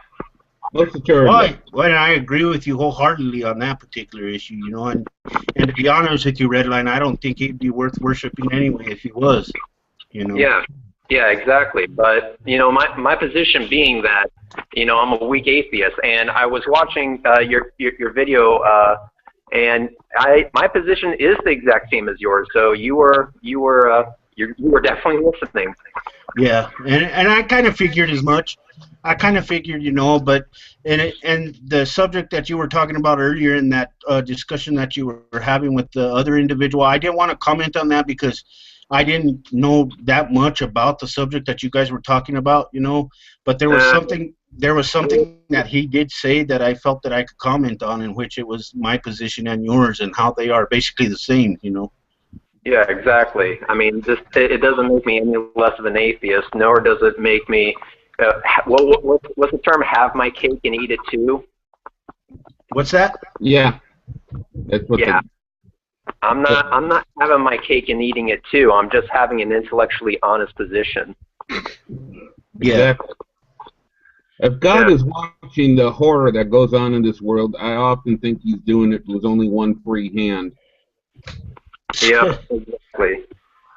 What's the term? Well, I agree with you wholeheartedly on that particular issue, and to be honest with you, Redline, I don't think he'd be worth worshiping anyway if he was, Yeah, exactly. But, my position being that, I'm a weak atheist, and I was watching your video, and my position is the exact same as yours. So you were definitely listening. Yeah, and I kind of figured as much. I kind of figured, but and the subject that you were talking about earlier in that discussion that you were having with the other individual, I didn't want to comment on that because I didn't know that much about the subject that you guys were talking about, but there was something that he did say that I felt that I could comment on, in which it was my position and yours and how they are basically the same, Yeah, exactly. I mean, it doesn't make me any less of an atheist, nor does it make me. What's the term? Have my cake and eat it too. What's that? Yeah, that's what. Yeah, I'm not having my cake and eating it too. I'm just having an intellectually honest position. Yeah. Exactly. If God is watching the horror that goes on in this world, I often think He's doing it with only one free hand. Yeah, exactly.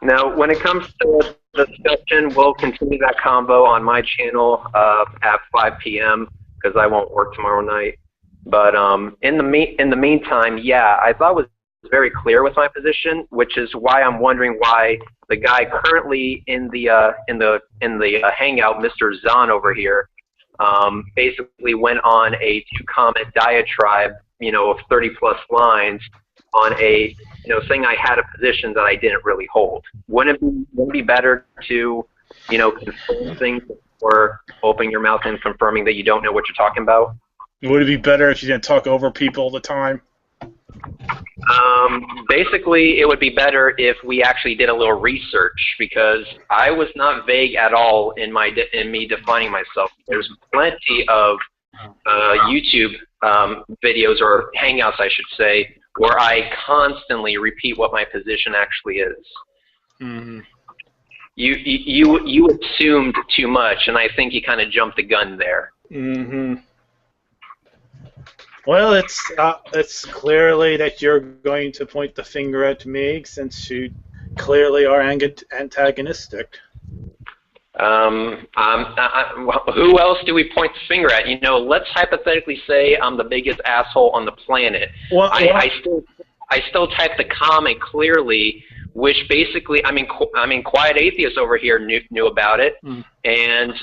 Now, when it comes to the discussion, we'll continue that combo on my channel at 5 p.m. because I won't work tomorrow night. But in the meantime, yeah, I thought it was very clear with my position, which is why I'm wondering why the guy currently in the hangout, Mr. Zahn over here, basically went on a 2-comment diatribe, of 30+ lines on a, saying I had a position that I didn't really hold. Wouldn't it be better to, confirm things before opening your mouth and confirming that you don't know what you're talking about? Would it be better if you didn't talk over people all the time? Basically, it would be better if we actually did a little research, because I was not vague at all in me defining myself. There's plenty of YouTube videos, or hangouts, I should say, where I constantly repeat what my position actually is. Mm-hmm. You assumed too much, and I think you kind of jumped the gun there. Mm-hmm. Well, it's clearly that you're going to point the finger at me, since you clearly are antagonistic. Who else do we point the finger at? Let's hypothetically say I'm the biggest asshole on the planet. Well, I still typed the comment clearly, which basically, Quiet Atheist over here knew about it, and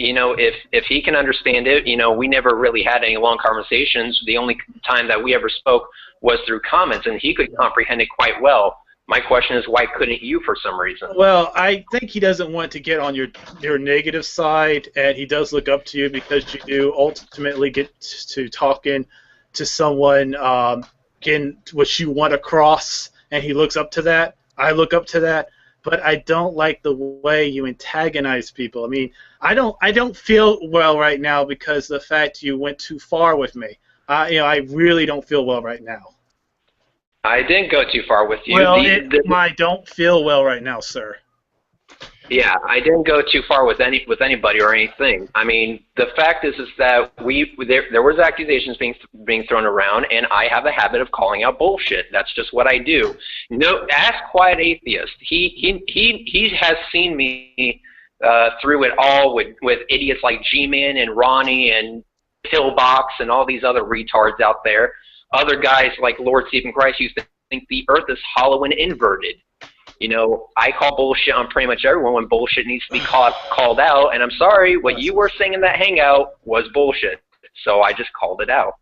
if he can understand it, we never really had any long conversations. The only time that we ever spoke was through comments, and he could comprehend it quite well. My question is, why couldn't you for some reason? Well, I think he doesn't want to get on your negative side, and he does look up to you because you do ultimately get to talking to someone, getting what you want across, and he looks up to that. I look up to that, but I don't like the way you antagonize people. I mean, I don't feel well right now because of the fact you went too far with me. I really don't feel well right now. I didn't go too far with you. Well, I don't feel well right now, sir. Yeah, I didn't go too far with anybody or anything. I mean, the fact is that there was accusations being thrown around, and I have a habit of calling out bullshit. That's just what I do. Ask Quiet Atheist. He has seen me through it all with idiots like G-Man and Ronnie and Pillbox and all these other retards out there. Other guys like Lord Stephen Christ used to think the earth is hollow and inverted. I call bullshit on pretty much everyone when bullshit needs to be called out, and I'm sorry, what you were saying in that hangout was bullshit, so I just called it out.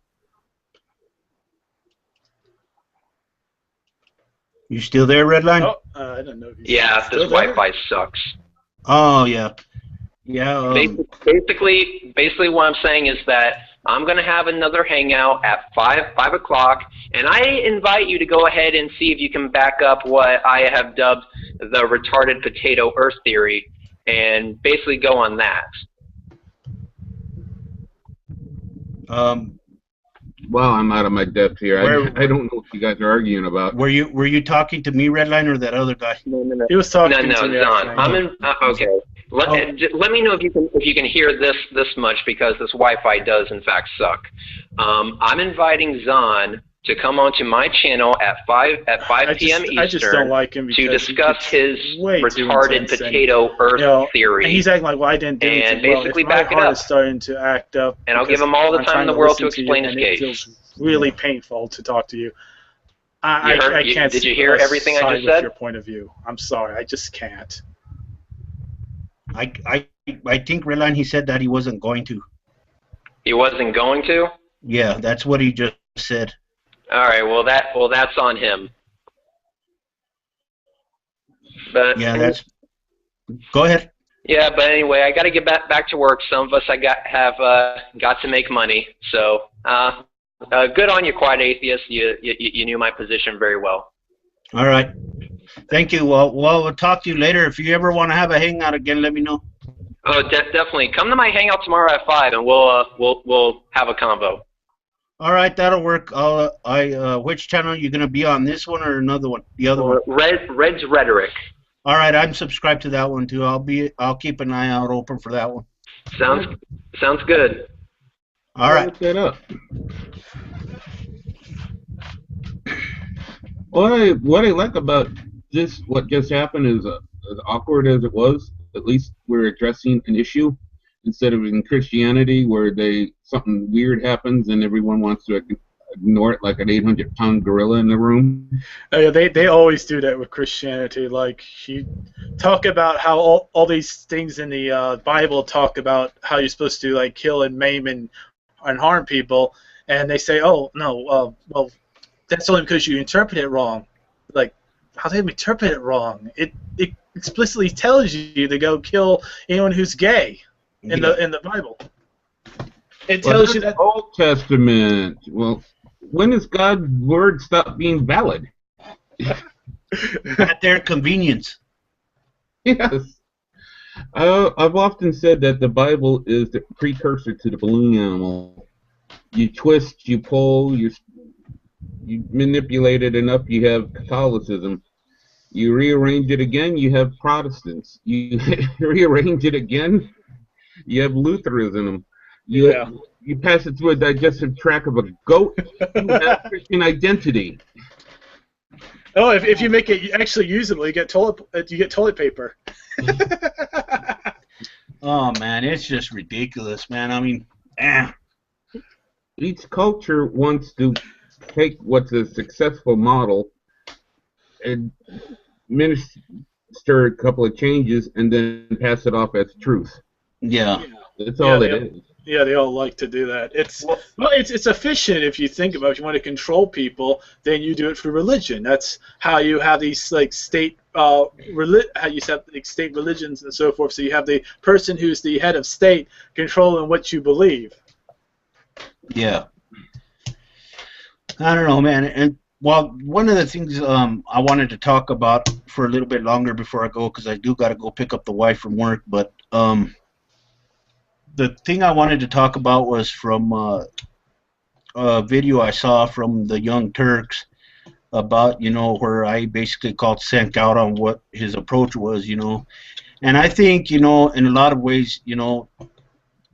You still there, Redline? Oh, I don't know. Yeah, this Wi-Fi sucks. Oh, yeah. Yeah. Basically, what I'm saying is that I'm going to have another hangout at 5 o'clock, and I invite you to go ahead and see if you can back up what I have dubbed the retarded potato Earth theory, and basically go on that. Well, I'm out of my depth here. I don't know what you guys are arguing about. Were you talking to me, Redline, or that other guy? No. He was talking to me. Zahn. I'm in. Okay. Let me know if you can hear this much, because this Wi-Fi does in fact suck. I'm inviting Zahn to come onto my channel at 5 p.m. Eastern I just don't like him to discuss his retarded potato Earth theory. And he's acting like, well, I didn't do anything. And basically well, back it up. Is starting to act up, and I'll give him all the time in the world to explain his case. It feels really painful to talk to you. I can't. Did you hear everything I just said? Your point of view. I'm sorry, I just can't. I think, Redline, he said that he wasn't going to. He wasn't going to? Yeah, that's what he just said. All right, well that's on him. But yeah, that's. Go ahead. Yeah, but anyway, I got to get back to work. Some of us have got to make money. So good on you, Quiet Atheist. You knew my position very well. All right. Thank you. Well, we'll talk to you later. If you ever want to have a hangout again, let me know. Oh, definitely. Come to my hangout tomorrow at 5, and we'll have a convo. All right, that'll work. Which channel are you gonna be on? This one or another one? The other one. Red's Rhetoric. All right, I'm subscribed to that one too. I'll keep an eye out open for that one. Sounds good. All right. Look that up. What I like about what just happened is as awkward as it was. At least we're addressing an issue instead of in Christianity where something weird happens and everyone wants to ignore it like an 800-pound gorilla in the room. They always do that with Christianity. Like, you talk about how all these things in the Bible talk about how you're supposed to like kill and maim and harm people, and they say, oh no, well, that's only because you interpret it wrong. Like, how do they interpret it wrong? It explicitly tells you to go kill anyone who's gay in the Bible. It tells you that Old Testament. Well, when does God's word stop being valid? At their convenience. Yes. I've often said that the Bible is the precursor to the balloon animal. You twist, you pull, you manipulate it enough, you have Catholicism. You rearrange it again, you have Protestants. You rearrange it again, you have Lutheranism. You pass it through a digestive tract of a goat, you have Christian identity. Oh, if you make it actually usable, you get toilet paper. Oh man, it's just ridiculous, man. I mean, Each culture wants to take what's a successful model and minister a couple of changes and then pass it off as truth. Yeah. That's all it is. Yeah, they all like to do that. It's efficient if you think about it. If you want to control people, then you do it through religion. That's how you have these like state state religions and so forth. So you have the person who's the head of state controlling what you believe. Yeah. I don't know, man. And well, one of the things I wanted to talk about for a little bit longer before I go, because I do got to go pick up the wife from work, but the thing I wanted to talk about was from a video I saw from the Young Turks about, where I basically called Sank out on what his approach was, And I think, in a lot of ways,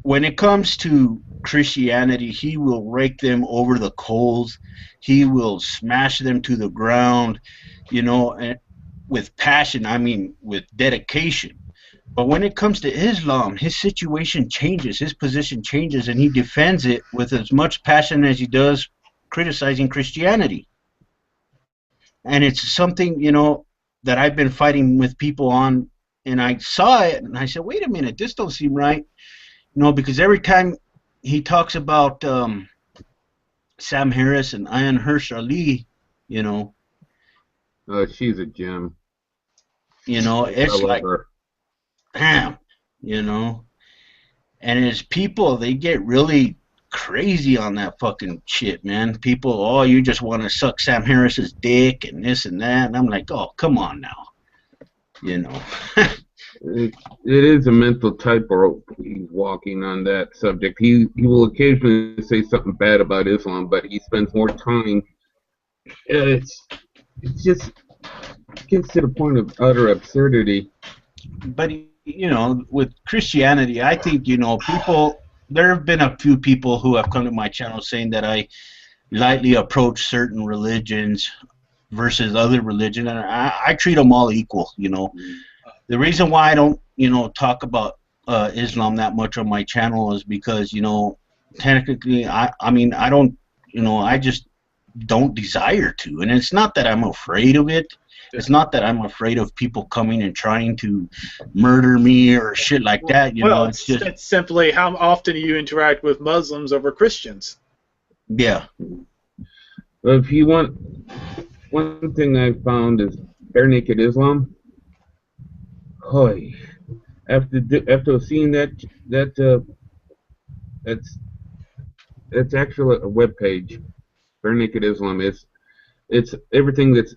when it comes to Christianity, he will rake them over the coals. He will smash them to the ground, and with passion, I mean with dedication. But when it comes to Islam, his situation changes, his position changes, and he defends it with as much passion as he does criticizing Christianity. And it's something, that I've been fighting with people on, and I saw it, and I said, wait a minute, this don't seem right. Because every time he talks about Sam Harris and Ayan Hirsch Ali, she's a gem. It's like, damn, and as people, they get really crazy on that fucking shit, man. People, you just want to suck Sam Harris's dick and this and that, and I'm like, oh, come on now, It is a mental tightrope he's walking on that subject. He will occasionally say something bad about Islam, but he spends more time. It just gets to the point of utter absurdity. But with Christianity, I think people. There have been a few people who have come to my channel saying that I lightly approach certain religions versus other religions, and I treat them all equal. The reason why I don't, talk about Islam that much on my channel is because, technically, I don't, I just don't desire to. And it's not that I'm afraid of it. It's not that I'm afraid of people coming and trying to murder me or shit like that. It's simply how often do you interact with Muslims over Christians? Yeah. If you want, one thing I found is bare naked Islam. Hoy, after seeing that's actually a web page. Bare Naked Islam it's everything that's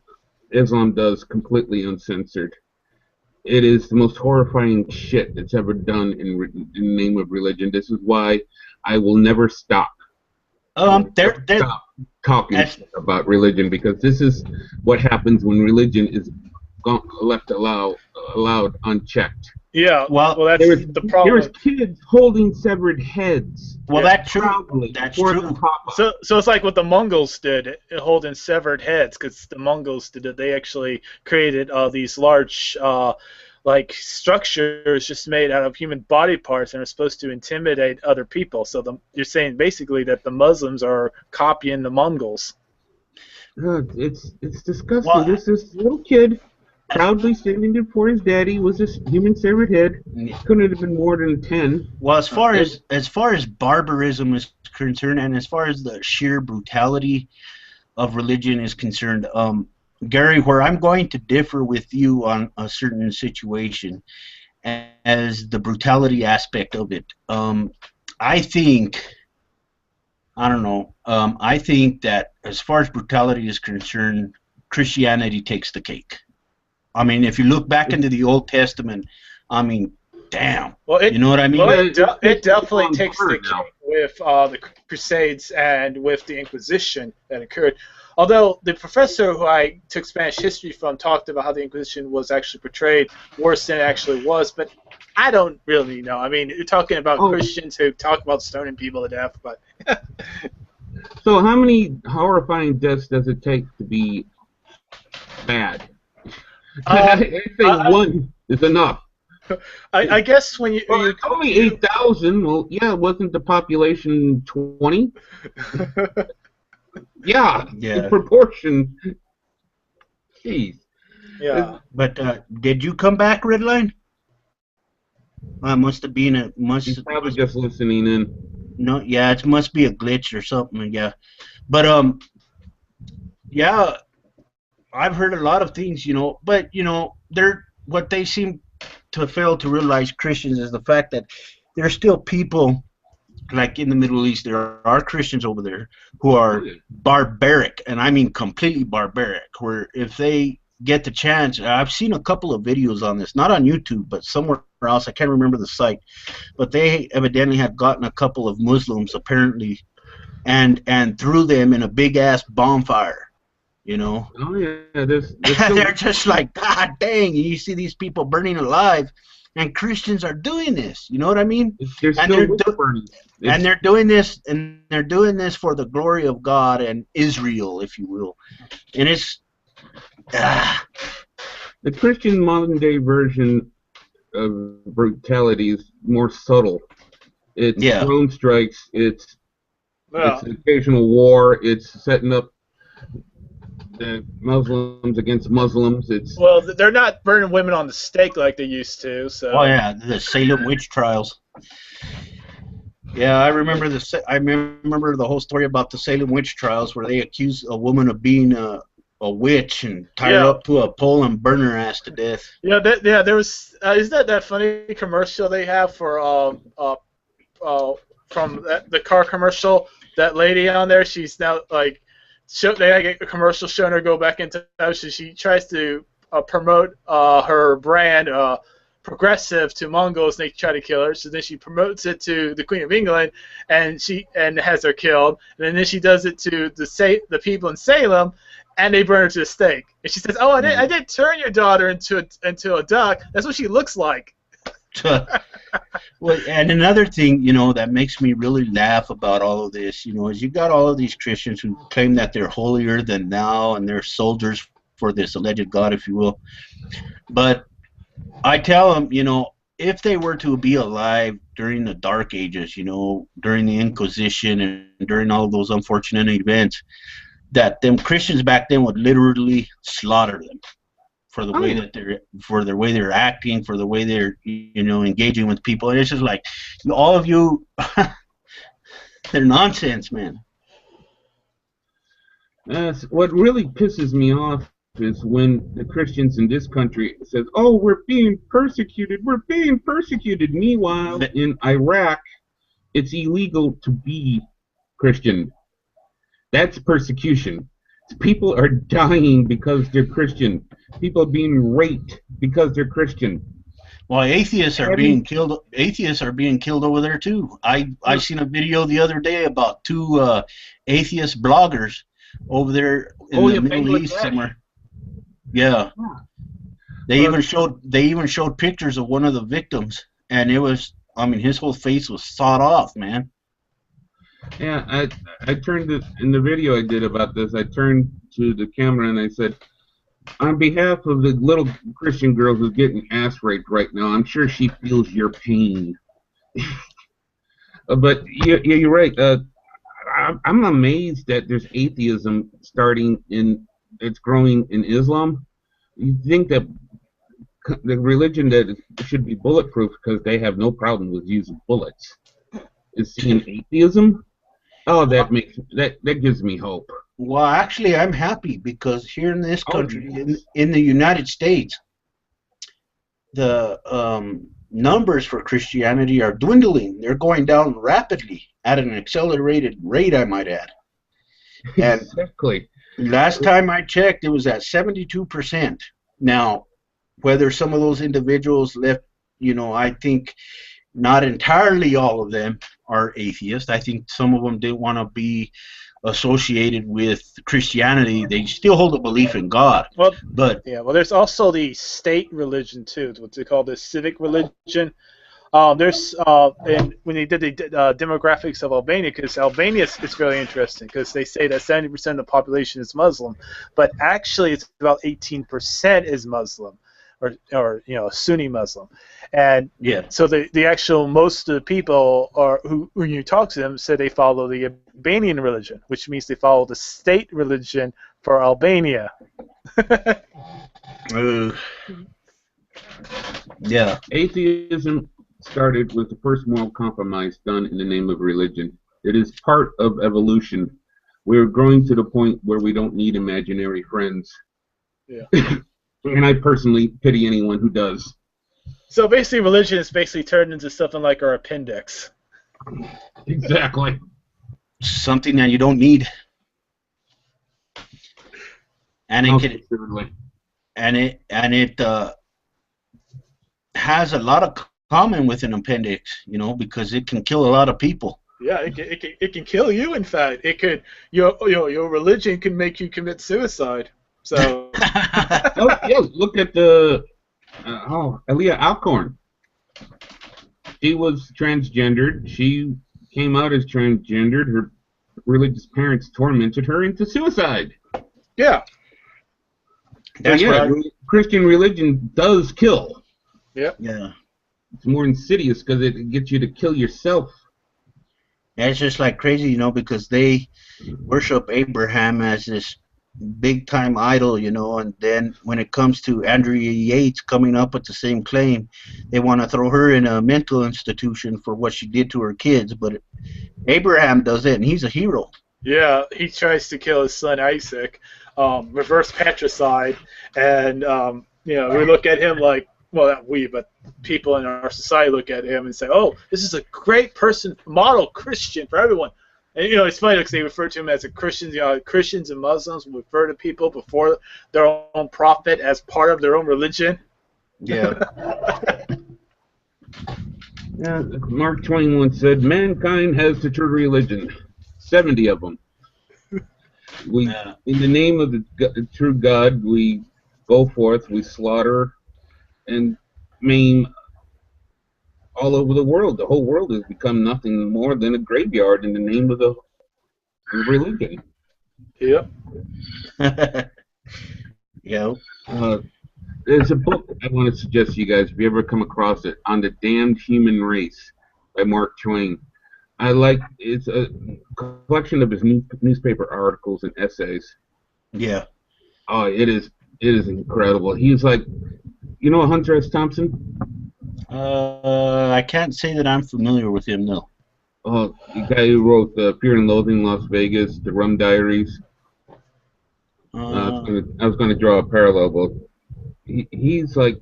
Islam does completely uncensored. It is the most horrifying shit that's ever done in the name of religion. This is why I will never stop. Stop talking about religion, because this is what happens when religion is left allowed unchecked. Yeah, well that's the problem. There's kids holding severed heads. Well, that's true. That's true. So it's like what the Mongols did, holding severed heads, because the Mongols did it. They actually created these large like structures just made out of human body parts and are supposed to intimidate other people. So you're saying basically that the Muslims are copying the Mongols. It's disgusting. Well, this little kid proudly standing there for his daddy was a human severed head. Couldn't have been more than 10. Well, as far as barbarism is concerned, and as far as the sheer brutality of religion is concerned, Gary, where I'm going to differ with you on a certain situation as the brutality aspect of it, I think that as far as brutality is concerned, Christianity takes the cake. I mean, if you look back into the Old Testament, I mean, damn. Well, you know what I mean? Well, it definitely takes the cake with the Crusades and with the Inquisition that occurred. Although the professor who I took Spanish history from talked about how the Inquisition was actually portrayed worse than it actually was, but I don't really know. I mean, you're talking about Christians who talk about stoning people to death, but... So how many horrifying deaths does it take to be bad? I think one is enough. I guess when you... Well, only 8,000. Well, yeah, wasn't the population 20? Yeah, in proportion. Jeez. Yeah. But did you come back, Redline? Must have been He's probably just listening in. No, yeah, it must be a glitch or something. Yeah, but yeah, I've heard a lot of things, but what they seem to fail to realize, Christians, is the fact that there's still people. Like in the Middle East, there are Christians over there who are barbaric, and I mean completely barbaric, where if they get the chance, I've seen a couple of videos on this, not on YouTube, but somewhere else, I can't remember the site, but they evidently have gotten a couple of Muslims, apparently, and threw them in a big-ass bonfire, Oh, yeah. They're just like, God dang, you see these people burning alive, and Christians are doing this, you know what I mean? And they're doing this, for the glory of God and Israel, if you will. And it's the Christian modern day version of brutality is more subtle. It's drone strikes. It's occasional war. It's setting up the Muslims against Muslims. Well, they're not burning women on the stake like they used to. So. Oh yeah, the Salem witch trials. Yeah, I remember the whole story about the Salem witch trials, where they accused a woman of being a witch and tie her up to a pole and burn her ass to death. Yeah, there was. Isn't that funny commercial they have for from the car commercial? That lady on there, she's now like. They get a commercial showing her go back into she tries to promote her brand progressive to Mongols, and they try to kill her. So then she promotes it to the Queen of England, and has her killed. And then she does it to the people in Salem, and they burn her to the stake. And she says, "Oh, I did turn your daughter into a duck. That's what she looks like." Well, and another thing, that makes me really laugh about all of this, is you got all of these Christians who claim that they're holier than thou and they're soldiers for this alleged God, if you will. But I tell them, if they were to be alive during the Dark Ages, during the Inquisition and during all of those unfortunate events, that them Christians back then would literally slaughter them. For the way that they're acting, for the way they're engaging with people, and it's just like all of you, they're nonsense, man. What really pisses me off is when the Christians in this country says, "Oh, we're being persecuted. We're being persecuted." Meanwhile, in Iraq, it's illegal to be Christian. That's persecution. People are dying because they're Christian. People are being raped because they're Christian. Well, atheists are being killed. Atheists are being killed over there too. I seen a video the other day about two atheist bloggers over there in the Middle East somewhere. Yeah. They even showed pictures of one of the victims, and it was, I mean, his whole face was sawed off, man. Yeah, I turned it in the video I did about this. I turned to the camera and I said, on behalf of the little Christian girl who's getting ass raped right now, I'm sure she feels your pain. But you're right. I'm amazed that there's atheism it's growing in Islam. You think that the religion that should be bulletproof because they have no problem with using bullets is seeing atheism? Oh, that gives me hope. Well, actually, I'm happy because here in this country, in the United States, the numbers for Christianity are dwindling. They're going down rapidly at an accelerated rate, I might add. And exactly. Last time I checked, it was at 72%. Now, whether some of those individuals left, I think not entirely all of them are atheists. I think some of them didn't want to be associated with Christianity. They still hold a belief in God. Well, there's also the state religion too, what they call the civic religion. And when they did the demographics of Albania, because Albania is very interesting because they say that 70% of the population is Muslim, but actually it's about 18% is Muslim, or Sunni Muslim, and so the actual most of the people who when you talk to them say they follow the Albanian religion, which means they follow the state religion for Albania. Atheism started with the first moral compromise done in the name of religion. It is part of evolution. We're growing to the point where we don't need imaginary friends. Yeah. And I personally pity anyone who does. So basically, religion is basically turned into something like our appendix. Exactly. Something that you don't need. And it has a lot of common with an appendix, because it can kill a lot of people. Yeah, it can kill you. In fact, it could your religion can make you commit suicide. So look at the Aliyah Alcorn. She was transgendered. She came out as transgendered. Her religious parents tormented her into suicide. Yeah. Christian religion does kill. Yep. Yeah. It's more insidious because it gets you to kill yourself. Yeah, it's just like crazy, because they worship Abraham as this big-time idol, and then when it comes to Andrea Yates coming up with the same claim, they want to throw her in a mental institution for what she did to her kids, but Abraham does it, and he's a hero. Yeah, he tries to kill his son Isaac, reverse patricide, and we look at him like, well, not we, but people in our society look at him and say, oh, this is a great person, model Christian for everyone. And, it's funny because they refer to him as a Christian. Christians and Muslims refer to people before their own prophet as part of their own religion. Yeah. Mark Twain once said, mankind has the true religion, 70 of them. In the name of the true God, we go forth, we slaughter and maim all over the world. The whole world has become nothing more than a graveyard in the name of the religion. Yep. Yeah. There's a book I want to suggest to you guys, if you ever come across it, On the Damned Human Race by Mark Twain. It's a collection of his newspaper articles and essays. Yeah. Oh, it is incredible. He's like, Hunter S. Thompson? I can't say that I'm familiar with him, no. Oh, the guy who wrote Fear and Loathing in Las Vegas, The Rum Diaries. I was going to draw a parallel, but he's like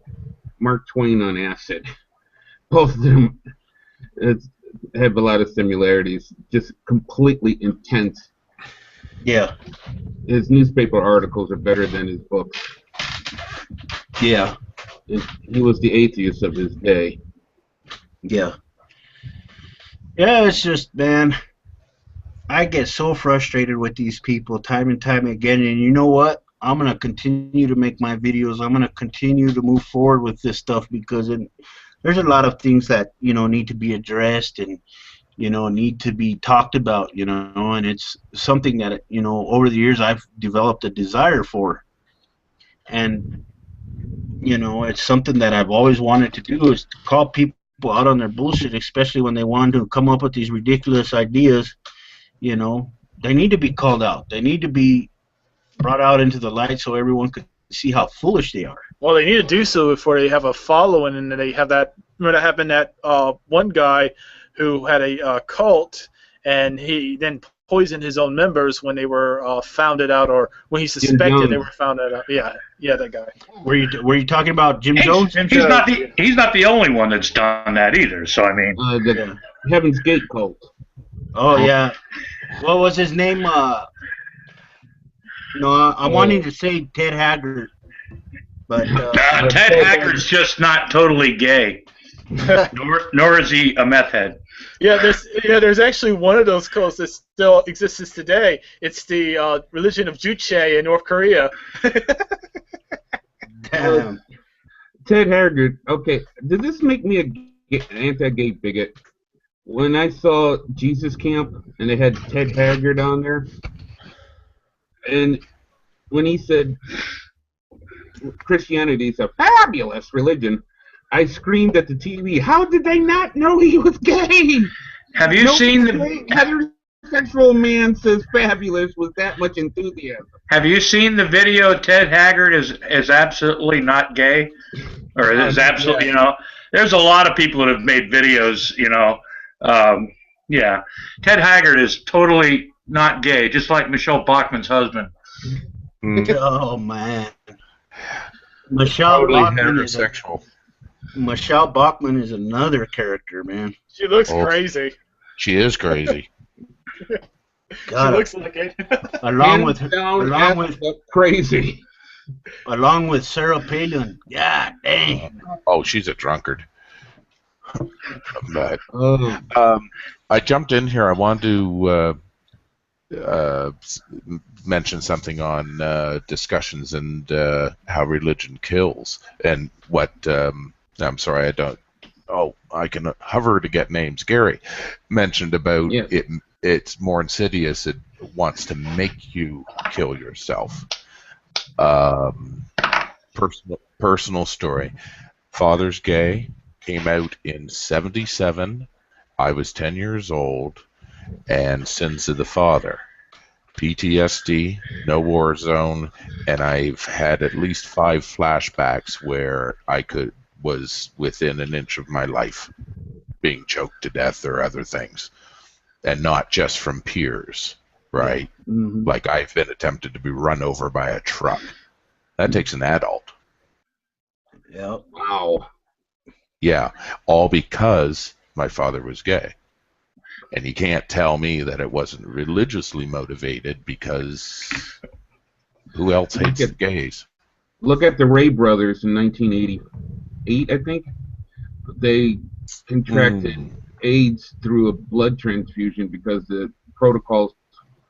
Mark Twain on acid. Both of them have a lot of similarities, just completely intense. Yeah. His newspaper articles are better than his books. Yeah. He was the atheist of his day. Yeah. Yeah, it's just, man, I get so frustrated with these people time and time again, and you know what? I'm going to continue to make my videos. I'm going to continue to move forward with this stuff because there's a lot of things that, need to be addressed and, need to be talked about, and it's something that, over the years I've developed a desire for. And, it's something that I've always wanted to do is to call people out on their bullshit, especially when they want to come up with these ridiculous ideas. They need to be called out. They need to be brought out into the light so everyone could see how foolish they are. Well, they need to do so before they have a following, and then they have that. Remember that happened that one guy who had a cult, and he then poisoned his own members when they were found it out, or when he suspected they were found it out. Yeah, that guy. Were you talking about Jim Jones? He's not the only one that's done that either. So I mean, the Heaven's Gate cult. Oh yeah, what was his name? I'm wanting to say Ted Haggard, but Ted Haggard's just not totally gay, nor is he a meth head. Yeah, there's actually one of those cults that still exists today. It's the religion of Juche in North Korea. Damn. Ted Haggard. Okay, does this make me an anti-gay bigot? When I saw Jesus Camp and they had Ted Haggard on there, and when he said Christianity is a fabulous religion, I screamed at the TV, how did they not know he was gay? Have you seen the heterosexual man says fabulous with that much enthusiasm? Have you seen the video? Ted Haggard is absolutely not gay, or is absolutely There's a lot of people that have made videos. Ted Haggard is totally not gay, just like Michelle Bachmann's husband. Oh man, Michelle Totally Bachmann heterosexual. Michelle Bachmann is another character, man. She looks crazy. She is crazy. God, she looks like it. along with crazy. Along with Sarah Palin. God dang. Oh, she's a drunkard. But I jumped in here. I wanted to mention something on discussions and how religion kills, and what I'm sorry, I don't. Oh, I can hover to get names. Gary mentioned about it. It's more insidious. It wants to make you kill yourself. Personal story. Father's Gay came out in '77. I was 10 years old, and Sins of the Father. PTSD, no war zone, and I've had at least 5 flashbacks where I was within an inch of my life being choked to death or other things, and not just from peers, right? Mm-hmm. Like I've been attempted to be run over by a truck. That takes an adult. Yep. Wow. Yeah, all because my father was gay. And you can't tell me that it wasn't religiously motivated, because who else hates the gays? Look at the Ray brothers in 1988, I think. They contracted AIDS through a blood transfusion because the protocols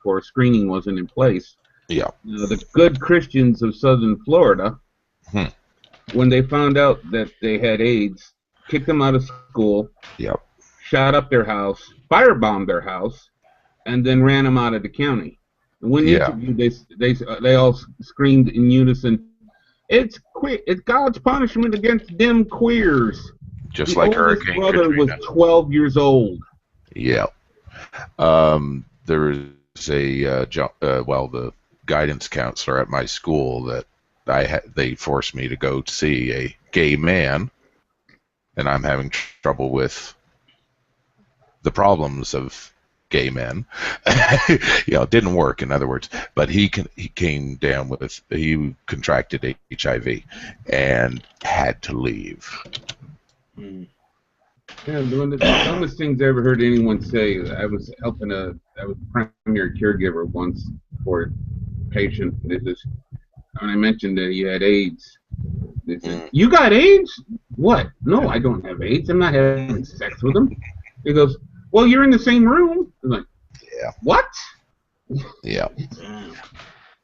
for screening wasn't in place. Yeah. The good Christians of southern Florida, when they found out that they had AIDS, kicked them out of school, yep, shot up their house, firebombed their house, and then ran them out of the county. And when interviewed, they all screamed in unison, "It's God's punishment against them queers." Just like Hurricane Katrina. Brother was 12 years old. Yeah. There is a the guidance counselor at my school that they forced me to go see a gay man, and I'm having trouble with the problems of gay men. It didn't work, in other words. But he came down with, he contracted HIV and had to leave. Yeah, one of the dumbest things I ever heard anyone say. I was primary caregiver once for a patient. When I mentioned that he had AIDS, they said, "You got AIDS? What? No, I don't have AIDS. I'm not having sex with him." He goes, "Well, you're in the same room." I'm like, Yeah. "What?" Yeah.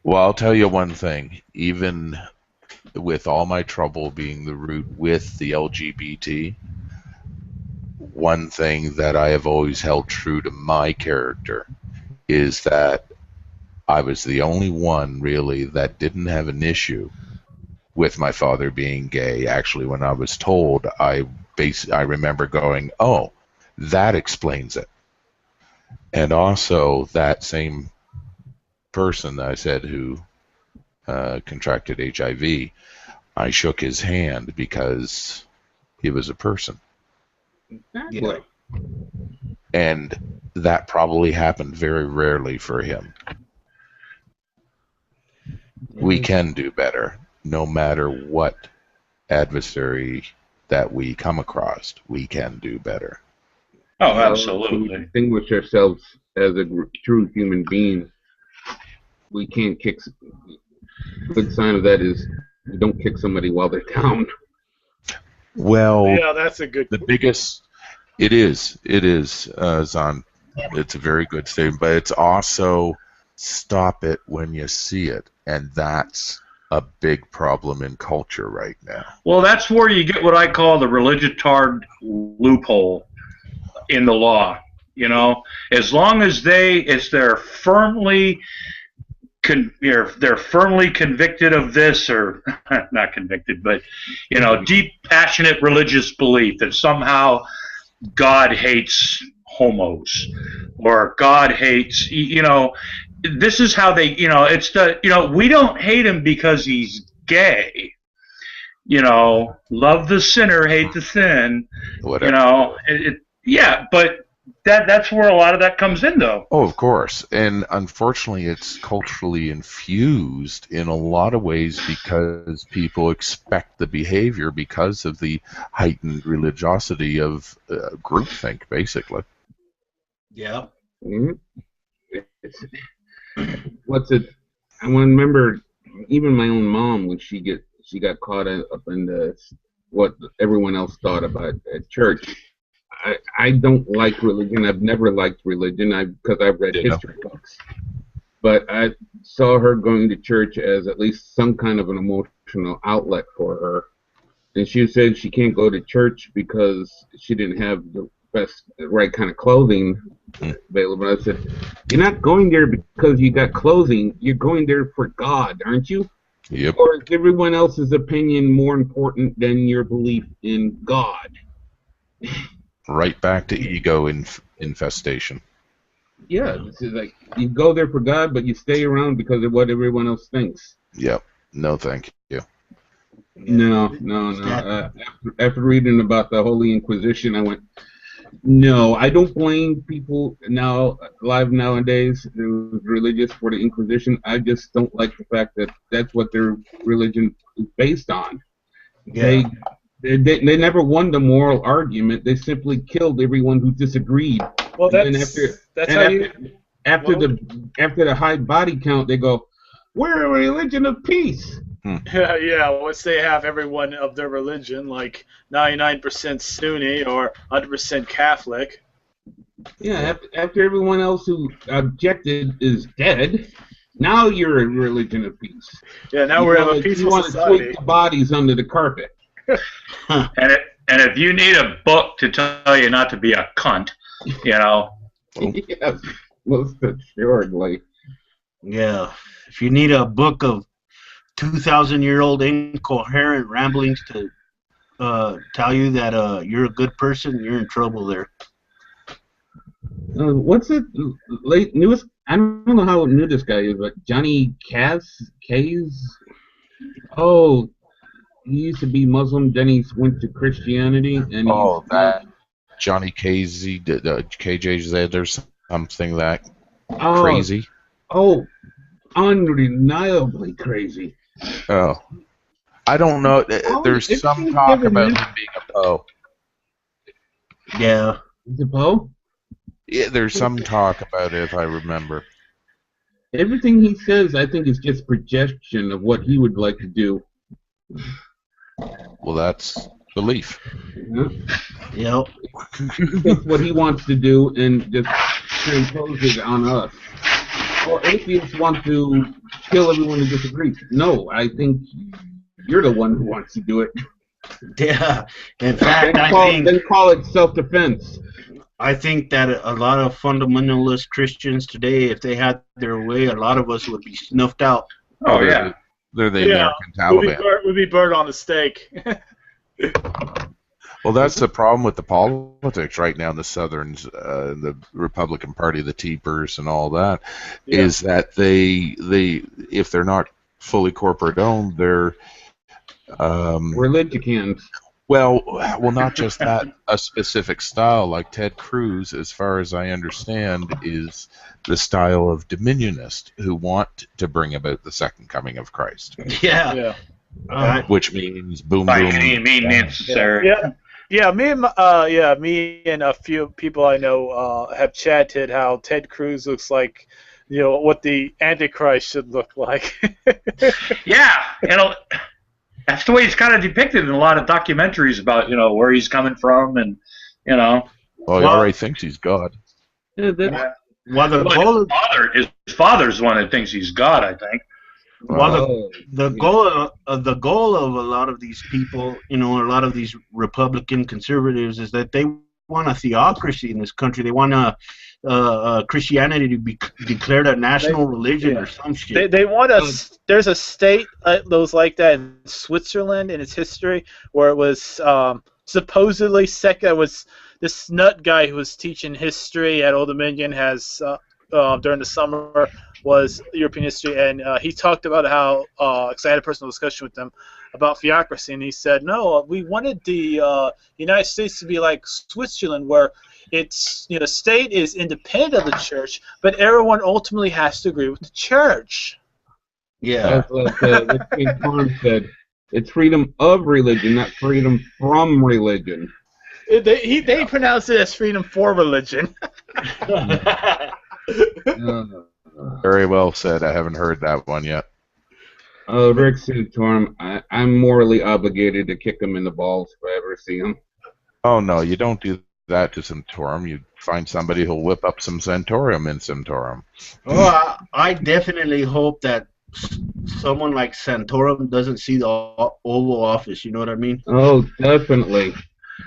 Well, I'll tell you one thing. Even with all my trouble being the root with the LGBT, one thing that I have always held true to my character is that I was the only one really that didn't have an issue with my father being gay. Actually, when I was told, I remember going, "Oh, that explains it." And also, that same person that I said who contracted HIV, I shook his hand because he was a person. Exactly. And that probably happened very rarely for him. We can do better, no matter what adversary that we come across. We can do better. Oh, Well, absolutely. to distinguish ourselves as a true human being, we can't kick. A good sign of that is you don't kick somebody while they're down. Well, Yeah, that's a good. the biggest. It is, Zahn. It's a very good statement, but it's also stop it when you see it, and that's a big problem in culture right now. Well, that's where you get what I call the religitard loophole in the law. You know, as long as they're firmly they're firmly convicted of this, or not convicted, but deep, passionate religious belief that somehow God hates homos or God hates, this is how they, it's we don't hate him because he's gay. Love the sinner, hate the sin. Whatever. Yeah, but that's where a lot of that comes in, though. Oh, of course. And unfortunately, it's culturally infused in a lot of ways because people expect the behavior because of the heightened religiosity of groupthink, basically. Yeah. Mm-hmm. What's it? I remember even my own mom when she got caught up in what everyone else thought about at church. I don't like religion. I've never liked religion because I've read history books. But I saw her going to church as at least some kind of an emotional outlet for her. And she said she can't go to church because she didn't have the right kind of clothing available. I said, "You're not going there because you got clothing. You're going there for God, aren't you? Yep. Or is everyone else's opinion more important than your belief in God?" Right back to ego infestation. Yeah, this is like you go there for God, but you stay around because of what everyone else thinks. Yep. No, thank you. No. After reading about the Holy Inquisition, I went, no, I don't blame people now alive nowadays who's religious for the Inquisition. I just don't like the fact that that's what their religion is based on. Yeah. They never won the moral argument. They simply killed everyone who disagreed. Well, after the high body count, they go, "We're a religion of peace." Yeah. Once they have everyone of their religion, like 99% Sunni or 100% Catholic. Yeah, after everyone else who objected is dead, now you're a religion of peace. Yeah, now we're in a peaceful society. You want to sweep the bodies under the carpet. And if you need a book to tell you not to be a cunt, Yes, most assuredly. Yeah. If you need a book of 2,000-year-old incoherent ramblings to tell you that you're a good person, you're in trouble there. What's it? Newest? I don't know how new this guy is, but Johnny Kays. Oh, he used to be Muslim, then he went to Christianity, and that Johnny KZ, KJZ, there's something that crazy. Oh, undeniably crazy. Oh, I don't know. There's some talk about him being a Poe. Yeah. Is it Poe? Yeah, there's some talk about it, if I remember. Everything he says, I think, is just projection of what he would like to do. Well, that's belief. Yep. That's what he wants to do and just impose it on us. Or atheists want to kill everyone who disagrees. No, I think you're the one who wants to do it. Yeah. In fact, then call it self-defense. I think that a lot of fundamentalist Christians today, if they had their way, a lot of us would be snuffed out. Oh, yeah. They're the American Taliban. We'd be burned on the stake. Well, that's the problem with the politics right now in the Southerns, the Republican Party, the Teepers, and all that, is that they if they're not fully corporate owned, they're religicans. Well, not just that. A specific style, like Ted Cruz, as far as I understand, is the style of dominionist who want to bring about the second coming of Christ. Yeah. Which means boom, By boom. any means necessary. Yeah, me and a few people I know have chatted how Ted Cruz looks like, what the Antichrist should look like. Yeah, that's the way it's kind of depicted in a lot of documentaries about, where he's coming from and, Well, he already thinks he's God. His father's the one that thinks he's God, I think. Well, the goal of a lot of these people, a lot of these Republican conservatives, is that they want a theocracy in this country. They want Christianity to be declared a national religion or some shit. They want us. There's a state that was like that in Switzerland in its history, where it was supposedly second. It was this nut guy who was teaching history at Old Dominion during the summer was European history, and he talked about how, because I had a personal discussion with him about theocracy, and he said, no, we wanted the United States to be like Switzerland, where it's, the state is independent of the church, but everyone ultimately has to agree with the church. Yeah. That's what King Kong said. It's freedom of religion, not freedom from religion. They pronounce it as freedom for religion. Very well said. I haven't heard that one yet. Rick Santorum, I'm morally obligated to kick him in the balls if I ever see him. Oh, no, you don't do that to Santorum. You find somebody who'll whip up some Santorum in Santorum. Oh, I definitely hope that someone like Santorum doesn't see the Oval Office, you know what I mean? Oh, definitely.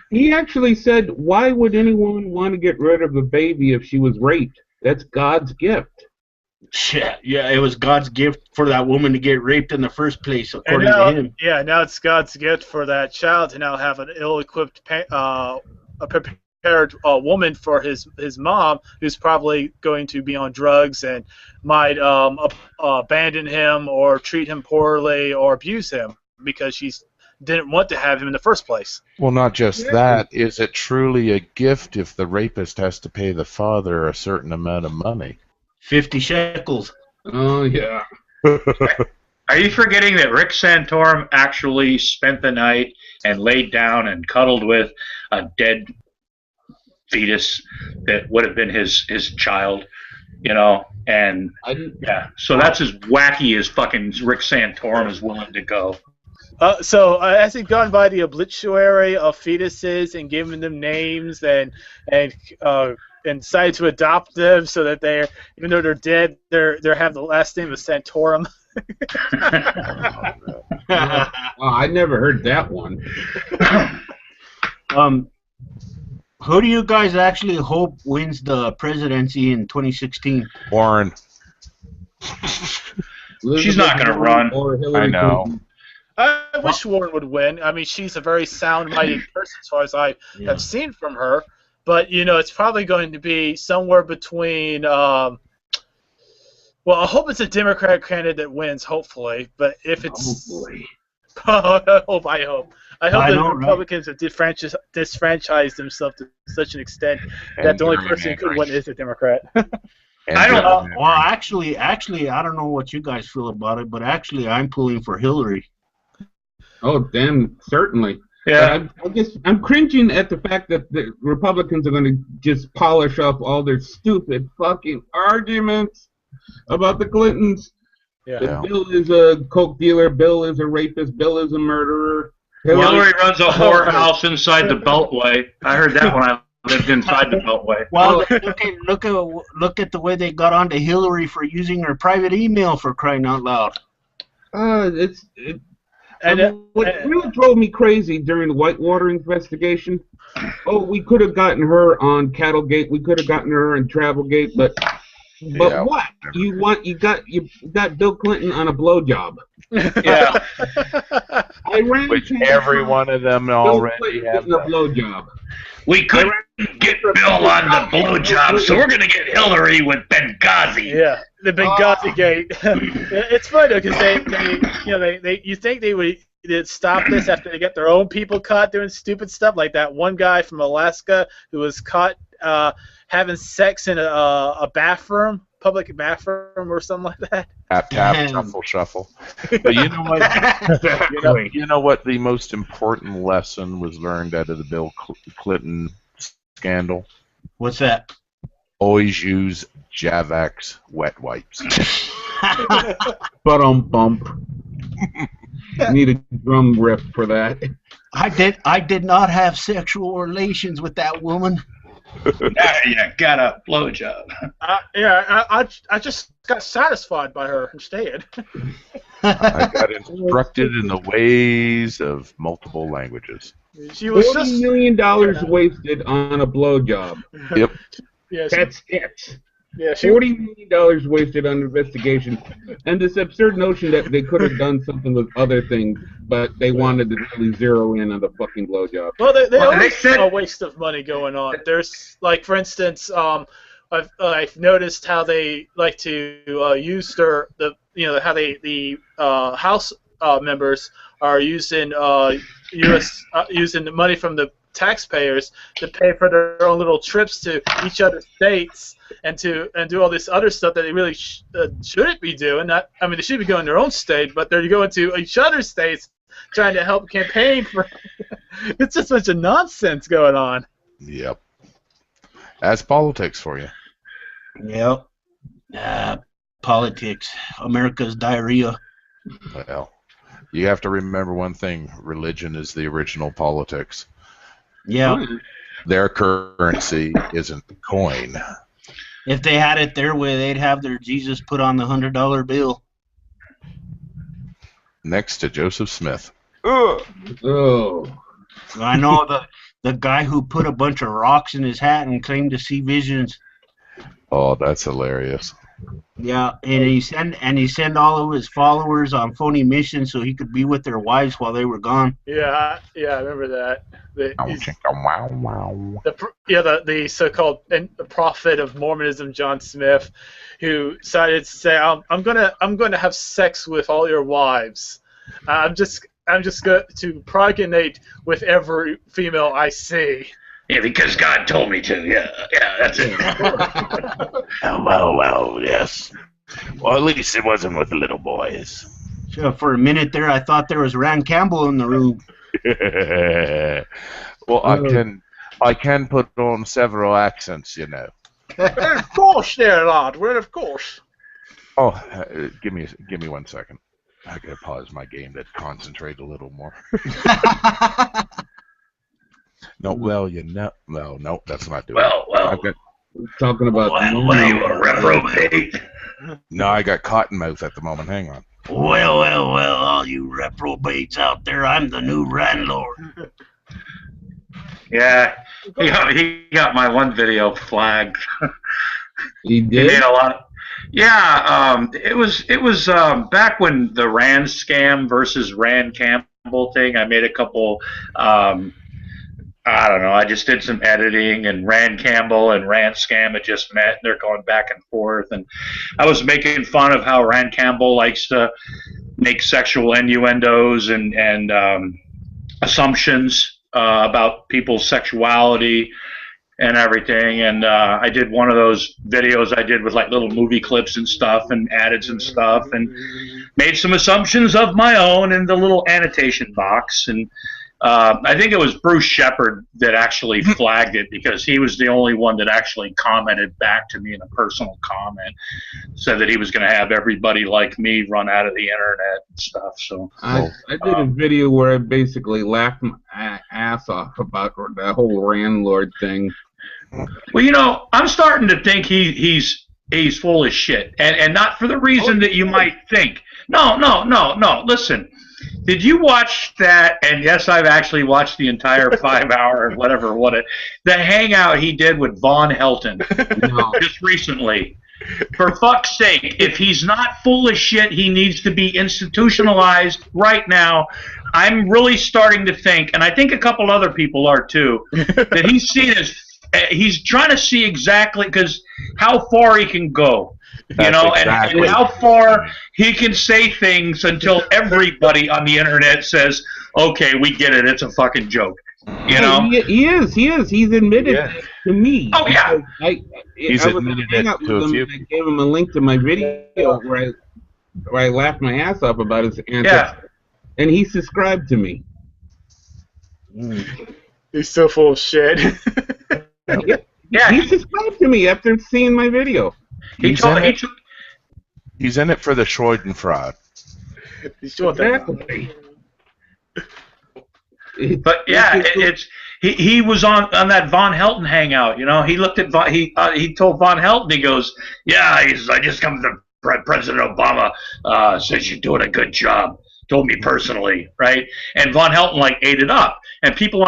He actually said, why would anyone want to get rid of the baby if she was raped? That's God's gift. Yeah, it was God's gift for that woman to get raped in the first place, according to him. Yeah, now it's God's gift for that child to now have an ill-equipped, prepared woman for his mom, who's probably going to be on drugs and might abandon him or treat him poorly or abuse him because she didn't want to have him in the first place. Well, not just that. Is it truly a gift if the rapist has to pay the father a certain amount of money? 50 shekels. Oh, yeah. Are you forgetting that Rick Santorum actually spent the night and laid down and cuddled with a dead fetus that would have been his child, and so that's as wacky as fucking Rick Santorum is willing to go. So has he gone by the obituary of fetuses and given them names and decided to adopt them so that they're, even though they're dead, they have the last name of Santorum? I never heard that one. Who do you guys actually hope wins the presidency in 2016? Warren. She's not going to run. I know. I wish Warren would win. I mean, she's a very sound-minded person as far as I have seen from her. But, it's probably going to be somewhere between, well, I hope it's a Democratic candidate that wins, hopefully. But if it's... I hope. I hope the Republicans have disfranchised themselves to such an extent that the only person who could win is a Democrat. I don't know. Well, actually, I don't know what you guys feel about it, but actually, I'm pulling for Hillary. Oh, damn, certainly. Yeah. I'm cringing at the fact that the Republicans are going to just polish up all their stupid fucking arguments. about the Clintons. Yeah. That Bill is a coke dealer. Bill is a rapist. Bill is a murderer. Hillary runs a whorehouse inside the Beltway. I heard that when I lived inside the Beltway. Well, look at the way they got onto Hillary for using her private email, for crying out loud. What really drove me crazy during the Whitewater investigation, we could have gotten her on Cattlegate, we could have gotten her on Travelgate, but Yeah, what? You got Bill Clinton on a blowjob. Yeah. which every one of them already have. A blowjob. We couldn't get Bill on the blowjob, so we're going to get Hillary with Benghazi. Yeah, the Benghazi gate. It's funny though, because they you think they'd stop this after they get their own people caught doing stupid stuff, like that one guy from Alaska who was caught having sex in a bathroom, public bathroom or something like that. Tap, shuffle. But you know what? You know what? The most important lesson was learned out of the Bill Clinton scandal. What's that? Always use Javax wet wipes. Bump. Need a drum riff for that. I did not have sexual relations with that woman. You got a blowjob. I just got satisfied by her instead. I got instructed in the ways of multiple languages. She was $40 million wasted on a blowjob. Yep. Yeah, That's it. Yeah, $40 million wasted on investigation, and this absurd notion that they could have done something with other things, but they wanted to really zero in on the fucking blowjob. Well, they always said a waste of money going on. There's, like, for instance, I've noticed how they like to use the House members are using using the money from the taxpayers to pay for their own little trips to each other's states and do all this other stuff that they really shouldn't be doing. They should be going to their own state, but they're going to each other's states trying to help campaign for. It's just such a nonsense going on. Yep. That's politics for you. Yep. Politics. America's diarrhea. Well, you have to remember one thing. Religion is the original politics. Yeah. Their currency isn't the coin. If they had it their way, they'd have their Jesus put on the $100 bill. Next to Joseph Smith. Oh. I know the guy who put a bunch of rocks in his hat and claimed to see visions. Oh, that's hilarious. Yeah, and he sent all of his followers on phony missions so he could be with their wives while they were gone. Yeah, I remember that. The so-called the prophet of Mormonism, John Smith, who decided to say, "I'm gonna have sex with all your wives. I'm just going to progenate with every female I see." Yeah, because God told me to. Yeah, that's it. Well, yes. Well, at least it wasn't with the little boys. So for a minute there, I thought there was Rand Campbell in the room. Well, I can put on several accents, you know. Of course, there, lad. Well, of course. Oh, give me 1 second. I gotta pause my game to concentrate a little more. No, well, no, that's not doing it. Talking about reprobate. No, I got cottonmouth at the moment. Hang on. Well, all you reprobates out there, I'm the new landlord. Yeah, he got my one video flagged. He did? He made a lot of, it was back when the Rand scam versus Rand Campbell thing. I made a couple, I don't know, I just did some editing, and Rand Campbell and Rand Scam had just met, and they're going back and forth, and I was making fun of how Rand Campbell likes to make sexual innuendos and assumptions about people's sexuality and everything, and I did one of those videos I did with like little movie clips and stuff, and added some stuff, and made some assumptions of my own in the little annotation box, and I think it was Bruce Shepard that actually flagged it because he was the only one that actually commented back to me in a personal comment, said that he was going to have everybody like me run out of the internet and stuff. So I did a video where I basically laughed my ass off about that whole landlord thing. Well, you know, I'm starting to think he's full of shit, and not for the reason that you might think. No. Listen, did you watch that? And yes, I've actually watched the entire 5 hour or the hangout he did with Von Helton just recently. For fuck's sake, if he's not full of shit, he needs to be institutionalized right now. I'm really starting to think, and I think a couple other people are too, that he's trying to see exactly because how far he can go. You know, and how far he can say things until everybody on the internet says, "Okay, we get it. It's a fucking joke." You know, he is. He's admitted it to me. Oh yeah, he's admitted it to a few. I gave him a link to my video where I laughed my ass off about his antics, and he subscribed to me. He's so full of shit. Yeah, he subscribed to me after seeing my video. He's in it for the Schadenfreude. Exactly. But yeah, he was on that Von Helton hangout. You know, he looked at he told Von Helton, he goes, "Yeah, I just come to President Obama says you're doing a good job. Told me personally, right?" And Von Helton like ate it up, and people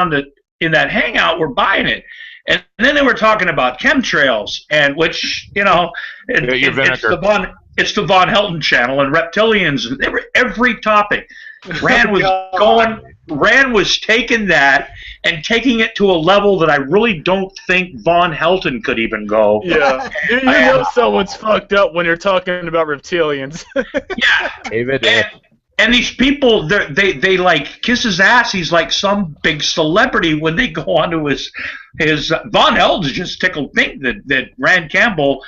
in that hangout were buying it. And then they were talking about chemtrails, and which, you know, it's the Von Helton channel and reptilians. They were every topic. Rand was taking that and taking it to a level that I really don't think Von Helton could even go. Yeah, you know someone's fucked up when you're talking about reptilians. Yeah, David. And these people, they like kiss his ass. He's like some big celebrity when they go onto his Von Helton's just tickled pink that Rand Campbell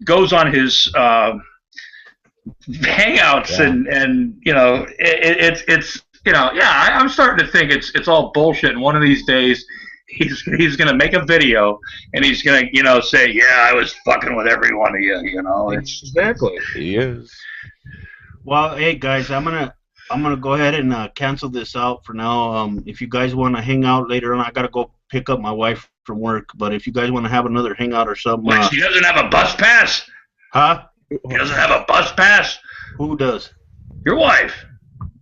goes on his hangouts and you know it's you know I'm starting to think it's all bullshit. And one of these days he's gonna make a video and he's gonna say I was fucking with every one of you know exactly he is. Well, hey guys, I'm gonna go ahead and cancel this out for now. If you guys want to hang out later on, I gotta go pick up my wife from work. But if you guys want to have another hangout or something, she doesn't have a bus pass. Huh? She doesn't have a bus pass. Who does? Your wife.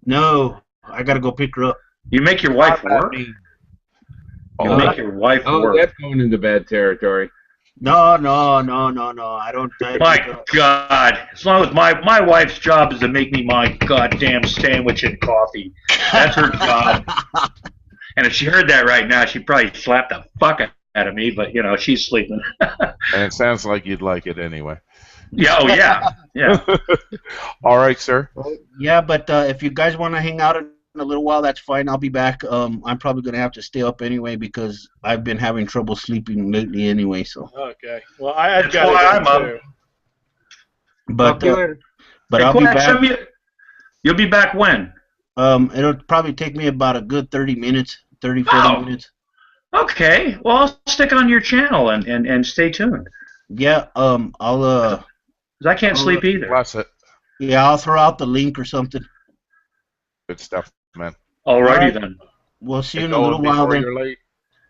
No, I gotta go pick her up. You make your wife work. You make your wife work. That's going into bad territory. No, I don't. My God, as long as my wife's job is to make me my goddamn sandwich and coffee. That's her job. And if she heard that right now, she'd probably slap the fuck out of me. But you know, she's sleeping. And it sounds like you'd like it anyway. Yeah. Oh yeah. All right, sir. Yeah, but if you guys want to hang out in a little while, that's fine. I'll be back. I'm probably gonna have to stay up anyway because I've been having trouble sleeping lately anyway. So. Okay. Well, I've got to go too. But I'll be back. You'll be back when? It'll probably take me about a good 30 minutes, 40 minutes. Okay. Well, I'll stick on your channel and stay tuned. Yeah. I'll. 'Cause I can't sleep either. Bless it. Yeah, I'll throw out the link or something. Good stuff, man. Alrighty then. We'll see you in a little while then. You're late.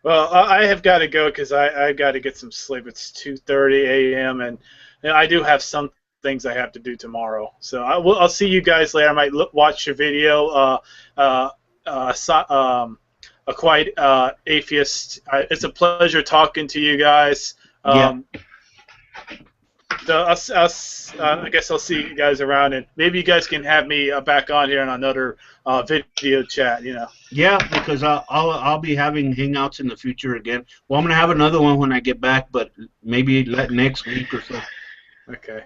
Well, I have got to go because I got to get some sleep. It's 2:30 a.m. and I do have some things I have to do tomorrow. So I'll see you guys later. I might watch your video. A Quiet Atheist. It's a pleasure talking to you guys. So I guess I'll see you guys around, and maybe you guys can have me back on here on another video chat. You know. Yeah, because I'll be having hangouts in the future again. Well, I'm gonna have another one when I get back, but maybe next week or so. Okay.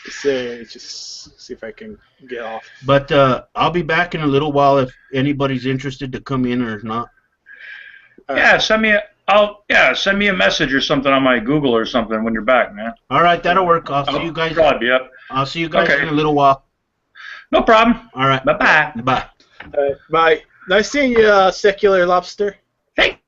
Just see if I can get off. But I'll be back in a little while if anybody's interested to come in or not. Yeah, send me a message or something on my Google or something when you're back, man. All right, that'll work. I'll see you guys. Yep. I'll see you guys in a little while. No problem. All right. Bye-bye. Bye. Bye. Nice seeing you, secular lobster. Hey.